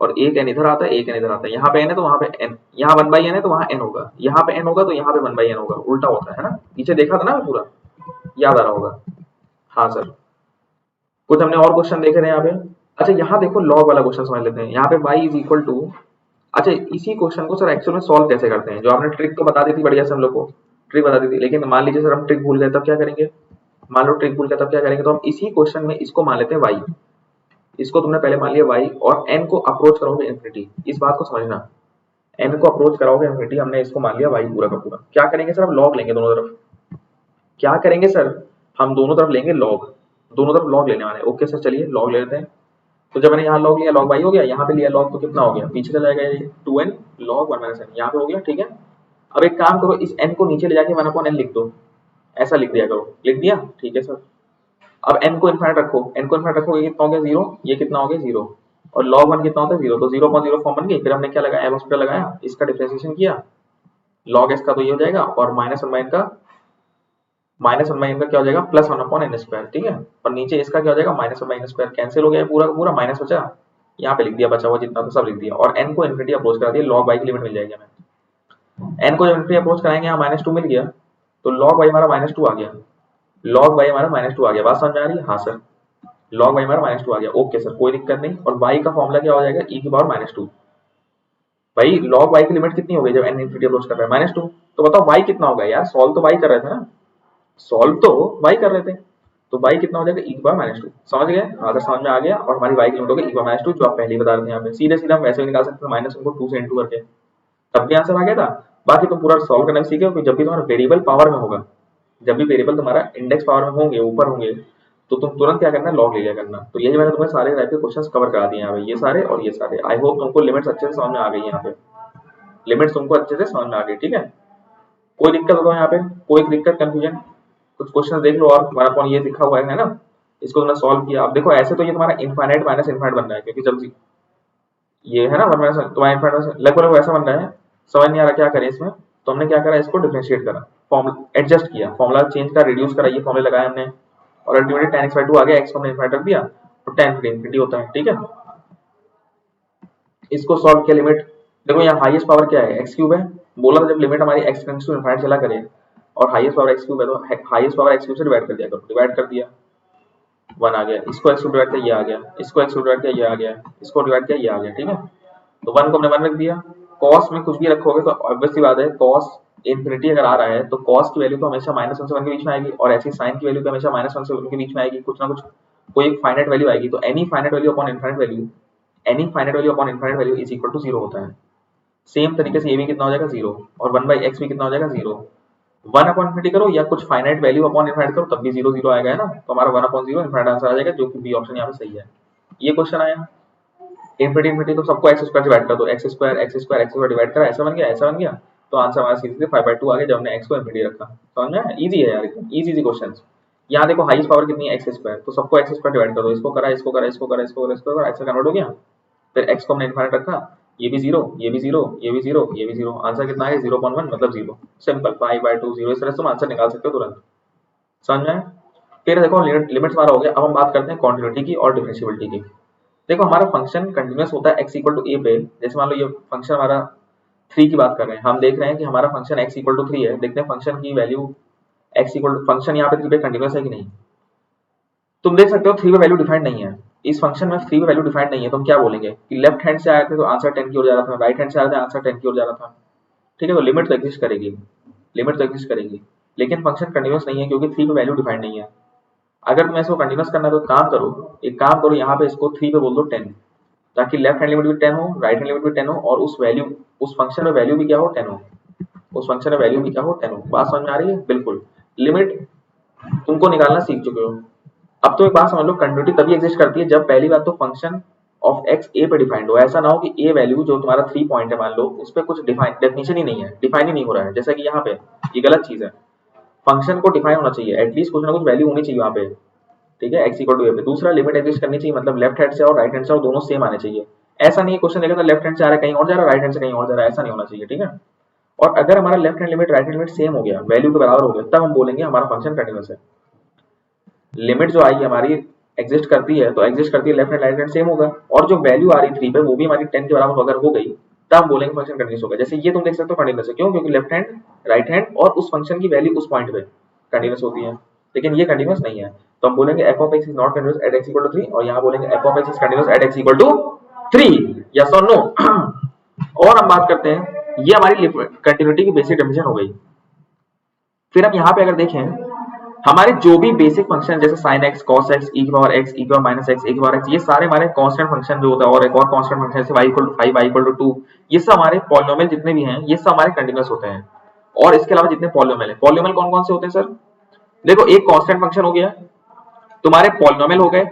और एक n इधर आता है, एक n इधर आता है। यहाँ पे n है तो वहाँ पे n, यहाँ 1/n है तो वहाँ n होगा, यहाँ पे n होगा तो यहाँ पे 1/n होगा, उल्टा होता है ना। पीछे देखा था ना पूरा, याद आ रहा होगा। हाँ सर, कुछ हमने और क्वेश्चन देखे थे यहाँ पे। अच्छा, यहाँ देखो लॉग वाला क्वेश्चन समझ लेते हैं। यहाँ पे y इज इक्वल टू, अच्छा इसी क्वेश्चन को सर एक्चुअल में सॉल्व कैसे करते हैं, जो आपने ट्रिक तो बता दी थी बढ़िया से हम लोग को, ट्रिक बता दी थी, लेकिन मान लीजिए सर हम ट्रिक भूल गए तब क्या करेंगे। मान लो ट्रिक भूल गए तब क्या करेंगे, तो हम इसी क्वेश्चन में इसको मान लेते हैं y। इसको तुमने पहले मान लिया y, और n को अप्रोच करोगे इन्फिनिटी। इस बात को समझना, n को अप्रोच कराओगे इन्फिनिटी, हमने इसको मान लिया y पूरा का पूरा। क्या करेंगे सर, हम लॉग लेंगे दोनों तरफ। क्या करेंगे सर, हम दोनों तरफ लेंगे लॉग, दोनों तरफ लॉग लेने वाले हैं। ओके सर, चलिए लॉग ले लेते हैं। तो जब मैंने यहाँ लॉग लिया, लॉग y हो गया, यहाँ पे लिया लॉग तो कितना हो गया, पीछे चला जाएगा ये 2n log 1 - n, यहाँ पे हो गया। ठीक है, अब एक काम करो, इस n को नीचे ले जाके 1/n लिख दो, ऐसा लिख दिया करो। लिख दिया, ठीक है सर। अब n को इनफाइनाइट रखो, n को इनफाइनाइट रखोगे कितना हो गया 0, ये कितना हो गया 0, और log 1 कितना होता है 0, तो 0.0 फॉर्म बन गई। फिर हमने क्या लगाया, एल हॉस्पिटल लगाया, इसका डिफरेंशिएशन किया, log s का तो ये हो जाएगा, और -1/n का क्या हो जाएगा, +1/n²। ठीक है, और नीचे इसका क्या हो जाएगा, -1/n², कैंसिल हो गया पूरा का पूरा, माइनस बचा, यहाँ पे लिख दिया, बचा हुआ जितना तो सब लिख दिया, और n को इन्फिनिटी अप्रोच करा दिया, log y की लिमिट मिल जाएगी हमें। n को जब इन्फिनिटी अप्रोच कराएंगे, यहाँ -2 मिल गया, तो log y हमारा -2 आ गया, log y हमारा -2 आ गया। बात समझ में आ रही है? हाँ सर, log y हमारा -2 आ गया। ओके सर, कोई दिक्कत नहीं। और y का फॉर्मूला क्या हो जाएगा, e की पावर -2। भाई log y की लिमिट कितनी हो गई जब n इन्फिनिटी अप्रोच कर रहा है, -2। तो बताओ y कितना होगा यार, सॉल्व तो y कर रहे थे ना, सॉल्व तो y कर रहे थे, तो y कितना हो जाएगा, e की पावर -2। समझ गए? हाँ सर, समझ में आ गया। और हमारी y की लिमिट हो गई e की पावर -2, जो आप पहले ही बता रहे थे। यहाँ पे सीधे सीधे हम वैसे भी निकाल सकते थे, माइनस उनको 2 से इंटू करके, तब भी आंसर आ गया था। बाकी तुम पूरा सॉल्व करना सीखे हो, जब भी तुम्हारा वेरिएबल पावर में होगा, जब भी वेरिएबल तुम्हारा इंडेक्स पावर में होंगे, ऊपर होंगे, तो तुम तुरंत क्या करना, लॉग ले लिया करना। तो यही मैंने तुम्हें सारे टाइप के क्वेश्चंस कवर करा दिए यहाँ पे, ये सारे और ये सारे। आई होप तुमको लिमिट्स अच्छे से समझ में आ गई, यहाँ पे लिमिट्स तुमको अच्छे से समझ में आ गई। ठीक है, कोई दिक्कत हो यहाँ पे, कोई दिक्कत कंफ्यूजन, कुछ क्वेश्चन देख लो। और हमारा कौन ये लिखा हुआ है ना, इसको तुमने सॉल्व किया। अब देखो ऐसे तो ये तुम्हारा इनफाइनाइट माइनस इनफाइनाइट बन रहा है, क्योंकि जब ये है ना तुम्हारा इनफाइनाइट लगभग वैसा बन रहा है, समझ नहीं आ रहा क्या करें इसमें। तो हमने क्या करा, इसको डिफरेंशिएट करा, फॉर्मूला एडजस्ट किया, फॉर्मूला चेंज का, रिड्यूस करा, ये फॉर्मूले लगाए हमने, और अल्टीमेटली tan x/2 आ गया, x को हमने इनफाइनाइट रख दिया, तो tan इनफिनिटी होता है। ठीक है, इसको सॉल्व किया, लिमिट देखो, यहाँ हाईएस्ट पावर क्या है, x³ है। बोला था जब लिमिट हमारी x टेंड्स टू इनफाइनाइट चला करे और हाईएस्ट पावर x³ है, तो हाईएस्ट पावर x³ से डिवाइड कर दिया करो, डिवाइड कर दिया, 1 आ गया। इसको x डिवाइड किया, ये आ गया, इसको x डिवाइड किया, ये आ गया, इसको डिवाइड किया, ये आ गया। ठीक है, तो 1 को हमने 1 रख दिया। cos में कुछ भी रखोगे तो ऑब्वियस सी बात है, cos इनफिनिटी अगर आ रहा है तो cos की वैल्यू तो हमेशा -1 से 1 के बीच में आएगी, और ऐसी sin की वैल्यू तो हमेशा -1 से 1 के बीच में आएगी, कुछ ना कुछ कोई एक फाइनाइट वैल्यू आएगी। तो any finite value upon infinite value, any finite value upon infinite value is equal to 0 होता है। सेम तरीके से ये भी कितना हो जाएगा 0, और 1/x भी कितना हो जाएगा 0। 1 अपॉन इनफिनिटी करो या कुछ फाइनाइट वैल्यू अपॉन इनफाइनाइट करो, तब भी 0 0 आएगा, है ना। तो हमारा 1/0 इनफाइनाइट आंसर आ जाएगा, जो कि बी ऑप्शन यहाँ पे सही है। ये क्वेश्चन आया इनफिनिटी तो सबको x स्क्वायर डिवाइड कर दो, x स्क्वायर डिवाइड करा, ऐसा बन गया, ऐसा बन गया, तो आंसर हमारा सीधे 5/2 आ गया, जब हमने x को इनफिनिटी रखा। समझ में आया? इजी है यार, इजी क्वेश्चंस, यहाँ देखो हाईएस्ट पावर कितनी है, एक्स स्क्वायर, तो सबको एक्स स्क्वायर डिवाइड कर दो, इसको करा, इसको करा, इसको करा, इसको करा, इसको करा, ऐसा कन्वर्ट हो गया। फिर एक्स को हमने इनफाइनाइट रखा, ये भी जीरो, ये भी जीरो, ये भी जीरो, ये भी जीरो, आंसर कितना है 0.1 मतलब zero. Simple, pi by 2 zero, इस तरह से तुम आंसर निकाल सकते हो तुरंत। समझ में? फिर देखो लिमिट्स हमारा हो गया। अब हम बात करते हैं कॉन्टिन्यूटी की और डिफरेंशिएबिलिटी की। देखो हमारा फंक्शन कंटिन्यूअस होता है x इक्वल टू a पे। जैसे मान लो ये फंक्शन हमारा 3 की बात कर रहे हैं, हम देख रहे हैं कि हमारा फंक्शन x इक्वल टू 3 है। देखते हैं फंक्शन की value x equal to, function यहाँ पे 3 पे कंटिन्यूअस है कि नहीं। तुम देख सकते हो 3 पे वैल्यू डिफाइंड नहीं है, इस फंक्शन में 3 पे वैल्यू डिफाइंड नहीं है, तो हम क्या बोलेंगे कि लेफ्ट हैंड से आए थे तो आंसर 10 की ओर जा रहा था, राइट हैंड से आए थे आंसर 10 की ओर जा रहा था। ठीक है, तो लिमिट तो एग्जिस्ट करेगी, लिमिट तो एग्जिस्ट करेगी, लेकिन फंक्शन कंटिन्यूअस नहीं है क्योंकि 3 पे वैल्यू डिफाइंड नहीं है। अगर तुम्हें इसको कंटिन्यूअस करना है तो काम करो, एक काम करो, यहाँ पे इसको 3 पे बोल दो 10, ताकि लेफ्ट हैंड लिमिट भी 10 हो, राइट हैंड लिमिट भी 10 हो, और उस वैल्यू, उस फंक्शन में वैल्यू भी क्या हो 10 हो, उस फंक्शन में वैल्यू भी क्या हो 10 हो। बात समझ में आ रही है? बिल्कुल, लिमिट तुमको निकालना सीख चुके हो। अब तो एक बात समझ लो, कंटिन्यूटी तभी एग्जिस्ट करती है जब पहली बात तो फंक्शन ऑफ एक्स ए पे डिफाइंड हो। ऐसा ना हो कि ए वैल्यू जो तुम्हारा 3 पॉइंट है मान लो, उस पर कुछ डेफिनेशन ही नहीं है, डिफाइन ही नहीं हो रहा है, जैसा कि यहाँ पे, ये गलत चीज है। फंक्शन को डिफाइन होना चाहिए, एटलीस्ट कुछ ना कुछ वैल्यू होनी चाहिए वहाँ पे। ठीक है, x इक्वल टू ए पे। दूसरा, लिमिट एग्जिस्ट करनी चाहिए, मतलब लेफ्ट हैंड से और राइट हैंड से और दोनों सेम आने चाहिए। ऐसा नहीं है क्वेश्चन देगा तो लेफ्ट हैंड से आ रहा है कहीं और जा रहा है, राइट हैंड से कहीं और जा रहा है, ऐसा नहीं होना चाहिए। ठीक है, और अगर हमारा left hand limit right hand limit same हो गया, वैल्यू के बराबर हो गया, तब हम बोलेंगे हमारा फंक्शन कंटिन्यूअस है। लिमिट जो आई हमारी एग्जिस्ट करती है, तो एग्जिस्ट करती है left hand right hand same होगा, और जो वैल्यू आ रही 3 पे वो भी हमारी 10 के बराबर अगर हो गई, तब हम बोलेंगे फंक्शन कंटिन्यूअस होगा। जैसे ये तुम देख सकते हो कंटिन्यूअस है, क्यों? क्योंकि लेफ्ट हैंड राइट हैंड और उस फंक्शन की वैल्यू उस पॉइंट पे कंटिन्यूअस होती है, लेकिन ये कंटिन्यूअस नहीं है। तो हम बोलेंगे f of x is not continuous at x equal to 3, और यहाँ बोलेंगे f of x is continuous at x equal to 3। Yes और नो? और हम बात करते हैं, ये हमारी कंटिन्यूटी की बेसिक डेफिनेशन हो गई। फिर हम यहाँ पे अगर देखें, हमारे जो भी बेसिक फंक्शन जैसे sin x, cos x, e की पावर x, e की पावर माइनस x, e की पावर x, ये सारे हमारे कांस्टेंट फंक्शन जो होता है, और एक और कांस्टेंट फंक्शन जैसे y equal to 5, y equal to 2, ये सब हमारे पॉलिनोमियल जितने भी हैं, ये सब हमारे कंटिन्यूअस होते हैं। और इसके अलावा जितने पॉलिनोमियल है, पॉलिनोमियल कौन कौन से होते हैं सर? देखो, एक कांस्टेंट फंक्शन हो गया, तुम्हारे पॉलिनोमियल हो गए।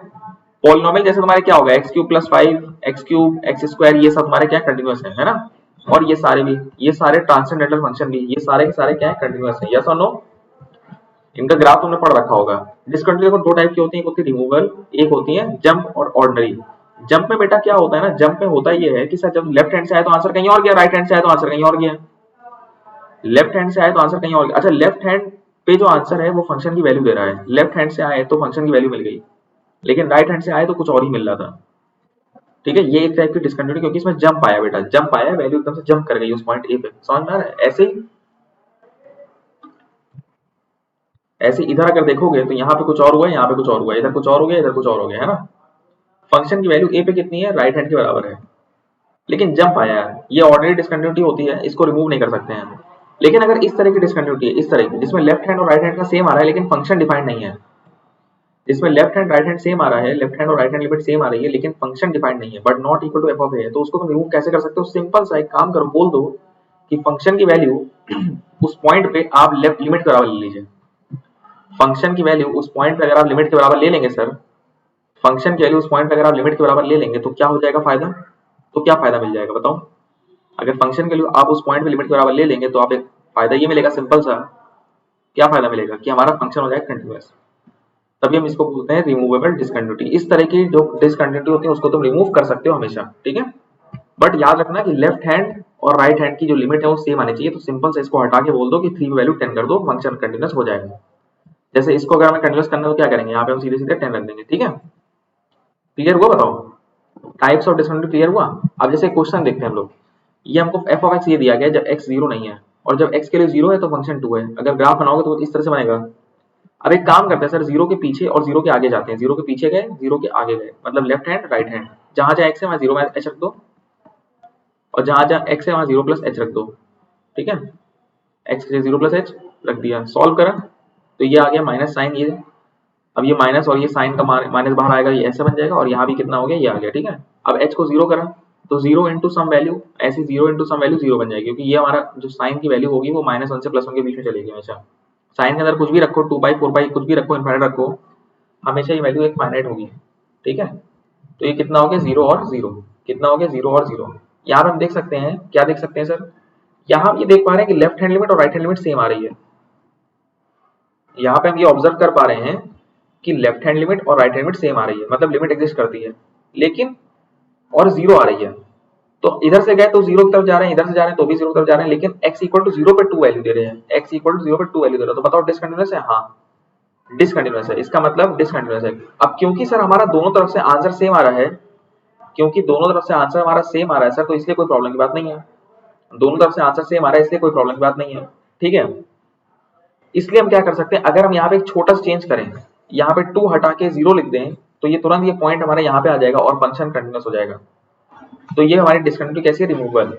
पॉलिनोमियल जैसे तुम्हारे क्या होगा, x cube plus 5, x cube, x square, ये सब तुम्हारे क्या कंटिन्यूअस है ना? और ये सारे भी, ये सारे ट्रांसेंडेंटल फंक्शन भी, ये सारे के सारे क्या है, कंटिन्यूअस है। यस और नो? इनका ग्राफ तुमने पढ़ रखा होगा। डिसकंटिन्यूटी देखो दो टाइप की होती है, एक होती है रिमूवल, एक होती है जंप और ऑर्डिनरी। जंप में बेटा क्या होता है ना, जंप में होता ये है कि सर जब लेफ्ट हैंड से आए तो आंसर कहीं और गया, राइट हैंड से आए तो आंसर कहीं और गया। लेफ्ट हैंड से आए तो आंसर कहीं और गया। अच्छा, लेफ्ट हैंड पे जो आंसर है वो फंक्शन की वैल्यू दे रहा है, लेफ्ट हैंड से आए तो फंक्शन की वैल्यू मिल गई, लेकिन राइट हैंड से आए तो कुछ और ही मिल रहा था। ठीक है, ये एक टाइप की डिसकंटिन्यूटी, क्योंकि इसमें जंप आया बेटा, जंप आया, वैल्यू एकदम से जंप कर गई उस पॉइंट ए पे। समझ में आ रहा है? ऐसे इधर अगर देखोगे तो यहाँ पे कुछ और हुआ है, यहाँ पे कुछ और हुआ है, इधर कुछ और हो गया, इधर कुछ और हो गया, है ना? फंक्शन की वैल्यू ए पे कितनी है, राइट हैंड के बराबर है, लेकिन जंप आया है। ये ऑर्डिनरी डिसकंटिन्यूटी होती है, इसको रिमूव नहीं कर सकते हैं। लेकिन अगर इस तरह की डिसकंटिन्यूटी है, इस तरह की जिसमें लेफ्ट हैंड और राइट हैंड का सेम आ रहा है लेकिन फंक्शन डिफाइंड नहीं है, जिसमें left hand right hand same आ रहा है, लेफ्ट हैंड और राइट हैंड लिमिट सेम आ रही है, लेकिन फंक्शन डिफाइंड नहीं है, but not equal to F of A है, तो उसको तुम रिमूव कैसे कर सकते हो? सिंपल सा एक काम करो, बोल दो कि फंक्शन की वैल्यू उस पॉइंट पे आप लेफ्ट लिमिट के बराबर ले लीजिए। फंक्शन की वैल्यू उस पॉइंट पे अगर आप लिमिट के बराबर ले लेंगे सर, फंक्शन की वैल्यू उस पॉइंट पे अगर आप लिमिट के बराबर ले लेंगे तो क्या हो जाएगा फायदा? तो क्या फायदा मिल जाएगा बताओ? अगर फंक्शन की वैल्यू आप उस पॉइंट पे लिमिट के बराबर ले लेंगे तो आप एक फायदा ये मिलेगा, सिंपल सा, क्या फायदा मिलेगा कि हमारा फंक्शन हो जाएगा कंटीन्यूअस। तभी हम इसको बोलते हैं रिमूवेबल डिसकंटिन्यूटी। इस तरह की जो डिसकंटिन्यूटी होती है उसको तुम रिमूव कर सकते हो हमेशा। ठीक है, बट याद रखना कि लेफ्ट हैंड और राइट हैंड की जो लिमिट है वो सेम आनी चाहिए। तो सिंपल से इसको हटा के बोल दो कि 3 वैल्यू 10 कर दो, फंक्शन कंटीन्यूअस हो जाएगा। जैसे इसको अगर हमें कंटीन्यूअस करना है तो क्या करेंगे, यहाँ पे हम सीधे सीधे 10 रख देंगे। ठीक है, क्लियर हुआ? बताओ, टाइप्स ऑफ डिसकंटिन्यूटी क्लियर हुआ? अब जैसे क्वेश्चन देखते हैं हम लोग, ये हमको एफ ऑफ एक्स ये दिया गया है जब एक्स जीरो नहीं है, और जब एक्स के लिए जीरो है तो फंक्शन 2 है। अगर ग्राफ बनाओगे तो इस तरह से बनेगा। अब एक काम करते हैं सर, जीरो के पीछे और जीरो के आगे जाते हैं, जीरो के पीछे गए, जीरो के आगे गए, मतलब लेफ्ट हैंड राइट हैंड, जहां जहां एक्स है वहां जीरो में एच रख दो, और जहां जहां एक्स है वहां जीरो प्लस एच रख दो। ठीक है, एक्स के लिए जीरो प्लस एच रख दिया, सॉल्व करा तो ये आ गया माइनस साइन, ये अब ये माइनस और ये साइन का माइनस बाहर आएगा, ये ऐसे बन जाएगा, और यहाँ भी कितना हो गया, ये आ गया। ठीक है, अब एच को जीरो करा तो जीरो इंटू सम वैल्यू, ऐसे zero into some value zero बन जाएगी, क्योंकि ये हमारा जो साइन की वैल्यू होगी वो -1 से +1 के बीच में चलेगी हमेशा। साइन के अंदर कुछ भी रखो, 2 4 कुछ भी रखो, इनफाइनाइट रखो, हमेशा ये वैल्यू एक फाइनाइट होगी। ठीक है, तो ये कितना हो गया, 0 और 0, कितना हो गया, 0 और 0। यहाँ पे हम देख सकते हैं, क्या देख सकते हैं सर, यहाँ ये देख पा रहे हैं कि लेफ्ट हैंड लिमिट और राइट हैंड लिमिट सेम आ रही है। यहाँ पे हम ये ऑब्जर्व कर पा रहे हैं कि लेफ्ट हैंड लिमिट और राइट हैंड लिमिट सेम आ रही है, मतलब लिमिट एग्जिस्ट करती है, लेकिन और जीरो आ रही है। तो इधर से गए तो जीरो की तरफ जा रहे हैं, इधर से जा रहे हैं तो भी जीरो की तरफ जा रहे हैं, लेकिन x इक्वल टू जीरो पे 2 वैल्यू दे रहे हैं, x इक्वल टू जीरो पे 2 वैल्यू दे रहे हैं। तो बताओ डिसकंटिन्यूअस है? हाँ डिसकंटिन्यूअस है, इसका मतलब डिसकंटिन्यूअस है। अब क्योंकि सर हमारा दोनों तरफ से आंसर सेम आ रहा है, क्योंकि दोनों तरफ से आंसर हमारा सेम आ रहा है सर, तो इसलिए कोई प्रॉब्लम की बात नहीं है। दोनों तरफ से आंसर सेम आ रहा है इसलिए कोई प्रॉब्लम की बात नहीं है, ठीक है। इसलिए हम क्या कर सकते हैं, अगर हम यहाँ पे एक छोटा सा चेंज करें, यहाँ पे 2 हटा के 0 लिख दें, तो ये तुरंत ये पॉइंट हमारे यहाँ पे आ जाएगा और फंक्शन कंटिन्यूअस हो जाएगा। तो ये हमारी डिसकंटिन्यूटी कैसी है? Removable.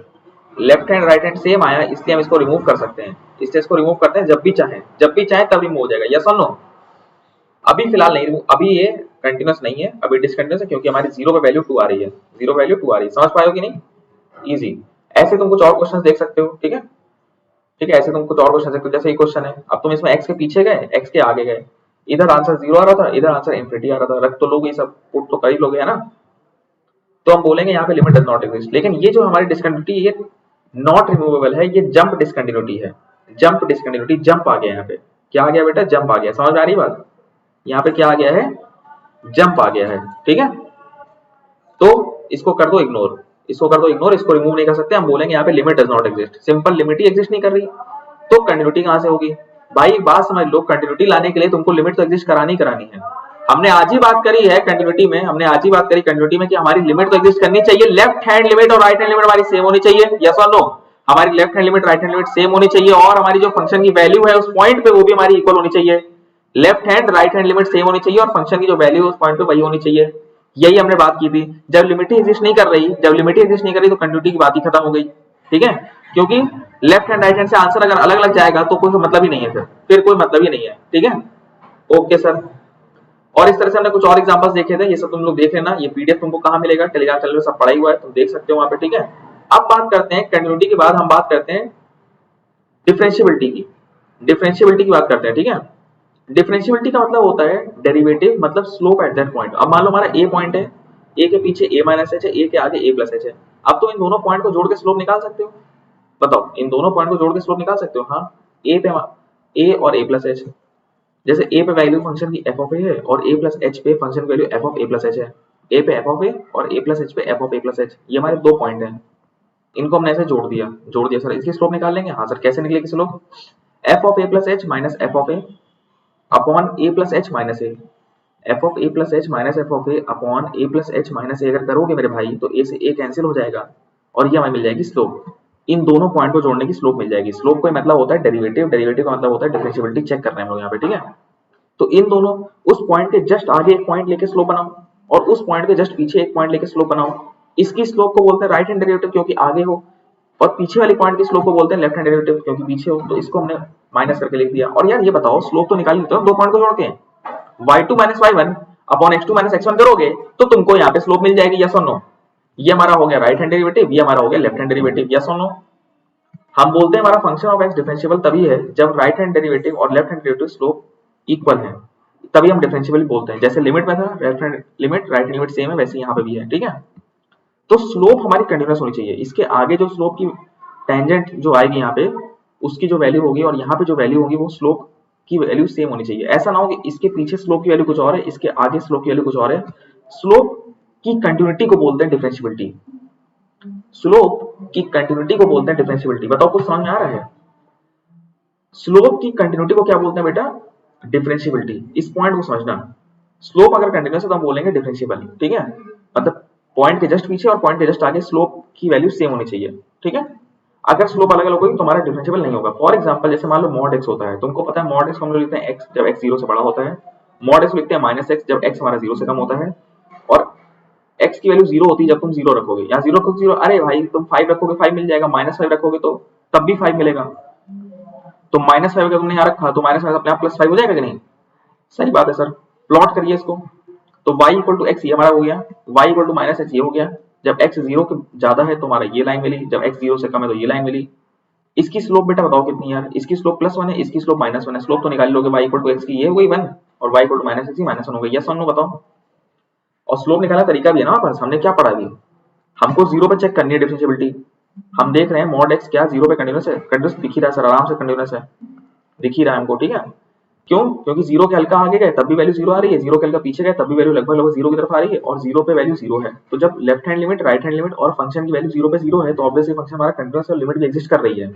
Left hand right hand same आया इसलिए हम इसको रिमूव कर सकते हैं, इसलिए इसको रिमूव करते हैं जब भी चाहें, जब भी चाहें तब रिमूव हो जाएगा। यस और नो? अभी फिलहाल नहीं, अभी ये कंटिन्यूअस नहीं है, अभी डिसकंटिन्यूअस है, क्योंकि हमारी 0 पे वैल्यू 2 आ रही है, 0 वैल्यू 2 आ रही है। समझ पाए हो कि नहीं? इजी। ऐसे तुम कुछ और क्वेश्चन देख सकते हो, ठीक है, ठीक है, ऐसे तुम कुछ और क्वेश्चन देख सकते हो। जैसे ये क्वेश्चन है, अब तुम इसमें x के पीछे गए, x के आगे गए, इधर आंसर 0 आ रहा था, इधर आंसर इंफिनिटी आ रहा था, रख तो लोगे, ये सब पुट तो कर ही लोगे, है ना। तो हम बोलेंगे यहाँ पे लिमिट डज नॉट एग्जिस्ट। लेकिन ये जो हमारी डिसकंटिन्यूटी ये नॉट रिमूवेबल है, ये जंप डिसकंटिन्यूटी है, जंप डिसकंटिन्यूटी, जंप आ गया यहाँ पे। क्या आ गया बेटा? जंप आ गया। समझ में आ रही बात? यहाँ पे क्या आ गया है? जंप आ गया है, ठीक है। तो इसको कर दो इग्नोर, इसको कर दो इग्नोर, इसको रिमूव नहीं कर सकते। हम बोलेंगे यहाँ पे limit does not exist, simple limit he exist नहीं कर रही, तो कंटिन्यूटी कहां से होगी? भाई बात समझ लो, कंटिन्यूटी लाने के लिए तुमको लिमिट तो एग्जिस्ट करानी करानी है। हमने आज ही बात करी है कंटिन्यूटी में, हमने आज ही बात करी कंटिन्यूटी में कि हमारी लिमिट तो एग्जिस्ट करनी चाहिए, लेफ्ट हैंड लिमिट और राइट हैंड लिमिट हमारी सेम होनी चाहिए। यस और नो? हमारी left hand limit right hand limit same होनी चाहिए, और हमारी जो फंक्शन की वैल्यू है उस पॉइंट पे वो भी हमारी इक्वल होनी चाहिए। Left hand right hand limit same होनी चाहिए और फंक्शन की जो वैल्यू है उस पॉइंट पे वही होनी चाहिए। यही हमने बात की थी। जब लिमिट ही एग्जिस्ट नहीं कर रही, जब लिमिट ही एग्जिस्ट नहीं कर रही, तो कंटिन्यूटी की बात ही खत्म हो गई, ठीक है। क्योंकि लेफ्ट हैंड राइट हैंड से आंसर अगर अलग अलग जाएगा तो कोई मतलब ही नहीं है, फिर कोई मतलब ही नहीं है, ठीक है। Okay sir. और इस तरह से हमने कुछ और एग्जांपल्स देखे थे, ये सब तुम लोग देख लेना। ये पीडीएफ तुमको कहां मिलेगा? टेलीग्राम चैनल में सब पढ़ा हुआ है, तुम देख सकते हो वहां पे, ठीक है। अब बात करते हैं कंटिन्यूटी के बाद हम बात करते हैं डिफरेंशिएबिलिटी की, डिफरेंशिएबिलिटी की बात करते हैं, ठीक है। डिफरेंशिएबिलिटी का मतलब होता है डेरिवेटिव, मतलब स्लोप एट दैट पॉइंट। अब मान लो हमारा ए पॉइंट है, ए के पीछे a माइनस एच है, ए के आगे a प्लस एच है। अब तुम इन दोनों पॉइंट को जोड़ के स्लोप निकाल सकते हो। बताओ, इन दोनों पॉइंट को जोड़ के स्लोप निकाल सकते हो? हाँ, ए पे a और a प्लस एच, जैसे a पे वैल्यू फंक्शन की f ऑफ a है और a प्लस एच पे फंक्शन की value f of a plus H है। a पे f ऑफ a और a प्लस एच पे f of a plus H, ये हमारे दो पॉइंट हैं, इनको हमने ऐसे जोड़ दिया सर, इसकी स्लोप निकाल लेंगे। हाँ सर, कैसे निकलेगी slope? f of a plus h minus f of a upon a plus h minus a, f of a plus h minus f of a upon a plus h minus a अगर करोगे मेरे भाई तो a से a cancel हो जाएगा और ये हमें मिल जाएगी स्लोप। इन दोनों पॉइंट को जोड़ने की स्लोप मिल जाएगी। स्लोप का मतलब होता है डेरिवेटिव, डेरिवेटिव का मतलब होता है डिफरेंशिएबिलिटी चेक कर रहे हैं हम लोग यहाँ पे, ठीक है। तो इन दोनों, उस पॉइंट के जस्ट आगे एक पॉइंट लेके स्लोप बनाओ और उस पॉइंट के जस्ट पीछे एक पॉइंट लेके स्लोप बनाओ। इसकी स्लोप को बोलते हैं राइट हैंड डेरिवेटिव क्योंकि आगे हो, और पीछे वाली पॉइंट की स्लोप को बोलते हैं लेफ्ट हैंड डेरिवेटिव क्योंकि पीछे हो। तो इसको हमने माइनस करके लिख दिया। और यार ये बताओ, स्लोप तो निकाल लेते हो दो पॉइंट को जोड़ के, y2 minus y1 upon x2 minus x1 करोगे तो तुमको यहाँ पे स्लोप मिल जाएगी। यस और नो? ये हमारा हो गया राइट हैंड डेरिवेटिव, ये हमारा हो गया लेफ्ट हैंड डेरिवेटिव। यस और नो? हम बोलते हैं हमारा फंक्शन ऑफ x डिफरेंशिएबल तभी है जब राइट हैंड डेरिवेटिव और left hand derivative slope equal है, तभी हम डिफरेंशिएबल बोलते हैं। जैसे लिमिट में था left hand limit right hand limit same है, वैसे यहाँ पे भी है, ठीक है। तो स्लोप हमारी कंटीन्यूअस होनी चाहिए। इसके आगे जो स्लोप की टेंजेंट जो आएगी यहाँ पे, उसकी जो वैल्यू होगी और यहाँ पे जो वैल्यू होगी वो स्लोप की वैल्यू सेम होनी चाहिए। ऐसा ना हो कि इसके पीछे स्लोप की वैल्यू कुछ और है, इसके आगे स्लोप की वैल्यू कुछ और है। स्लोप की कंटिन्यूटी को बोलते हैं डिफरेंशिएबिलिटी, स्लोप की कंटिन्यूटी को बोलते हैं डिफरेंशिएबिलिटी। बताओ कुछ समझ में आ रहा है? स्लोप की कंटिन्यूटी को क्या बोलते हैं बेटा? डिफरेंशिएबिलिटी। इस पॉइंट को समझना, स्लोप अगर कंटिन्यूअस है तो हम बोलेंगे डिफरेंशिएबल, ठीक है। मतलब पॉइंट के जस्ट पीछे और पॉइंट के जस्ट आगे स्लोप की वैल्यू सेम होनी चाहिए, ठीक है। अगर स्लोप अलग अलग होगी तो हमारा डिफरेंशिएबल नहीं होगा। फॉर एग्जांपल जैसे मान लो मॉड x होता है, तुमको पता है मॉड x को हम लोग लिखते हैं x जब x 0 से बड़ा होता है, मॉड x लिखते हैं माइनस x जब x हमारा 0 से कम होता है, और x की वैल्यू 0 होती है जब तुम 0 रखोगे। यहाँ 0 रखोगे 0, अरे भाई तुम 5 रखोगे 5 मिल जाएगा, माइनस 5 रखोगे तो तब भी 5 मिलेगा। तो माइनस 5 अगर तुमने यहाँ रखा तो माइनस 5 अपने आप प्लस 5 हो जाएगा कि नहीं? सही बात है सर। प्लॉट करिए इसको, तो y इक्वल टू एक्स ये हमारा हो गया, y equal to minus x ये हो गया। जब x 0 के ज्यादा है तो हमारा ये लाइन मिली, जब x 0 से कम है तो ये लाइन मिली। इसकी स्लोप बेटा बताओ कितनी यार? इसकी स्लोप +1 है, इसकी स्लोप -1 है। स्लोप तो निकाल लोगे, y इक्वल टू एक्स की ये हो गई 1 और y equal to minus x की -1 हो गई। यस और नो बताओ? और स्लोप निकालने तरीका भी है ना हमारे पास, हमने क्या पढ़ा अभी? हमको 0 पे चेक करनी है डिफरेंशिएबिलिटी। हम देख रहे हैं मॉड x क्या 0 पे कंटीन्यूअस है? कंटीन्यूअस दिख ही रहा है सर, आराम से कंटीन्यूअस है, दिख ही रहा है हमको, ठीक है। क्यों? क्योंकि जीरो के हल्का आगे गए तब भी वैल्यू जीरो आ रही है, जीरो के हल्का पीछे गए तब भी वैल्यू लगभग लगभग जीरो की तरफ आ रही है, और जीरो पे वैल्यू जीरो है। तो जब left hand limit, right hand limit और फंक्शन की वैल्यू जीरो पे जीरो है तो ऑब्वियसली फंक्शन हमारा कंटिन्यूअस और लिमिट भी एग्जिस्ट कर रही है।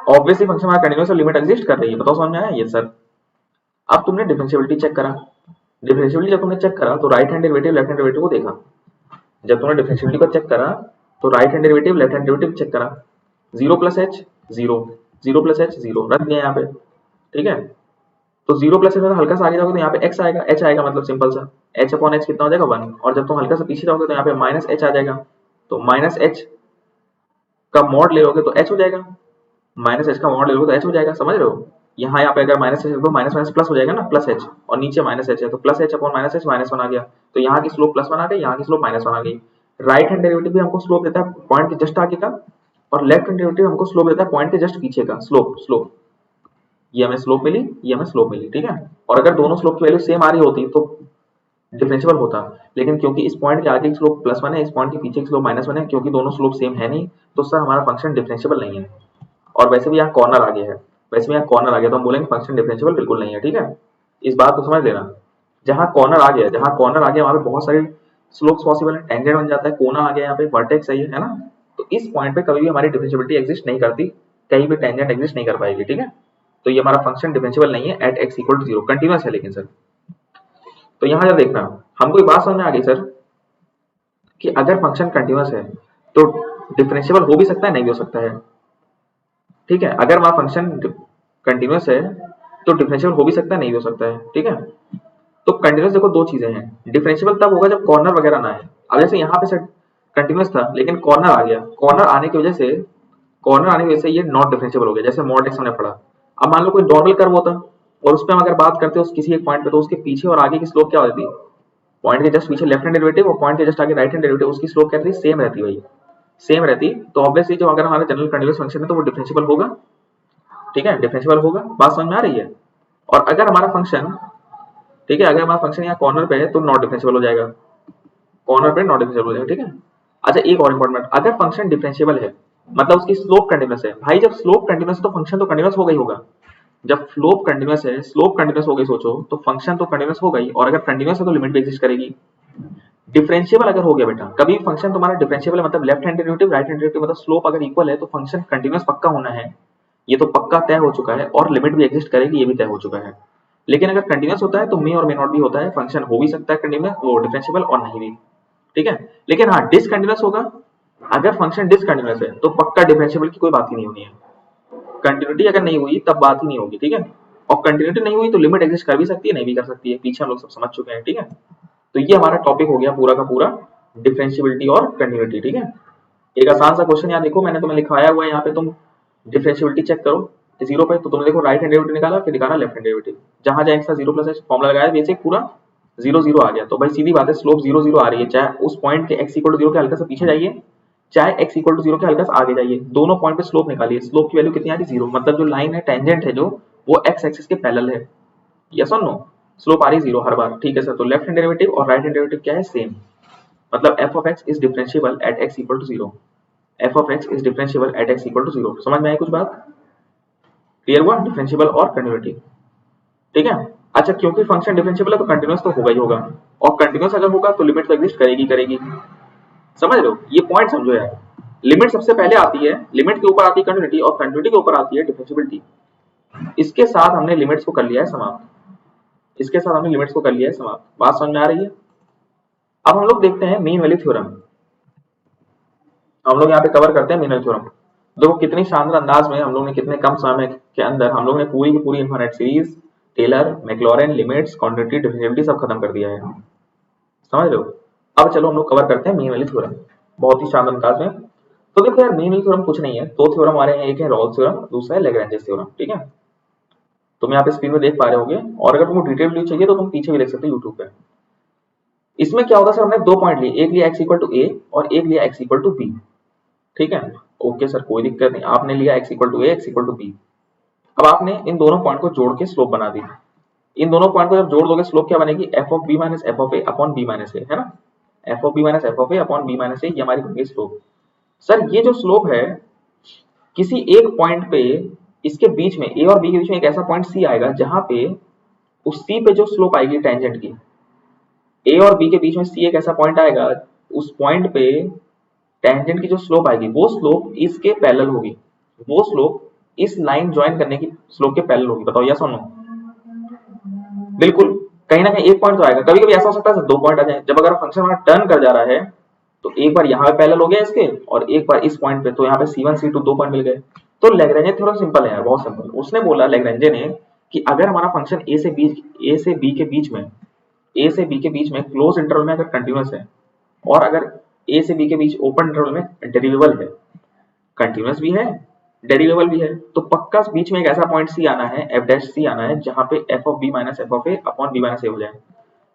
ऑब्वियसली फंक्शन हमारा कंटिन्यूअस और लिमिट एग्जिस्ट कर रही है। बताओ समझ में आया ये सर? अब तुमने डिफरेंशियबिलिटी चेक करा, डिफरेंशियबिलिटी जब तुमने चेक करा तो right hand derivative left hand derivative को देखा। जब तुमने डिफरेंशियबिलिटी को चेक करा तो right hand derivative left hand derivative check करा। Zero plus H zero, zero plus H zero, रख दिया यहाँ पे। ठीक है, तो जीरो प्लस एच में हल्का सा आगे जाओगे तो यहाँ पे एक्स आएगा, एच आएगा, मतलब सिंपल सा एच अपॉन एच कितना हो जाएगा 1। और जब तुम हल्का सा पीछे जाओगे तो यहाँ पे माइनस एच आ जाएगा, तो माइनस एच का मॉड ले लोगे तो एच हो जाएगा, माइनस एच का मॉड ले लोगे तो एच हो जाएगा। समझ रहे हो? यहाँ पे अगर माइनस एच तो माइनस माइनस प्लस हो जाएगा ना, प्लस एच, और नीचे माइनस एच है तो plus H upon minus H, minus one आ गया। तो यहाँ की स्लोप प्लस वन आ गई, यहाँ की स्लोप माइनस वन आ गई। राइट हैंड डेरिवेटिव भी हमको स्लोप देता है पॉइंट के जस्ट आगे का, और लेफ्ट हैंड डेरिवेटिव हमको स्लोप देता है पॉइंट के जस्ट पीछे का। स्लोप स्लोप ये हमें स्लोप मिली, ये हमें स्लोप मिली। ठीक है, और अगर दोनों स्लोप की वैल्यू सेम आ रही होती तो डिफरेंशिएबल होता, लेकिन क्योंकि इस पॉइंट के आगे की स्लोप प्लस वन है, इस पॉइंट के पीछे की स्लोप माइनस वन है, क्योंकि दोनों स्लोप सेम है नहीं, तो सर हमारा फंक्शन डिफरेंशिएबल नहीं है। और वैसे भी यहाँ कॉर्नर आ गया है, वैसे भी यहाँ कॉर्नर आ गया तो हम बोलेंगे फंक्शन डिफरेंशिएबल बिल्कुल नहीं है। ठीक है, इस बात को समझ लेना। जहाँ कॉर्नर आ गया, जहाँ कॉर्नर आ गया वहाँ पे बहुत सारी स्लोप्स पॉसिबल है, टेंजेंट बन जाता है, कोना आ गया यहाँ पे, वर्टेक्स है ना, तो इस पॉइंट पे कभी भी हमारी डिफरेंशिएबिलिटी एग्जिस्ट नहीं करती, कहीं भी टेंजेंट एग्जिस्ट नहीं कर पाएगी। ठीक है, तो ये हमारा फंक्शन डिफरेंशिएबल नहीं है at x equal to zero, continuous है लेकिन सर। तो यहाँ जब देखना, हमको एक बात समझ में आ गई सर कि अगर फंक्शन कंटिन्यूअस है तो डिफरेंशिएबल हो भी सकता है, नहीं भी हो सकता है। ठीक है, अगर हमारा फंक्शन कंटिन्यूअस है तो डिफरेंशिएबल हो भी सकता है, नहीं भी हो सकता है। ठीक है, तो कंटिन्यूअस देखो दो चीजें हैं, डिफरेंशिएबल तब होगा जब कॉर्नर वगैरह ना है। अब जैसे यहाँ पे कंटिन्यूअस था लेकिन कॉर्नर आ गया, कॉर्नर आने की वजह से, कॉर्नर आने की वजह से ये नॉट डिफरेंशिएबल हो गया, जैसे मॉड एक्स हमने पढ़ा। अब मान लो कोई नॉर्मल कर्व होता और उस पर हम अगर बात करते हो किसी एक पॉइंट पे, तो उसके पीछे और आगे की स्लोप क्या होती? पॉइंट के जस्ट पीछे लेफ्ट हैंड डेरिवेटिव और पॉइंट के जस्ट आगे राइट हैंड डेरिवेटिव, उसकी स्लोप क्या रहती है? सेम रहती है भाई, सेम रहती। तो ऑब्वियसली जो अगर हमारा जनरल कंटीन्यूअस फंक्शन है तो वो डिफरेंशिएबल होगा। ठीक है, डिफरेंशिएबल होगा, बात समझ में आ रही है? और अगर हमारा फंक्शन, ठीक है, अगर हमारा फंक्शन यहाँ कॉर्नर पे है तो नॉट डिफरेंशिएबल हो जाएगा, कॉर्नर पे नॉट डिफरेंशिएबल हो जाएगा। ठीक है, अच्छा एक और इंपॉर्टेंट, अगर फंक्शन डिफरेंशिएबल है मतलब उसकी स्लोप कंटीन्यूअस है। भाई जब स्लोप कंटीन्यूअस है तो फंक्शन तो कंटीन्यूअस होगा ही होगा। जब स्लोप कंटीन्यूअस है, स्लोप कंटीन्यूअस हो गई, सोचो तो फंक्शन तो कंटीन्यूअस होगा ही, और अगर कंटीन्यूअस है तो लिमिट भी एग्जिस्ट करेगी। डिफरेंशिएबल अगर हो गया बेटा, कभी फंक्शन तुम्हारा डिफरेंशिएबल है मतलब left hand derivative right hand derivative मतलब स्लोप अगर इक्वल है तो फंक्शन कंटीन्यूअस पक्का होना है, ये तो पक्का तय हो चुका है, और लिमिट भी एग्जिस्ट करेगी, ये भी तय हो चुका है। लेकिन अगर कंटीन्यूअस होता है तो मे और मे नॉट भी होता है, फंक्शन हो भी सकता है कंटीन्यूअस वो डिफरेंशिएबल और नहीं भी। ठीक है, लेकिन हाँ डिसकंटीन्यूअस होगा, अगर फंक्शन डिसकंटीन्यूअस है तो पक्का डिफरेंशिएबल की कोई बात ही नहीं होनी है। कंटिन्यूटी अगर नहीं हुई तब बात ही नहीं होगी। ठीक है, और कंटिन्यूटी नहीं हुई तो लिमिट एग्जिस्ट कर भी सकती है, नहीं भी कर सकती है, पीछे हम लोग सब समझ चुके हैं। ठीक है, तो ये हमारा टॉपिक हो गया पूरा का पूरा डिफरेंशिएबिलिटी और कंटिन्यूटी। ठीक है, एक आसान सा क्वेश्चन यहाँ देखो, मैंने तुम्हें लिखवाया हुआ है यहाँ पे, तुम डिफरेंशिएबिलिटी चेक करो जीरो पे, तो तुमने देखो राइट हैंड डेरिवेटिव निकाला, फिर निकाला लेफ्ट हैंड डेरिवेटिव, जहां जहां x zero plus H formula लगाया बेसिक पूरा जीरो जीरो आ गया, तो भाई सीधी बात है स्लोप जीरो जीरो आ रही है, चाहे उस पॉइंट के एक्स इक्वल टू जीरो के हल्का सा पीछे जाइए, चाहे एक्स इक्वल टू जीरो के हल्का सा आगे जाइए, दोनों पॉइंट पे स्लोप निकालिए, स्लोप की वैल्यू कितनी आ रही है? जीरो, मतलब जो लाइन है टेंजेंट है जो, वो एक्स एक्सिस के पैरेलल है। यस और नो? स्लोप आ रही है जीरो हर बार। ठीक है सर, तो लेफ्ट हैंड डेरिवेटिव और राइट हैंड डेरिवेटिव क्या है? सेम, मतलब f of x is differentiable at x equal to 0, f of x is differentiable at x equal to 0। समझ में आई कुछ बात? क्लियर हुआ डिफरेंशिएबल और कंटिन्यूटी? ठीक है, अच्छा क्योंकि फंक्शन डिफरेंशिएबल है तो कंटिन्यूअस तो होगा ही होगा, और कंटिन्यूअस अगर होगा तो लिमिट तो एग्जिस्ट करेगी करेगी। समझ रहे हो? ये पॉइंट समझो यार, लिमिट सबसे पहले आती है, लिमिट के ऊपर आती है कंटिन्यूटी, और कंटिन्यूटी के ऊपर आती है डिफरेंशिएबिलिटी। इसके साथ हमने लिमिट्स को कर लिया है समाप्त, इसके साथ हमने लिमिट्स को कर लिया है समाप्त। बात समझ में आ रही है? अब हम लोग देखते हैं मीन वैल्यू थ्योरम, हम लोग यहाँ पे कवर करते हैं मीन वैल्यू थ्योरम। देखो कितनी शानदार अंदाज में हम लोग ने कितने कम समय के अंदर हम लोग ने पूरी की पूरी infinite series, Taylor, Maclaurin, limits, quantity, differentiability सब खत्म कर दिया है। समझ रहे हो? अब चलो हम लोग कवर करते हैं मीन वैल्यू थ्योरम बहुत ही शानदार अंदाज में। तो देखो यार मीन वैल्यू थ्योरम कुछ नहीं है, दो थ्योरम हमारे हैं, एक है रॉल्स थ्योरम, दूसरा है लैग्रेंज थ्योरम। ठीक है, तुम यहाँ पे स्क्रीन में देख पा रहे होगे, और अगर तुमको डिटेल व्यू चाहिए तो तुम पीछे भी देख सकते हो यूट्यूब पे। इसमें क्या होगा सर, हमने दो पॉइंट लिए, एक लिया x इक्वल टू a और एक लिया x इक्वल टू b। ठीक है, ओके सर कोई दिक्कत नहीं, आपने लिया x equal to a, x equal to b। अब आपने इन दोनों पॉइंट को जोड़ के स्लोप बना दी। इन दोनों पॉइंट को जब जोड़ दोगे स्लोप क्या बनेगी? f of b minus f of a upon b minus a, है ना? f of b minus f of a upon b minus a, ये हमारी बनेगी स्लोप। सर ये जो स्लोप है किसी एक पॉइंट पे इसके बीच में ए और बी के बीच में एक ऐसा पॉइंट सी आएगा जहां पे उस सी पे जो स्लोप आएगी टेंजेंट की, ए और बी के बीच में सी एक ऐसा पॉइंट आएगा, उस पॉइंट पे टेंजेंट की जो स्लोप आएगी वो स्लोप इसके पैरेलल होगी, वो स्लोप इस लाइन ज्वाइन करने की स्लोप के पैरेलल होगी। बताओ यस और नो? बिल्कुल, कहीं ना कहीं एक पॉइंट तो आएगा। कभी कभी ऐसा हो सकता है दो पॉइंट आ जाए। जब अगर फंक्शन हमारा टर्न कर जा रहा है तो एक बार यहाँ पे पैरेलल हो गया इसके और एक बार इस पॉइंट पे, तो यहाँ पे C1 C2 दो पॉइंट मिल गए। तो लैग्रेंजे थ्योरम सिंपल है यार, बहुत सिंपल। उसने बोला लैग्रेंजे ने कि अगर हमारा फंक्शन ए से बी के बीच में, ए से बी के बीच में क्लोज इंटरवल में अगर कंटिन्यूअस है और अगर ए से बी के बीच ओपन इंटरवल में डेरिवेबल है, कंटिन्यूअस भी है डेरिवेबल भी है, तो पक्का बीच में एक ऐसा पॉइंट सी आना है, एफ डैश सी आना है, जहां पे F of B minus F of A upon B minus A हो जाए।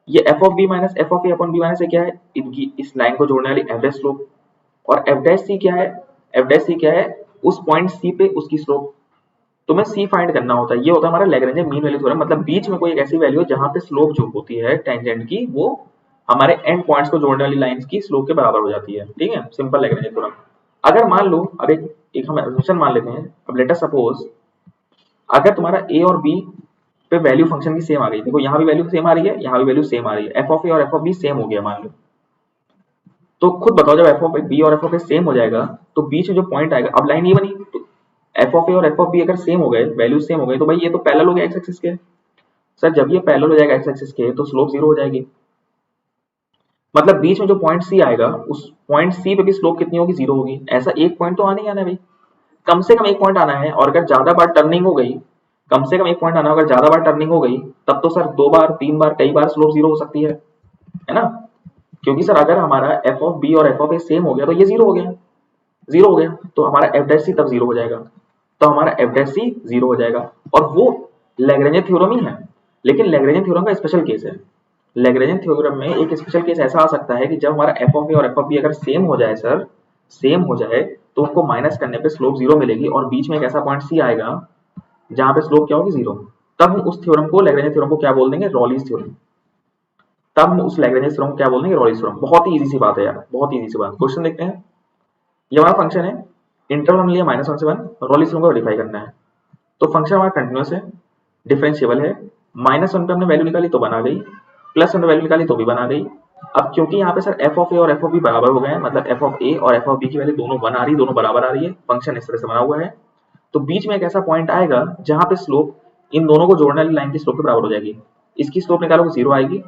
ये F of B minus F of A upon B minus A क्या है? इनकी इस लाइन को जोड़ने वाली एवरेज स्लोप। और एफ डैश सी क्या है? एफ डैश सी क्या है? उस पॉइंट सी पे उसकी स्लोप। तुम्हें सी फाइंड करना होता है। ये होता है हमारा लैग्रेंजे मीन वैल्यू थ्योरम। मतलब बीच में कोई एक ऐसी वैल्यू है जहां पे स्लोप जो होती है टेंजेंट की, वो हमारे एंड पॉइंट्स को जोड़ने वाली लाइंस की स्लोप के बराबर हो जाती है। ठीक है, सिंपल लैग्रेंजे थ्योरम। अगर मान लो, अब एक हम एसम्पशन मान लेते हैं। अब लेट अस सपोज अगर तुम्हारा ए और बी पे वैल्यू फंक्शन की सेम आ गई, देखो यहाँ भी वैल्यू सेम आ रही है, यहाँ भी वैल्यू सेम आ रही है, एफ ऑफ ए और एफ ऑफ बी सेम हो गया मान लो, तो खुद बताओ जब एफ ऑफ बी और एफ ऑफ ए सेम हो जाएगा तो बीच में जो पॉइंट आएगा, अब लाइन ये बनी, तो एफ ऑफ ए और एफ ऑफ बी अगर सेम हो गए, वैल्यू सेम हो गई, तो भाई ये तो पैरेलल हो गया एक्स एक्सिस के। सर जब ये पैरेलल हो जाएगा एक्स एक्सिस के तो स्लोप जीरो हो जाएगी। मतलब बीच में जो पॉइंट सी आएगा उस पॉइंट सी पे भी स्लोप कितनी होगी? जीरो होगी। ऐसा एक पॉइंट तो आना ही आना है भाई, कम से कम एक पॉइंट आना है। और अगर ज्यादा बार टर्निंग हो गई, कम से कम एक पॉइंट आना, अगर ज्यादा बार टर्निंग हो गई तब तो सर दो बार तीन बार कई बार स्लोप जीरो हो सकती है ना? क्योंकि सर अगर हमारा एफ ऑफ बी और एफ ऑफ ए सेम हो गया तो ये जीरो हो गया, जीरो हो गया, तो हमारा एफ डैश सी तब जीरो हो जाएगा, तो हमारा एफ डैश सी जीरो हो जाएगा। और वो लैग्रेंजे थ्योरम ही है, लेकिन लैग्रेंजे थ्योरम का स्पेशल केस है। लैग्रेंजे थ्योरम में एक स्पेशल केस ऐसा आ सकता है कि जब हमारा एफ ऑफ ए और एफ ऑफ बी अगर सेम हो जाए, सर सेम हो जाए, तो उनको माइनस करने पे स्लोप जीरो मिलेगी और बीच में एक ऐसा पॉइंट सी आएगा जहां पे स्लोप क्या होगी? जीरो। तब हम उस थ्योरम को, लैग्रेंजे थ्योरम को क्या बोल देंगे? रॉलीज थ्योरम। तब हम उस लैग्रेंजे थ्योरम को क्या बोल देंगे? रॉलीज थ्योरम। बहुत ही इजी सी बात है यार, बहुत ही इजी सी बात। क्वेश्चन देखते हैं। ये हमारा फंक्शन है, इंटरवल हमने लिया -1 से 1, रॉलीज थ्योरम को वेरीफाई करना है। तो फंक्शन हमारा कंटिन्यूअस है, डिफरेंशिएबल है, -1 पे हमने वैल्यू निकाली तो बना गई, +1 पे वैल्यू निकाली तो भी बना गई। अब क्योंकि यहाँ पे सर एफ ऑफ ए और एफ ऑफ बी बराबर हो गए हैं, मतलब एफ ऑफ ए और एफ ऑफ बी की वैल्यू दोनों 1 आ रही, दोनों बराबर आ रही है, फंक्शन इस तरह से बना हुआ है, तो बीच में एक ऐसा पॉइंट आएगा जहां पे स्लोप इन दोनों को जोड़ने वाली लाइन की स्लोप के बराबर हो जाएगी। इसकी स्लोप निकालोगे जीरो आएगी,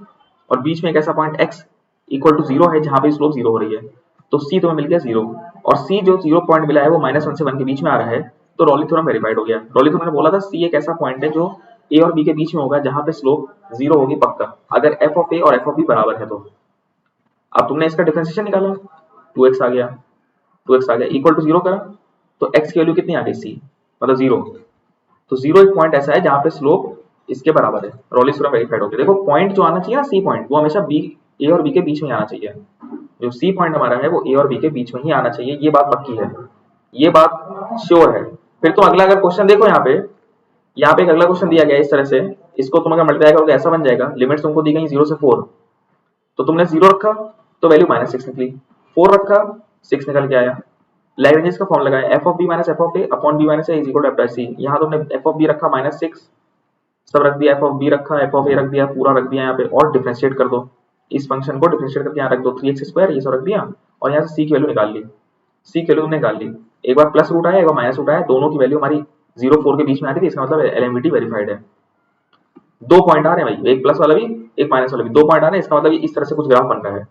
और बीच में एक ऐसा point x equal to zero है जहां पे स्लोप जीरो हो रही है, तो c तुम्हें मिल गया जीरो। और c जो जीरो पॉइंट मिला है वो -1 से 1 के बीच में आ रहा है, तो रॉली थ्योरम वेरीफाइड हो गया। रॉली थ्योरम ने बोला था c एक ऐसा पॉइंट है जो a और b के बीच में होगा जहां पे स्लोप जीरो होगी पक्का, अगर f ऑफ a और f ऑफ b बराबर है तो। अब तुमने इसका डिफरेंशिएशन निकाला, 2x आ गया, 2x आ गया, इक्वल टू जीरो करा, तो x की वैल्यू कितनी आ गई? c, मतलब जीरो। तो जीरो एक पॉइंट ऐसा है जहां पे स्लोप इसके बराबर है, रॉलीज थ्योरम वेरीफाइड हो गया। देखो पॉइंट जो आना चाहिए ना, सी पॉइंट, वो हमेशा बी, ए और बी के बीच में आना चाहिए। जो सी पॉइंट हमारा है वो ए और बी के बीच में ही आना चाहिए, ये बात पक्की है, ये बात श्योर है। फिर तुम अगला अगर क्वेश्चन देखो, यहाँ पे एक अगला क्वेश्चन दिया गया है इस तरह से, इसको तुम अगर मल्टीप्लाई करोगे ऐसा बन जाएगा, लिमिट्स तुमको दी गई 0 से 4, तो तुमने 0 रखा तो वैल्यू -6 निकली, 4 रखा 6 निकल के आया। लैग्रेंज का फॉर्म लगाया, F of B minus F of A upon B minus A is equal to F by C. यहाँ तुमने एफ ऑफ बी रखा -6 सब रख दिया, एफ ऑफ बी रखा, एफ ऑफ ए रख दिया, पूरा रख दिया यहाँ पे, और डिफरेंशिएट कर दो, इस फंक्शन को डिफरेंशिएट करके यहाँ रख दो, 3x² ये सब रख दिया, और यहाँ से सी की वैल्यू निकाल ली, सी की वैल्यू निकाल ली। एक बार प्लस रूट आया, एक बार माइनस रूट आया, दोनों की वैल्यू हमारी 0 4 के बीच में आ रही थी, इसका मतलब एलएमवीटी वेरीफाइड है। दो पॉइंट आ रहे हैं भाई, एक प्लस वाला भी एक माइनस वाला भी, दो पॉइंट आ रहे हैं, इसका मतलब इस तरह से कुछ ग्राफ बन रहा है,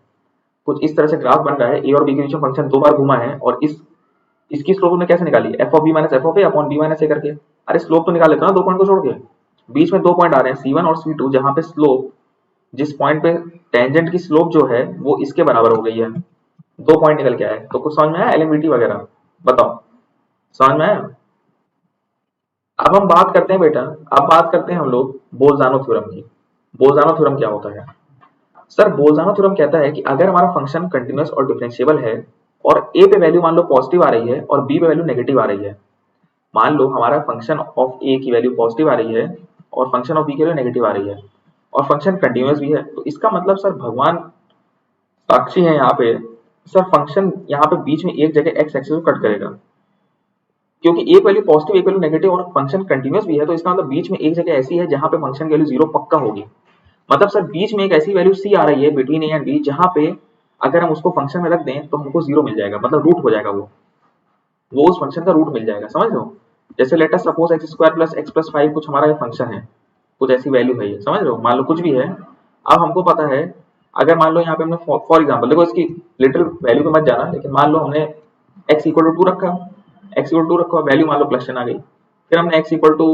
कुछ इस तरह से ग्राफ बन रहा है, ए और बी के बीच में फंक्शन दो बार घुमा है, और इसकी स्लोप ने कैसे निकाली? F of B minus F of A upon B minus A करके। अरे स्लोप तो निकाल लेते ना दो पॉइंट को छोड़ के, बीच में दो पॉइंट आ रहे हैं C1 और C2, जहां पे स्लोप, जिस पॉइंट पे टेंजेंट की स्लोप जो है वो इसके बराबर हो गई है, दो पॉइंट निकल के आए। तो कुछ समझ में आया एलएमवीटी वगैरह? बताओ समझ में आया? अब हम बात करते हैं बेटा, अब बात करते हैं हम लोग बोल्जानो थ्योरम की। बोल्जानो थ्योरम क्या होता है? सर बोल्जानो थ्योरम कहता है कि अगर हमारा फंक्शन कंटिन्यूअस और डिफरेंशिएबल है और ए पे वैल्यू मान लो पॉजिटिव आ रही है और बी पे वैल्यू नेगेटिव आ रही है, मान लो हमारा फंक्शन ऑफ ए की वैल्यू पॉजिटिव आ रही है और फंक्शन ऑफ बी की वैल्यू नेगेटिव आ रही है, और फंक्शन कंटिन्यूअस भी है, तो इसका मतलब सर भगवान साक्षी है यहाँ पे, सर फंक्शन यहाँ पे बीच में एक जगह एक्स एक्सिस को कट करेगा, क्योंकि एक वैल्यू पॉजिटिव एक वैल्यू नेगेटिव और फंक्शन कंटिन्यूअस भी है, तो इसका मतलब बीच में एक जगह ऐसी है जहां पे फंक्शन की वैल्यू 0 पक्का होगी। मतलब सर बीच में एक ऐसी वैल्यू सी आ रही है बिटवीन ए एंड बी, जहां पे अगर हम उसको फंक्शन में रख दें तो हमको 0 मिल जाएगा, मतलब रूट हो जाएगा, वो उस फंक्शन का रूट मिल जाएगा। समझ रहे हो? जैसे late us suppose x square plus x plus 5 कुछ हमारा ये फंक्शन है, कुछ ऐसी वैल्यू है ये, समझ रहे हो? मान लो कुछ भी है। अब हमको पता है, अगर मान लो यहाँ पे हमने फॉर एग्जाम्पल, देखो इसकी लिटिल वैल्यू पे मत जाना, लेकिन मान लो हमने x इक्वल टू 2 रखा, x इक्वल टू 2 रखा, वैल्यू मान लो प्लस 10 आ गई। फिर हमने x इक्वल टू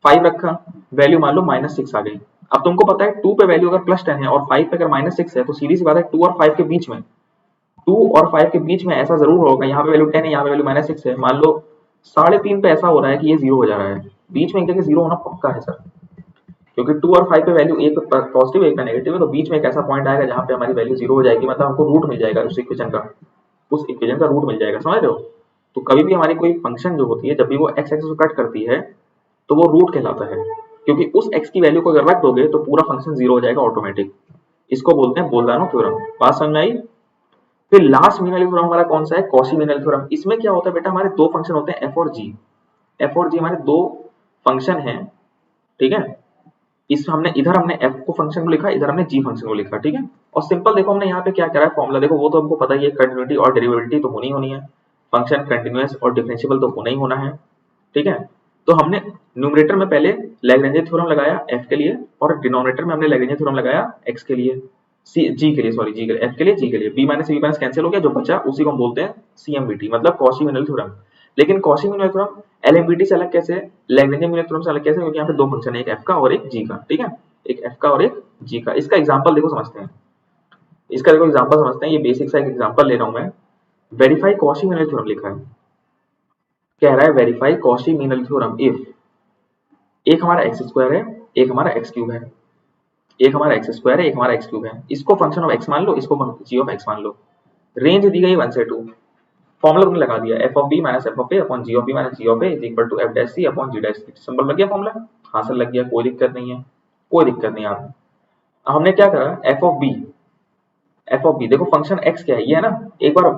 5 रखा, वैल्यू मान लो -6 आ गई। अब तुमको पता है 2 पे वैल्यू अगर +10 है और 5 पे अगर -6 है, तो सीधी सी बात है 2 और 5 के बीच में, 2 और 5 के बीच में ऐसा जरूर होगा, यहाँ पे वैल्यू 10 है, यहाँ पे वैल्यू -6 है, मान लो 3.5 पे ऐसा हो रहा है कि ये 0 हो जा रहा है, बीच में एक जगह 0 होना पक्का है सर, क्योंकि 2 और 5 पे वैल्यू एक पॉजिटिव एक नेगेटिव है, तो बीच में एक ऐसा पॉइंट आएगा जहाँ पे हमारी वैल्यू 0 हो जाएगी, मतलब हमको रूट मिल जाएगा उस इक्वेशन का, उस इक्वेशन का रूट मिल जाएगा। समझ रहे हो? तो कभी भी हमारी कोई फंक्शन जो होती है, जब भी वो x एक्सिस को कट करती है, तो वो रूट कहलाता है, क्योंकि उस x की वैल्यू को अगर रख दोगे तो पूरा फंक्शन 0 हो जाएगा ऑटोमेटिक। इसको बोलते हैं बोल्डानो थ्योरम। बात समझ में आई? फिर लास्ट मीन वैल्यू थ्योरम हमारा कौन सा है? Cauchy mean value theorem. इसमें क्या होता है बेटा, हमारे दो फंक्शन होते हैं f और g। f और g हमारे दो फंक्शन हैं, ठीक है? इस हमने इधर हमने f को फंक्शन को लिखा, इधर हमने g फंक्शन को लिखा, ठीक है? और सिंपल देखो हमने यहाँ पे क्या करा है, फॉर्मूला देखो, वो तो हमको पता ही है, कंटिन्यूटी और डेरिवेटिव तो होनी होनी है, फंक्शन कंटिन्यूअस और डिफरेंशिएबल तो होना ही होना है, ठीक है? तो हमने न्यूमरेटर में पहले लैग्रेंज थ्योरम लगाया f के लिए, और डिनोमिनेटर में हमने लैग्रेंज थ्योरम लगाया x के लिए, g के लिए, सॉरी g के लिए, f के लिए, g के लिए, b minus b minus cancel हो गया, जो बचा उसी को हम बोलते हैं CMVT, मतलब कॉची मीन वैल्यू थ्योरम। लेकिन Cauchy mean value theorem LMVT से अलग कैसे, लैग्रेंज मीन वैल्यू थ्योरम से अलग कैसे? क्योंकि यहाँ पे दो फंक्शन है, एक f का और एक g का, ठीक है? एक f का और एक g का। इसका एग्जांपल देखो समझते हैं, इसका देखो एग्जांपल समझते हैं। ये बेसिक सा एक एग्जांपल ले रहा हूं मैं। Verify Cauchy mean value theorem लिखा है, कह रहा है verify Cauchy mean value theorem if एक हमारा एक्स स्क्वायर है, एक हमारा एक्स क्यूब है, एक हमारा एक्स स्क्वायर है, एक हमारा एक्स क्यूब है, इसको फंक्शन ऑफ एक्स मान लो, इसको जी ऑफ एक्स मान लो, रेंज दी गई 1 से 2, फॉर्मूला तुमने लगा दिया f of B minus F of A upon g of B minus ji of a is equal to f dash c upon g dash c. Simple लग गया फॉर्मूला? हाँ sir लग गया, कोई दिक्कत नहीं है, कोई दिक्कत नहीं। आप हमने क्या करा, एफ ऑफ बी देखो फंक्शन एक्स क्या है, ये है ना, एक बार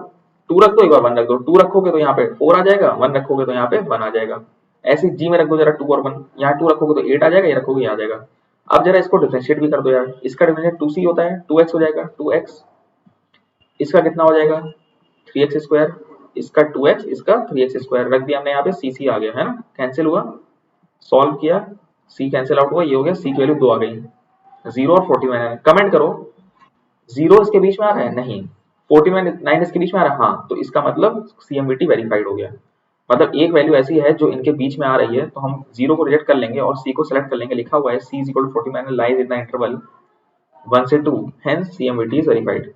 2 रख दो, एक बार 1 रख दो, 2 रखोगे तो यहाँ पे 4 आ जाएगा, 1 रखोगे तो यहाँ पे 1 आ जाएगा। ऐसे जी में रख दो जरा 2 और 1, यहाँ 2 रखोगे तो 8 आ जाएगा, ये रखोगे ये आ जाएगा। अब जरा इसको डिफरेंशिएट भी कर दो यार, इसका डिफरेंशिएट 2c होता है, 2x हो जाएगा, 2x, इसका कितना हो जाएगा 3x स्क्वायर, इसका 2x, इसका 3x स्क्वायर, रख दिया हमने यहाँ पे, cc आ गया है ना, कैंसिल हुआ, सॉल्व किया, c कैंसिल आउट हुआ, ये हो गया, c की वैल्यू 2 आ गई, 0 और 49। कमेंट करो, 0 इसके बीच में आ रहा है? नहीं। 49 इसके बीच में आ रहा है? हाँ। तो इसका मतलब CMVT वेरीफाइड हो गया। मतलब एक वैल्यू ऐसी है जो इनके बीच में आ रही है, तो हम 0 को रिजेक्ट कर लेंगे और c को सेलेक्ट कर लेंगे, लिखा हुआ है c is equal to 49 lies in the interval 1 से 2, hence CMVT is verified,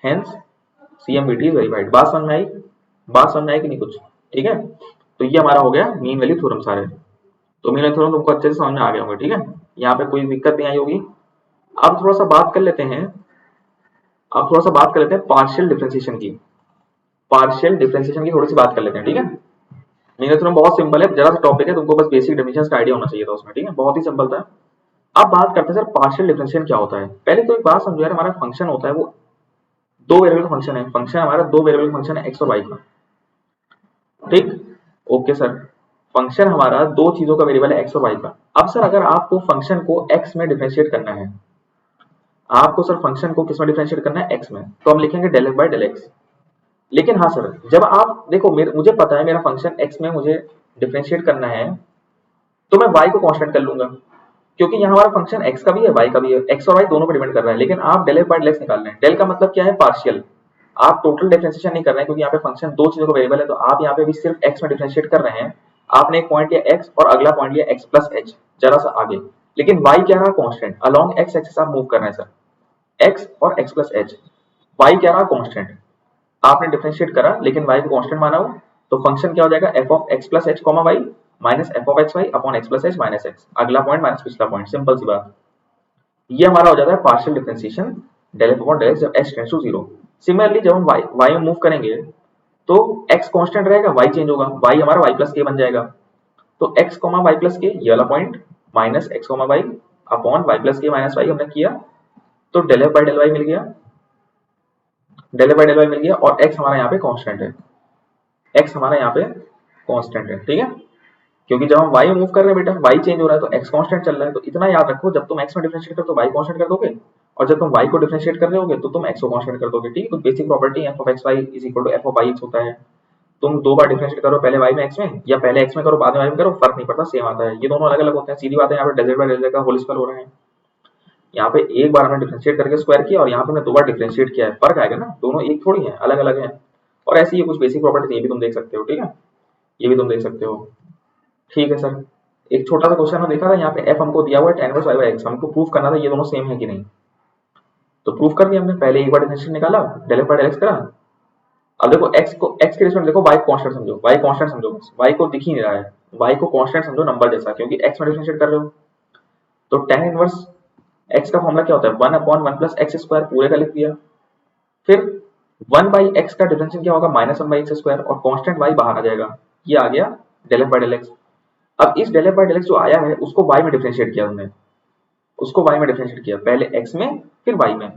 hence CMVT is verified। बात समझ में आई? बात समझ में आई कि नहीं कुछ? ठीक है, तो ये हमारा हो गया मीन वैल्यू थ्योरम सारे। तो मीन वैल्यू थ्योरम तुमको अच्छे से समझ में आ गया होगा, ठीक है? यहाँ पे कोई दिक्कत नहीं आई होगी। अब थोड़ा सा बात कर लेते हैं, अब थोड़ा सा बात कर लेते हैं पार्शियल डिफरेंशिएशन की, पार्शियल डिफरेंशिएशन की थोड़ी सी बात कर लेते हैं, ठीक है? मीन वैल्यू थ्योरम बहुत सिंपल है, जरा सा टॉपिक है, तुमको बस बेसिक डेफिनेशंस का आइडिया होना चाहिए था उसमें, ठीक है? बहुत ही सिंपल था। अब बात करते हैं सर पार्शियल डिफरेंशिएशन क्या होता है। पहले तो एक बात समझो यार, हमारा फंक्शन होता है वो दो वेरिएबल फंक्शन है, फंक्शन हमारा दो वेरिएबल फंक्शन है, एक्स और वाई का, ठीक? ओके सर, फंक्शन हमारा दो चीजों का वेरिएबल है, एक्स और वाई का। अब सर अगर आपको फंक्शन को एक्स में डिफरेंशिएट करना है, आपको सर फंक्शन को किस में डिफरेंशिएट करना है? एक्स में, तो हम लिखेंगे del x by del x. लेकिन हाँ सर, जब आप देखो मुझे पता है मेरा फंक्शन एक्स में मुझे डिफरेंशिएट करना है, तो मैं वाई को कांस्टेंट कर लूंगा, क्योंकि यहाँ हमारा फंक्शन एक्स का भी है वाई का भी है, एक्स और वाई दोनों पर डिपेंड कर रहा है। लेकिन आप del x by del x निकाल रहे हैं, डेल का मतलब क्या है? पार्शियल। आप टोटल डिफरेंशिएशन नहीं कर रहे हैं, क्योंकि यहाँ पे फंक्शन दो चीजों का वेरिएबल है, तो आप यहाँ पे भी सिर्फ एक्स में डिफरेंशिएट कर रहे हैं। आपने एक पॉइंट लिया एक्स और अगला पॉइंट लिया एक्स प्लस एच, जरा सा आगे। लेकिन वाई क्या रहा? कांस्टेंट। अलोंग एक्स एक्सिस आप मूव कर रहे हैं सर, एक्स और एक्स प्लस एच। वाई क्या रहा? कांस्टेंट। आपने डिफरेंशिएट करा लेकिन y को कांस्टेंट माना हो, तो फंक्शन क्या हो जाएगा? f of x plus h comma y minus f of x y upon x plus h minus x, अगला पॉइंट माइनस पिछला पॉइंट, सिंपल सी बात। ये हमारा हो जाता है partial differentiation del f upon del x जब h टेंड्स टू 0। सिमिलरली जब हम y में मूव करेंगे तो x कांस्टेंट रहेगा, y चेंज होगा, y हमारा y प्लस k बन जाएगा। तो x comma y plus k ये वाला point minus x comma y upon y plus k minus y हमने किया, तो del f by del y मिल गया, del f by del y मिल गया, और x हमारा यहाँ पे कांस्टेंट है, x हमारा यहाँ पे कांस्टेंट है, ठीक है, क्योंकि जब हम y में मूव कर रहे हैं बेटा, y चेंज हो रहा है तो x कांस्टेंट चल रहा है। तो इतना याद रखो, जब तुम x में डिफरेंशिएट करो तो y कांस्टेंट कर दोगे, और जब तुम y को डिफरेंशिएट कर रहे होगे तो तुम x को कांस्टेंट कर दोगे, ठीक है। तो basic property f of xy is equal to f of yx होता है। तुम दो बार डिफरेंशिएट करो, पहले y में x में, या पहले x में करो बाद में y में करो, फर्क नहीं पड़ता, सेम आता है। ये दोनों अलग अलग होते हैं, सीधी बात है। यहाँ पे डेल बाय डेल का होल स्क्वायर हो रहा है, यहाँ पे एक बार हमने डिफरेंशिएट करके स्क्वायर किया और यहाँ पे हमने दो बार डिफरेंशिएट किया है, फर्क आएगा ना, दोनों एक थोड़ी है, अलग अलग है। और ऐसी ये कुछ बेसिक प्रॉपर्टीज ये भी तुम देख सकते हो, ठीक है, ये भी तुम देख सकते हो, ठीक है सर। एक छोटा सा क्वेश्चन में देखा था, यहाँ पे f हमको दिया हुआ है tan inverse y by x, हमको प्रूफ करना था ये दोनों सेम है कि नहीं। तो प्रूफ कर दिया हमने, पहले एक बार डिफरेंशिएशन निकाला, del f by del x करा। अब देखो x के रिस्पेक्ट देखो, y कांस्टेंट समझो, y कांस्टेंट समझो, बस y को दिख ही नहीं रहा है, y को कांस्टेंट समझो नंबर जैसा, क्योंकि x में डिफरेंशिएट कर रहे हो। तो tan इनवर्स x का फॉर्मूला क्या होता है, 1/1 प्लस एक्स स्क्वायर, पूरे का लिख दिया। फिर 1 बाई एक्स का डिफरेंशिएशन क्या होगा, -1 बाई एक्स स्क्वायर, और कांस्टेंट y बाहर आ जाएगा, ये आ गया del f by del x। अब इस del f by del x जो आया है उसको y में डिफरेंशिएट किया हमने, उसको y में डिफरेंशिएट किया, पहले x में फिर y में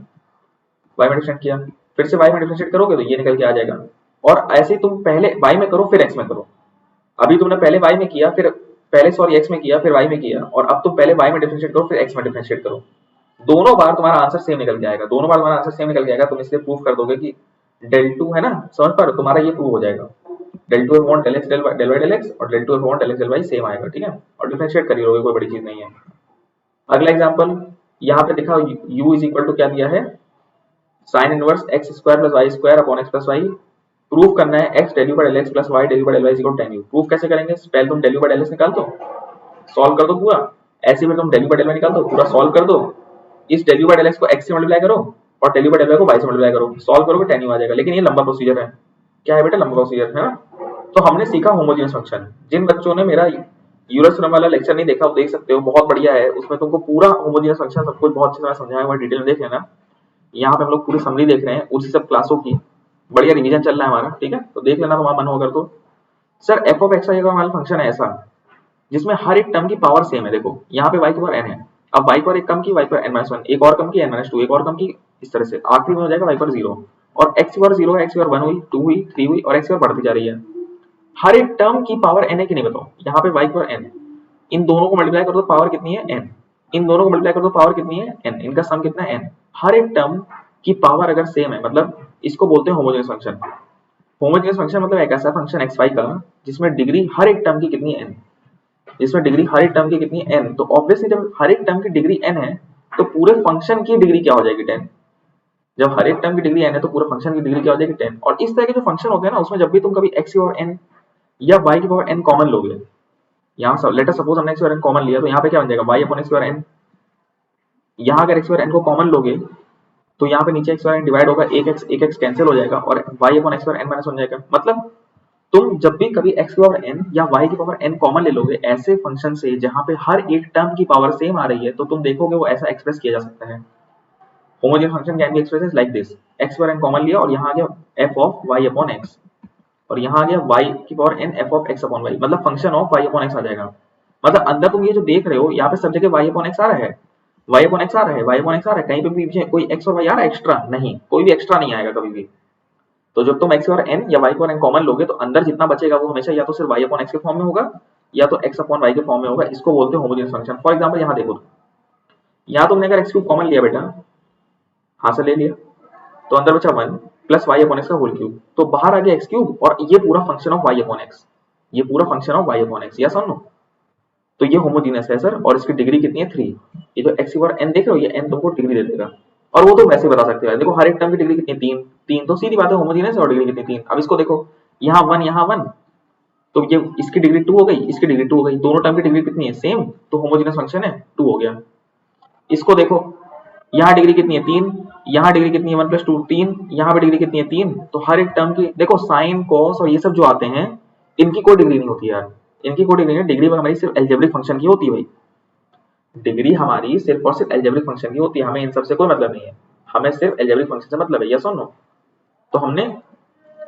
डिफरेंशिएट किया, फिर से y में डिफरेंशिएट करोगे तो ये निकल के आ जाएगा। और ऐसे ही तुम पहले y में करो फिर x में करो। अभी तुमने पहले y में किया, फिर पहले सॉरी x में किया, फिर y में किया, और अब तुम पहले y में डिफरेंशिएट करो फिर x में डिफरेंशिएट करो। दोनों बार तुम्हारा आंसर सेम निकल के आएगा, दोनों बार तुम्हारा आंसर सेम निकल के आएगा। तुम इसलिए प्रूफ कर दोगे कि del 2 है ना, समझ पा रहे हो, तुम्हारा ये प्रूव हो जाएगा। del 2 upon del x del y del x और del 2 upon del x del y same आएगा, ठीक है, और डिफरेंशिएट कर ही लोगे, कोई बड़ी चीज नहीं है। अगला एग्जांपल यहाँ पे दिखा, u इज इक्वल टू क्या दिया है, sin inverse x square plus y square upon x plus y। Proof करना है x del u by del x plus y del u by del y is equal to tan u। Proof कैसे करेंगे, पहले तुम del u by del x निकाल दो, solve कर दो पूरा, ऐसे में तुम del u by del y निकाल दो, पूरा सॉल्व कर दो। इस del u by del x को x से मल्टीप्लाई करो और del u by del y को y से मल्टीप्लाई करो, सॉल्व करोगे tan u आ जाएगा। लेकिन ये लंबा प्रोसीजर है, क्या है बेटा, लंबा प्रोसीजर है ना। तो हमने सीखा होमोजेनियस फंक्शन। जिन बच्चों ने मेरा यूलर थ्योरम वाला लेक्चर नहीं देखा वो देख सकते हो, बहुत बढ़िया है, उसमें तुमको पूरा होमोजेनियस फंक्शन सब कुछ बहुत अच्छी तरह समझाया हुआ है, डिटेल में देख लेना। यहाँ पे हम लोग पूरी समरी देख रहे हैं उसी सब क्लासों की, बढ़िया रिवीजन चल रहा है हमारा, ठीक है, तो देख लेना तुम्हारा मन होगा तो। सर f ऑफ x का हमारा फंक्शन है ऐसा जिसमें हर एक टर्म की पावर सेम है। देखो यहाँ पे y की पावर n है, अब y पर एक कम की y पर n-1, एक और कम की n-2, एक और कम की, इस तरह से आखिरी में हो जाएगा y पर 0, और x की पावर 0 है, x की पावर 1 हुई, 2 हुई, 3 हुई, और x की पावर बढ़ती जा रही है। हर एक टर्म की पावर n है कि नहीं बताओ, यहाँ पे y की पावर n, इन दोनों को मल्टीप्लाई कर दो पावर कितनी है n, इन दोनों को मल्टीप्लाई कर दो पावर कितनी है n, इनका सम कितना है n। हर एक टर्म की पावर अगर सेम है मतलब इसको बोलते हैं होमोजेनियस फंक्शन। होमोजेनियस फंक्शन मतलब एक ऐसा फंक्शन xy का जिसमें डिग्री हर एक टर्म की कितनी है n, जिसमें डिग्री हर एक टर्म की कितनी है n। तो ऑब्वियसली जब हर एक टर्म की डिग्री n है तो पूरे फंक्शन की डिग्री क्या हो जाएगी 10। जब हर एक टर्म की डिग्री n है तो पूरे फंक्शन की डिग्री क्या हो जाएगी 10। और इस तरह के जो फंक्शन होते हैं ना उसमें जब भी तुम कभी x की पावर n या y की पावर n कॉमन लोगे, यहाँ सब लेट अस सपोज हमने x की पावर n कॉमन लिया, तो यहाँ पे क्या बन जाएगा y अपॉन x की पावर n। यहाँ अगर x की पावर n को कॉमन लोगे तो यहाँ पे नीचे x पावर n डिवाइड होगा, एक x कैंसिल हो जाएगा और y upon x power n minus हो जाएगा। मतलब तुम जब भी कभी x की पावर n या y की पावर n कॉमन ले लोगे ऐसे फंक्शन से जहां पे हर एक टर्म की पावर सेम आ रही है, तो तुम देखोगे वो ऐसा एक्सप्रेस किया जा सकता है। Homogeneous function can be expressed like this, x power n common लिया और यहाँ आ गया f of y upon x, और यहाँ आ गया y की power n f of x upon y, मतलब function of y upon x आ जाएगा। मतलब अंदर तुम ये जो देख रहे हो यहाँ पे सब जगह y अपॉन x आ रहा है, y अपॉन x आ रहा है, y अपॉन x आ रहा है, कहीं पे भी पीछे कोई x और y आ रहा है एक्स्ट्रा नहीं, कोई भी एक्स्ट्रा नहीं आएगा कभी भी। तो जब तुम x और n या y और n कॉमन लोगे तो अंदर जितना बचेगा वो हमेशा या तो सिर्फ y अपॉन x के फॉर्म में होगा या तो x अपॉन y के फॉर्म में होगा। इसको बोलते हैं होमोजेनियस फंक्शन। फॉर एग्जांपल यहाँ देखो, यहाँ तुमने अगर x क्यूब कॉमन लिया बेटा, हाथ से ले लिया, तो अंदर बचा 1 प्लस y अपॉन x का होल क्यूब, तो बाहर आ गया x क्यूब और ये पूरा function of y upon x, ये पूरा function of y upon x, yes और नो। तो ये होमोजेनियस है सर, और इसकी डिग्री कितनी है 3। ये जो x की पावर n देख रहे हो ये n तुमको डिग्री दे देगा, और वो तो वैसे बता सकते हो। देखो हर एक टर्म की डिग्री कितनी है 3, तो सीधी बात है होमोजेनियस है और डिग्री कितनी 3। अब इसको देखो यहाँ 1 यहाँ 1, तो ये इसकी डिग्री 2 हो गई, इसकी डिग्री 2 हो गई, दोनों टर्म की डिग्री कितनी है सेम, तो होमोजेनियस फंक्शन है 2 हो गया। इसको देखो यहाँ डिग्री कितनी है 3, यहाँ डिग्री कितनी है 1 प्लस 2 3, यहाँ पे डिग्री कितनी है 3, तो हर एक टर्म की देखो साइन कॉस और ये सब जो आते हैं इनकी कोई डिग्री नहीं होती यार, इनकी कोई डिग्री नहीं, डिग्री हमारी सिर्फ अलजेब्रिक फंक्शन की होती है भाई, डिग्री हमारी सिर्फ और सिर्फ अलजेब्रिक फंक्शन की होती है, हमें इन सब से कोई मतलब नहीं है, हमें सिर्फ अलजेब्रिक फंक्शन से मतलब है, यस और नो। तो हमने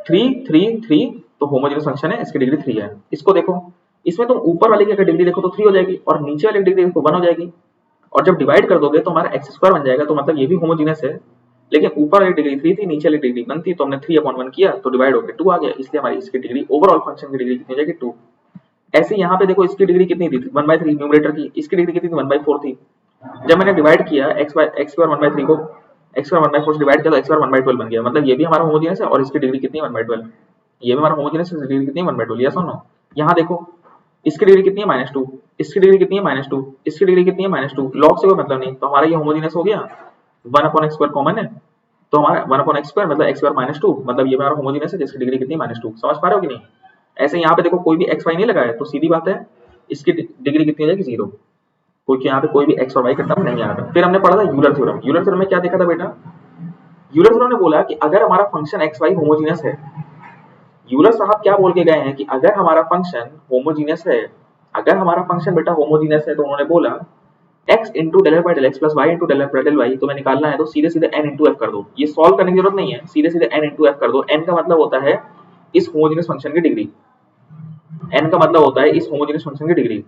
3 3 3, तो होमोजेनियस फंक्शन है, इसकी डिग्री 3 है। इसको देखो, इसमें तुम ऊपर वाले की अगर डिग्री देखो तो 3 हो जाएगी और नीचे वाले की डिग्री देखो 1 हो जाएगी, और जब डिवाइड कर दोगे तो हमारा x स्क्वायर बन जाएगा, तो मतलब ये भी होमोजेनियस है। लेकिन ऊपर वाली डिग्री 3 थी, नीचे वाली डिग्री 1 थी, तो हमने 3/1 किया तो डिवाइड होकर 2 आ गया, इसलिए हमारी इसकी डिग्री ओवरऑल फंक्शन की डिग्री कितनी हो जाएगी 2। ऐसे यहाँ पे देखो इसकी डिग्री कितनी थी 1/3 न्यूमरेटर की, इसकी डिग्री कितनी थी 1/4 थी। जब मैंने डिवाइड किया x स्क्वायर 1/3 को x स्क्वायर 1/4 से डिवाइड किया तो x स्क्वायर 1/12 बन गया, मतलब ये भी हमारा होमोजेनियस है और इसकी डिग्री कितनी है 1/12, ये भी हमारा होमोजेनियस है, इसकी डिग्री कितनी है 1/12। यस और नो? यहाँ देखो इसकी डिग्री कितनी है -2, इसकी डिग्री कितनी है -2, इसकी डिग्री कितनी है -2, लॉग से कोई मतलब नहीं, तो हमारा ये होमोजेनियस हो गया। 1/x² कॉमन है तो हमारा 1/x² मतलब x स्क्वायर -2, मतलब ये हमारा होमोजेनियस है जिसकी डिग्री कितनी है -2। समझ पा रहे हो कि नहीं? ऐसे यहाँ पे देखो कोई भी x y नहीं लगा है तो सीधी बात है इसकी डिग्री कितनी हो जाएगी 0, क्योंकि यहाँ पे कोई भी x और y का टर्म नहीं आ रहा। फिर हमने पढ़ा था यूलर थ्योरम। यूलर थ्योरम में क्या देखा था बेटा? यूलर थ्योरम ने बोला कि अगर हमारा फंक्शन एक्स वाई होमोजीनियस है, यूलर साहब क्या बोल के गए हैं कि अगर हमारा फंक्शन होमोजीनियस है, अगर हमारा फंक्शन बेटा होमोजीनियस है तो उन्होंने बोला x into del f by del x plus y into del f by del y तुम्हें निकालना है तो सीधे सीधे n इंटू एफ कर दो, ये सॉल्व करने की जरूरत नहीं है, सीधे सीधे n इंटू एफ कर दो। n का मतलब होता है इस होमोजीनियस फंक्शन की डिग्री, n का मतलब होता है इस होमोजीनियस फंक्शन की डिग्री,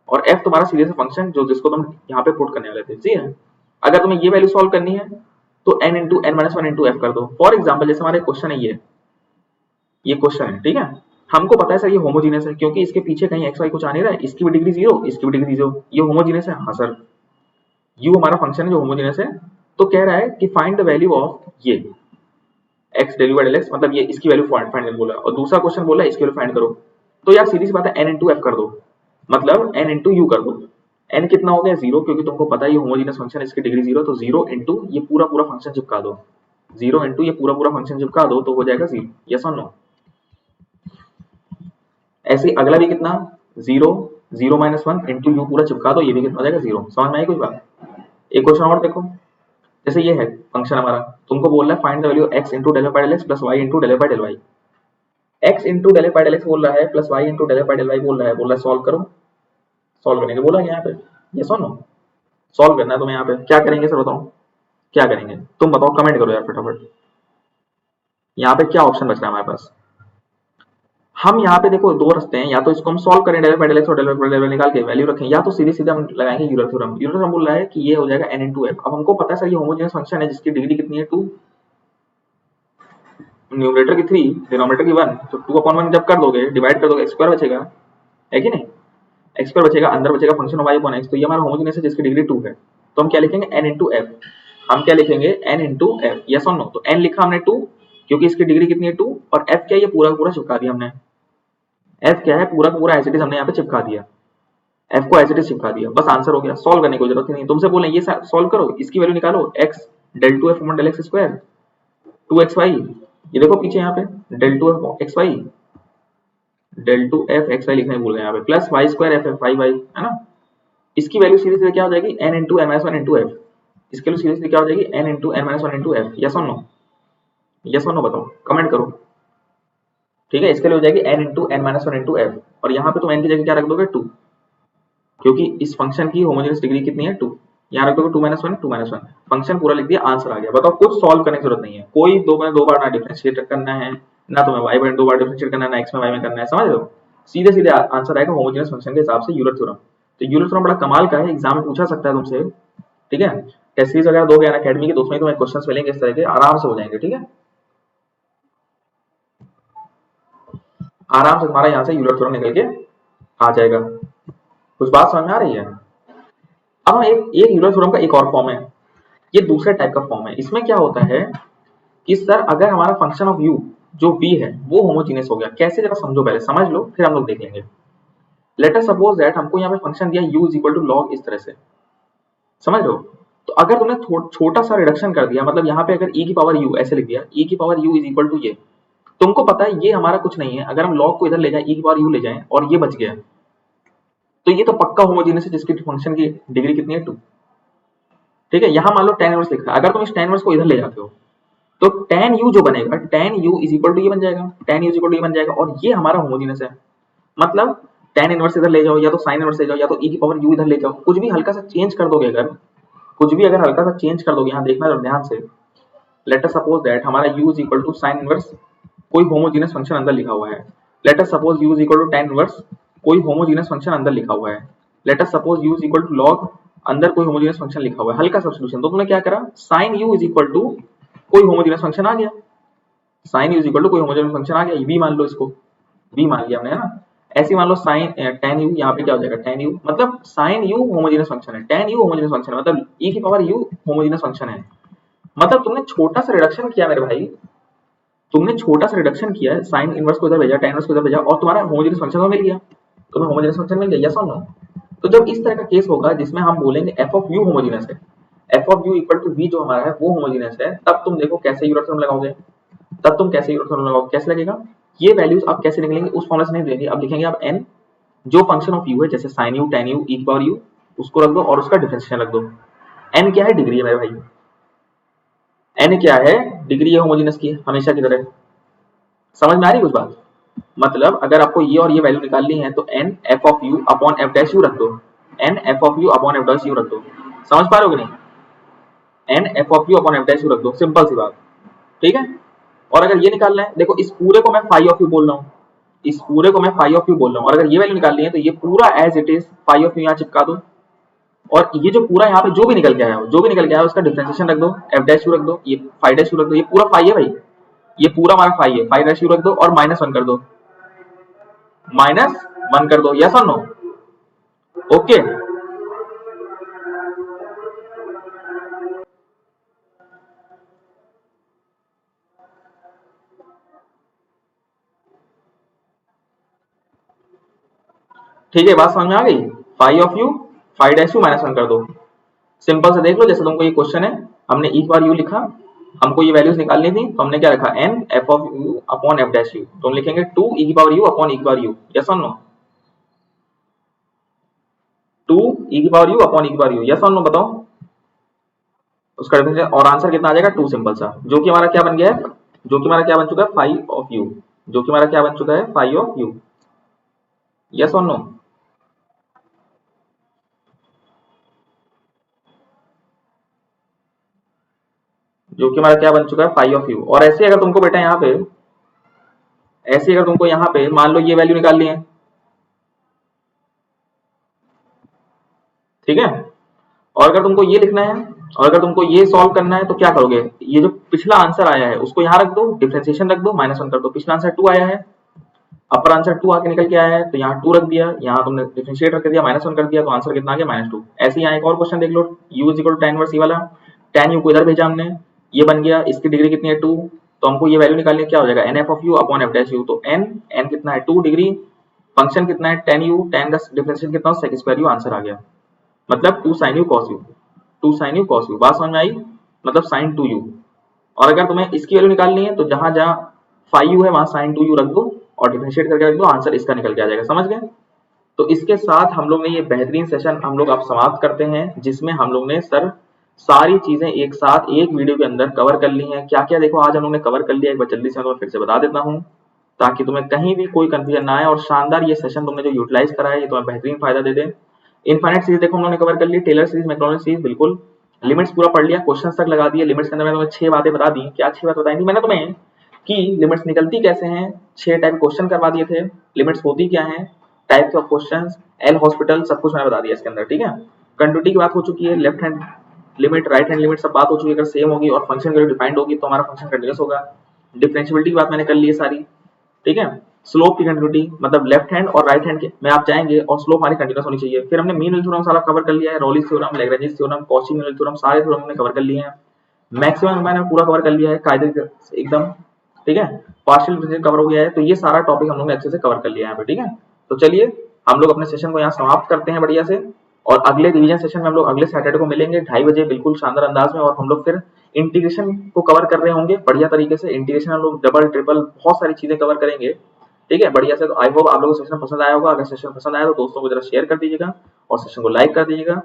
और f तुम्हारा सीधे से फंक्शन जो जिसको तुम यहाँ पे पुट करने वाले थे। ठीक है, अगर तुम्हें ये वैल्यू सॉल्व करनी है तो n into n minus 1 into F कर दो। फॉर एग्जाम्पल जैसे हमारे क्वेश्चन है ये क्वेश्चन है, ठीक है, हमको पता है सर ये होमोजीनियस है क्योंकि इसके पीछे कहीं एक्स वाई कुछ आ नहीं रहा है, इसकी भी डिग्री 0, इसकी भी डिग्री 0, ये होमोजीनियस है। हाँ सर, u हमारा फंक्शन है जो होमोजीनियस है, तो कह रहा है कि फाइंड द वैल्यू ऑफ ये x del by del x, मतलब ये इसकी वैल्यू फाइंड करने बोला, और दूसरा क्वेश्चन बोला इसकी वैल्यू फाइंड करो। तो यार सीधी सी बात है n इंटू एफ कर दो, मतलब n इंटू यू कर दो। n कितना हो गया 0, क्योंकि तुमको पता है ये होमोजीनियस फंक्शन, इसकी डिग्री 0, तो 0 इंटू ये पूरा पूरा फंक्शन चिपका दो, 0 इंटू ये पूरा पूरा फंक्शन चिपका दो तो हो जाएगा 0। यस और नो? ऐसे ही अगला भी कितना 0 0 माइनस 1 इंटू यू पूरा चिपका दो, ये भी कितना हो जाएगा 0। समझ में आई कोई बात? एक क्वेश्चन और देखो, जैसे ये है फंक्शन हमारा, तुमको बोल रहा है find the value x into del by del x plus y into del by del y. x into del by del x बोल रहा है plus y into del by del y बोल रहा है सॉल्व करो। सॉल्व करने के बोला यहाँ पे, ये सुनो सॉल्व करना है तुम्हें। यहाँ पे क्या करेंगे सर बताओ, क्या करेंगे तुम बताओ, कमेंट करो यार फटाफट। यहाँ पे क्या ऑप्शन बच रहा है हमारे पास? हम यहाँ पे देखो दो रास्ते हैं, या तो इसको हम सॉल्व करें डेल बाय डेल एक्स और डेल बाय डेल वाई निकाल के वैल्यू रखें, या तो सीधे सीधे हम लगाएंगे यूलर थ्योरम। यूलर थ्योरम बोल रहा है कि ये हो जाएगा n इंटू एफ। अब हमको पता है सर ये होमोजेनियस फंक्शन है जिसकी डिग्री कितनी है 2, न्यूमरेटर की 3 डिनोमिनेटर की 1, तो 2/1 जब कर दोगे डिवाइड कर दोगे x स्क्वायर बचेगा, है कि नहीं? x स्क्वायर बचेगा, अंदर बचेगा फंक्शन y अपॉन x, तो ये हमारा होमोजेनियस है जिसकी डिग्री 2 है। तो हम क्या लिखेंगे n इंटू एफ, हम क्या लिखेंगे n इंटू एफ। यस और नो? तो n लिखा हमने 2 क्योंकि इसकी डिग्री कितनी है 2, और f क्या है, ये पूरा पूरा चिपका दिया हमने। f क्या है, पूरा पूरा एज इट इज हमने यहाँ पे चिपका दिया, f को एज इट इज चिपका दिया, बस आंसर हो गया। सॉल्व करने की जरूरत ही नहीं, तुमसे बोले ये सॉल्व करो, इसकी वैल्यू निकालो, x del 2f upon del x square 2xy, ये देखो पीछे यहाँ पे del 2f xy, del 2f xy लिखने भूल गए यहाँ पे, plus y square f y y, है ना? इसकी वैल्यू सीधे सीधे क्या हो जाएगी n into n minus 1 into F. इसकी वैल्यू सीधे सीधे क्या हो जाएगी n into n minus 1 into F. Yes और नो? यस और नो बताओ, कमेंट करो। ठीक है, इसके लिए हो जाएगी n into n minus 1 into F, और यहाँ पे तुम n की जगह क्या रख दोगे 2, क्योंकि इस फंक्शन की होमोजेनियस डिग्री कितनी है 2, यहाँ रख दोगे 2 माइनस 1 2 माइनस 1, फंक्शन पूरा लिख दिया, आंसर आ गया। बताओ कुछ सॉल्व करने की जरूरत नहीं है, कोई दो बार ना डिफरेंशिएट करना है, ना तुम्हें y में 2 बार डिफरेंशिएट करना है, ना x में y में करना है, समझ रहे हो? सीधे सीधे आंसर आएगा होमोजेनियस फंक्शन के हिसाब से यूलर थ्योरम। तो यूलर थ्योरम बड़ा कमाल का है, एग्जाम में पूछा सकता है तुमसे, ठीक है? टेस्ट सीरीज वगैरह दोगे अकेडमी के, तो उसमें तुम्हें क्वेश्चंस मिलेंगे इस तरह के, आराम से हो जाएंगे, ठीक है? आराम से तुम्हारा यहाँ से यूलर थ्योरम निकल के आ जाएगा। कुछ बात समझ में आ रही है? अब हम एक यूलर थ्योरम का एक और फॉर्म है, ये दूसरे टाइप का फॉर्म है। इसमें क्या होता है कि सर अगर हमारा फंक्शन ऑफ u जो v है वो होमोजीनियस हो गया, कैसे जरा समझो, पहले समझ लो फिर हम लोग देख लेंगे। लेट अस सपोज दैट हमको यहाँ पे फंक्शन दिया u is equal to log, इस तरह से, समझ लो। तो अगर तुमने छोटा सा रिडक्शन कर दिया, मतलब यहाँ पे अगर e की पावर u ऐसे लिख दिया, e की power u is equal to ये, तुमको पता है ये हमारा कुछ नहीं है, अगर हम log को इधर ले जाए e की पावर u ले जाएं और ये बच गया, तो ये तो पक्का होमोजीनियस है जिसकी फंक्शन की डिग्री कितनी है 2। ठीक है, यहाँ मान लो tan इनवर्स लिखा है, अगर तुम इस tan इनवर्स को इधर ले जाते हो तो tan u जो बनेगा, tan u is equal to ये बन जाएगा, tan u is equal to ये बन जाएगा, और ये हमारा होमोजीनियस है। मतलब tan इनवर्स इधर ले जाओ, या तो sin इनवर्स ले जाओ, या तो e की पावर u इधर ले जाओ, कुछ भी हल्का सा चेंज कर दोगे, अगर कुछ भी अगर हल्का सा चेंज कर दोगे, यहाँ देखना जरा ध्यान से। लेट अस सपोज दैट हमारा u is equal to sin inverse कोई होमोजीनियस फंक्शन अंदर लिखा हुआ है। Let us suppose u is equal to tan inverse कोई होमोजीनियस फंक्शन अंदर लिखा हुआ है। Let us suppose u is equal to log, अंदर कोई होमोजेनियस फंक्शन लिखा हुआ है, हल्का सब्स्टिट्यूशन, तो तुमने क्या करा, sine u is equal to कोई होमोजेनियस फंक्शन आ गया, sine u is equal to कोई होमोजेनियस फंक्शन आ गया, बी मान लो, इसको बी मान लिया हमने, है ना। ऐसे मान लो साइन टेन यू, यहाँ पे क्या हो जाएगा, टेन यू, मतलब साइन यू होमोजेनियस फंक्शन है, टेन यू होमोजेनियस फंक्शन है, मतलब e की पावर u होमोजेनियस फंक्शन है। मतलब तुमने छोटा सा रिडक्शन किया मेरे भाई, तुमने छोटा सा रिडक्शन किया है, साइन इनवर्स को इधर भेजा, टेन इनवर्स को इधर भेजा, और तुम्हारा होमोजेनियस फंक्शन मिल गया, तुम्हें होमोजेनियस फंक्शन मिल गया, यस और नो। तो जब इस तरह का केस होगा जिसमें हम बोलेंगे f ऑफ u होमोजेनियस है, f of u equal to v जो हमारा है वो होमोजेनियस है, तब तुम देखो कैसे यूलर थ्योरम लगाओगे, तब तुम कैसे यूलर थ्योरम लगाओगे, कैसे लगेगा, ये वैल्यूज अब कैसे निकलेंगे, उस फॉर्मूला से नहीं देंगे, अब लिखेंगे अब n जो फंक्शन ऑफ u है, जैसे sin u tan u e power u, उसको रख दो और उसका डिफरेंशिएशन रख दो। n क्या है, डिग्री है मेरे भाई, n क्या है, डिग्री है होमोजेनियस की, हमेशा की तरह। समझ में आ रही कुछ बात, मतलब अगर आपको ये और ये वैल्यू निकालनी है तो n f of u upon f dash u रख दो, n f of u upon f dash u रख दो, समझ पा रहे हो कि नहीं, n f of u upon f dash u रख दो, सिंपल सी बात, ठीक है। और अगर ये निकालना है, देखो इस पूरे को मैं फाई ऑफ यू बोल रहा हूँ, इस पूरे को मैं फाई ऑफ यू बोल रहा हूँ, और अगर ये वैल्यू निकालनी है तो ये पूरा as it is phi of u यहाँ चिपका दो, और ये जो पूरा यहाँ पे जो भी निकल के आया हो, जो भी निकल के आया हो उसका डिफरेंशिएशन रख दो, f डैश यू रख दो, ये फाई डैश यू रख दो, ये पूरा फाई है भाई, ये पूरा हमारा फाई है, फाई डैश यू रख दो और -1 कर दो, -1 कर दो, यस और नो, ओके। ठीक है, बात समझ में आ गई, phi of u, phi dash u -1 कर दो, सिंपल से देख लो, जैसे तुमको ये क्वेश्चन है, हमने e बार u लिखा, हमको ये वैल्यूज निकालनी थी, तो हमने क्या रखा, n f of u upon f dash u, तो हम लिखेंगे 2 e की पावर u अपॉन e की पावर u, यस और नो, 2 e की पावर u अपॉन e की पावर u, यस और नो, बताओ उसका डिफरेंशियल, और आंसर कितना आ जाएगा 2, सिंपल सा, जो कि हमारा क्या बन गया है, जो कि हमारा क्या बन चुका है, फाई ऑफ u, जो कि हमारा क्या बन चुका है, फाई ऑफ u, यस और नो। जो कि हमारा क्या बन चुका है, फाई ऑफ u। और ऐसे अगर तुमको बेटा यहाँ पे, ऐसे अगर तुमको यहाँ पे मान लो ये वैल्यू निकालनी है, ठीक है, और अगर तुमको ये लिखना है, और अगर तुमको ये सॉल्व करना है तो क्या करोगे, ये जो पिछला आंसर आया है उसको यहाँ रख दो, डिफरेंशिएशन रख दो, -1 कर दो, पिछला आंसर 2 आया है, अपर आंसर 2 आके निकल के आया है, तो यहाँ 2 रख दिया, यहाँ तुमने डिफरेंशिएट रख दिया, -1 कर दिया, तो आंसर कितना आ गया, -2। ऐसे यहाँ एक और क्वेश्चन देख लो, u is equal to tan inverse e वाला, tan u को इधर भेजा हमने, ये बन गया, इसकी डिग्री कितनी है 2, तो हमको ये वैल्यू निकालनी है, क्या हो जाएगा, n f of u upon f dash u, तो n कितना है 2 डिग्री, फंक्शन कितना है tan u, tan का डिफरेंशिएशन कितना हो, sec स्क्वायर u, आंसर आ गया, मतलब 2 sin u cos u, 2 sin u cos u, बात समझ में आई, मतलब sin 2u। और अगर तुम्हें इसकी वैल्यू निकालनी है तो जहां जहां फाई u है वहां sin 2u रख दो और डिफरेंशिएट करके रख दो, आंसर इसका निकल के आ जाएगा, समझ गए। तो इसके साथ हम लोग ने ये बेहतरीन सेशन हम लोग अब समाप्त करते हैं, जिसमें हम लोग ने सर सारी चीजें एक साथ एक वीडियो के अंदर कवर कर ली हैं। क्या क्या देखो आज हम लोग ने कवर कर लिया, एक बार जल्दी से मैं फिर से बता देता हूँ ताकि तुम्हें कहीं भी कोई कंफ्यूजन ना आए, और शानदार ये सेशन तुमने जो यूटिलाइज करा है ये तुम्हें बेहतरीन फायदा दे दे। इनफाइनाइट सीरीज देखो हम लोगों ने कवर कर ली, टेलर सीरीज, मैक्लॉरिन सीरीज, बिल्कुल लिमिट्स पूरा पढ़ लिया, क्वेश्चंस तक लगा दिए, लिमिट्स के अंदर मैंने तुम्हें 6 बातें बता दी, क्या 6 बात बताई थी मैंने तुम्हें कि लिमिट्स निकलती कैसे हैं, 6 टाइप क्वेश्चन करवा दिए थे, लिमिट्स होती क्या हैं, types of questions, L hospital, सब कुछ मैंने बता दिया इसके अंदर, ठीक है। कंटिन्यूटी की बात हो चुकी है, left hand limit, right hand limit, सब बात हो चुकी है, अगर सेम होगी और फंक्शन वैल्यू डिफाइंड होगी तो हमारा फंक्शन कंटीन्यूअस होगा। डिफरेंशिएबिलिटी की बात मैंने कर ली है सारी, ठीक है। स्लोप की कंटिन्यूटी मतलब लेफ्ट हैंड और राइट हैंड के में आप जाएंगे और स्लोप हमारी कंटीन्यूअस होनी चाहिए। फिर हमने मीन वैल्यू थ्योरम सारा कवर कर लिया है, रॉलिस theorem, Lagrange theorem, Cauchy mean value theorem, सारे थ्योरम हमने कवर कर लिए हैं। मैक्सिमम मैंने पूरा कवर कर लिया है कायदे से एकदम, ठीक है। पार्शियल डिफरेंशियल कवर हो गया है, तो ये सारा टॉपिक हम लोग ने अच्छे से कवर कर लिया है यहाँ पे, ठीक है। तो चलिए हम लोग अपने सेशन को यहाँ समाप्त करते हैं बढ़िया से, और अगले रिवीजन सेशन में हम लोग अगले सैटरडे को मिलेंगे 2:30 बजे बिल्कुल शानदार अंदाज में, और हम लोग फिर इंटीग्रेशन को कवर कर रहे होंगे बढ़िया तरीके से। इंटीग्रेशन हम लोग डबल ट्रिपल बहुत सारी चीजें कवर करेंगे, ठीक है, बढ़िया से। तो आई होप आप लोगों को सेशन पसंद आया होगा, अगर सेशन पसंद आया तो दोस्तों को जरा शेयर कर दीजिएगा और सेशन को लाइक कर दीजिएगा।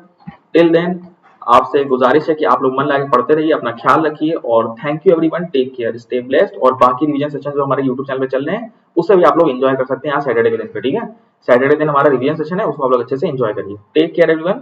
टिल देन आपसे गुजारिश है कि आप लोग मन लगा के पढ़ते रहिए, अपना ख्याल रखिए, और thank you everyone, take care, stay blessed. और बाकी रिवीजन सेशन जो हमारे यूट्यूब चैनल पे चल रहे हैं उससे भी आप लोग एंजॉय कर सकते हैं यहाँ सैटरडे के दिन पे, ठीक है। सैटरडे दिन हमारा रिवीजन सेशन है, उसको आप लोग अच्छे से एंजॉय करिए। Take care everyone.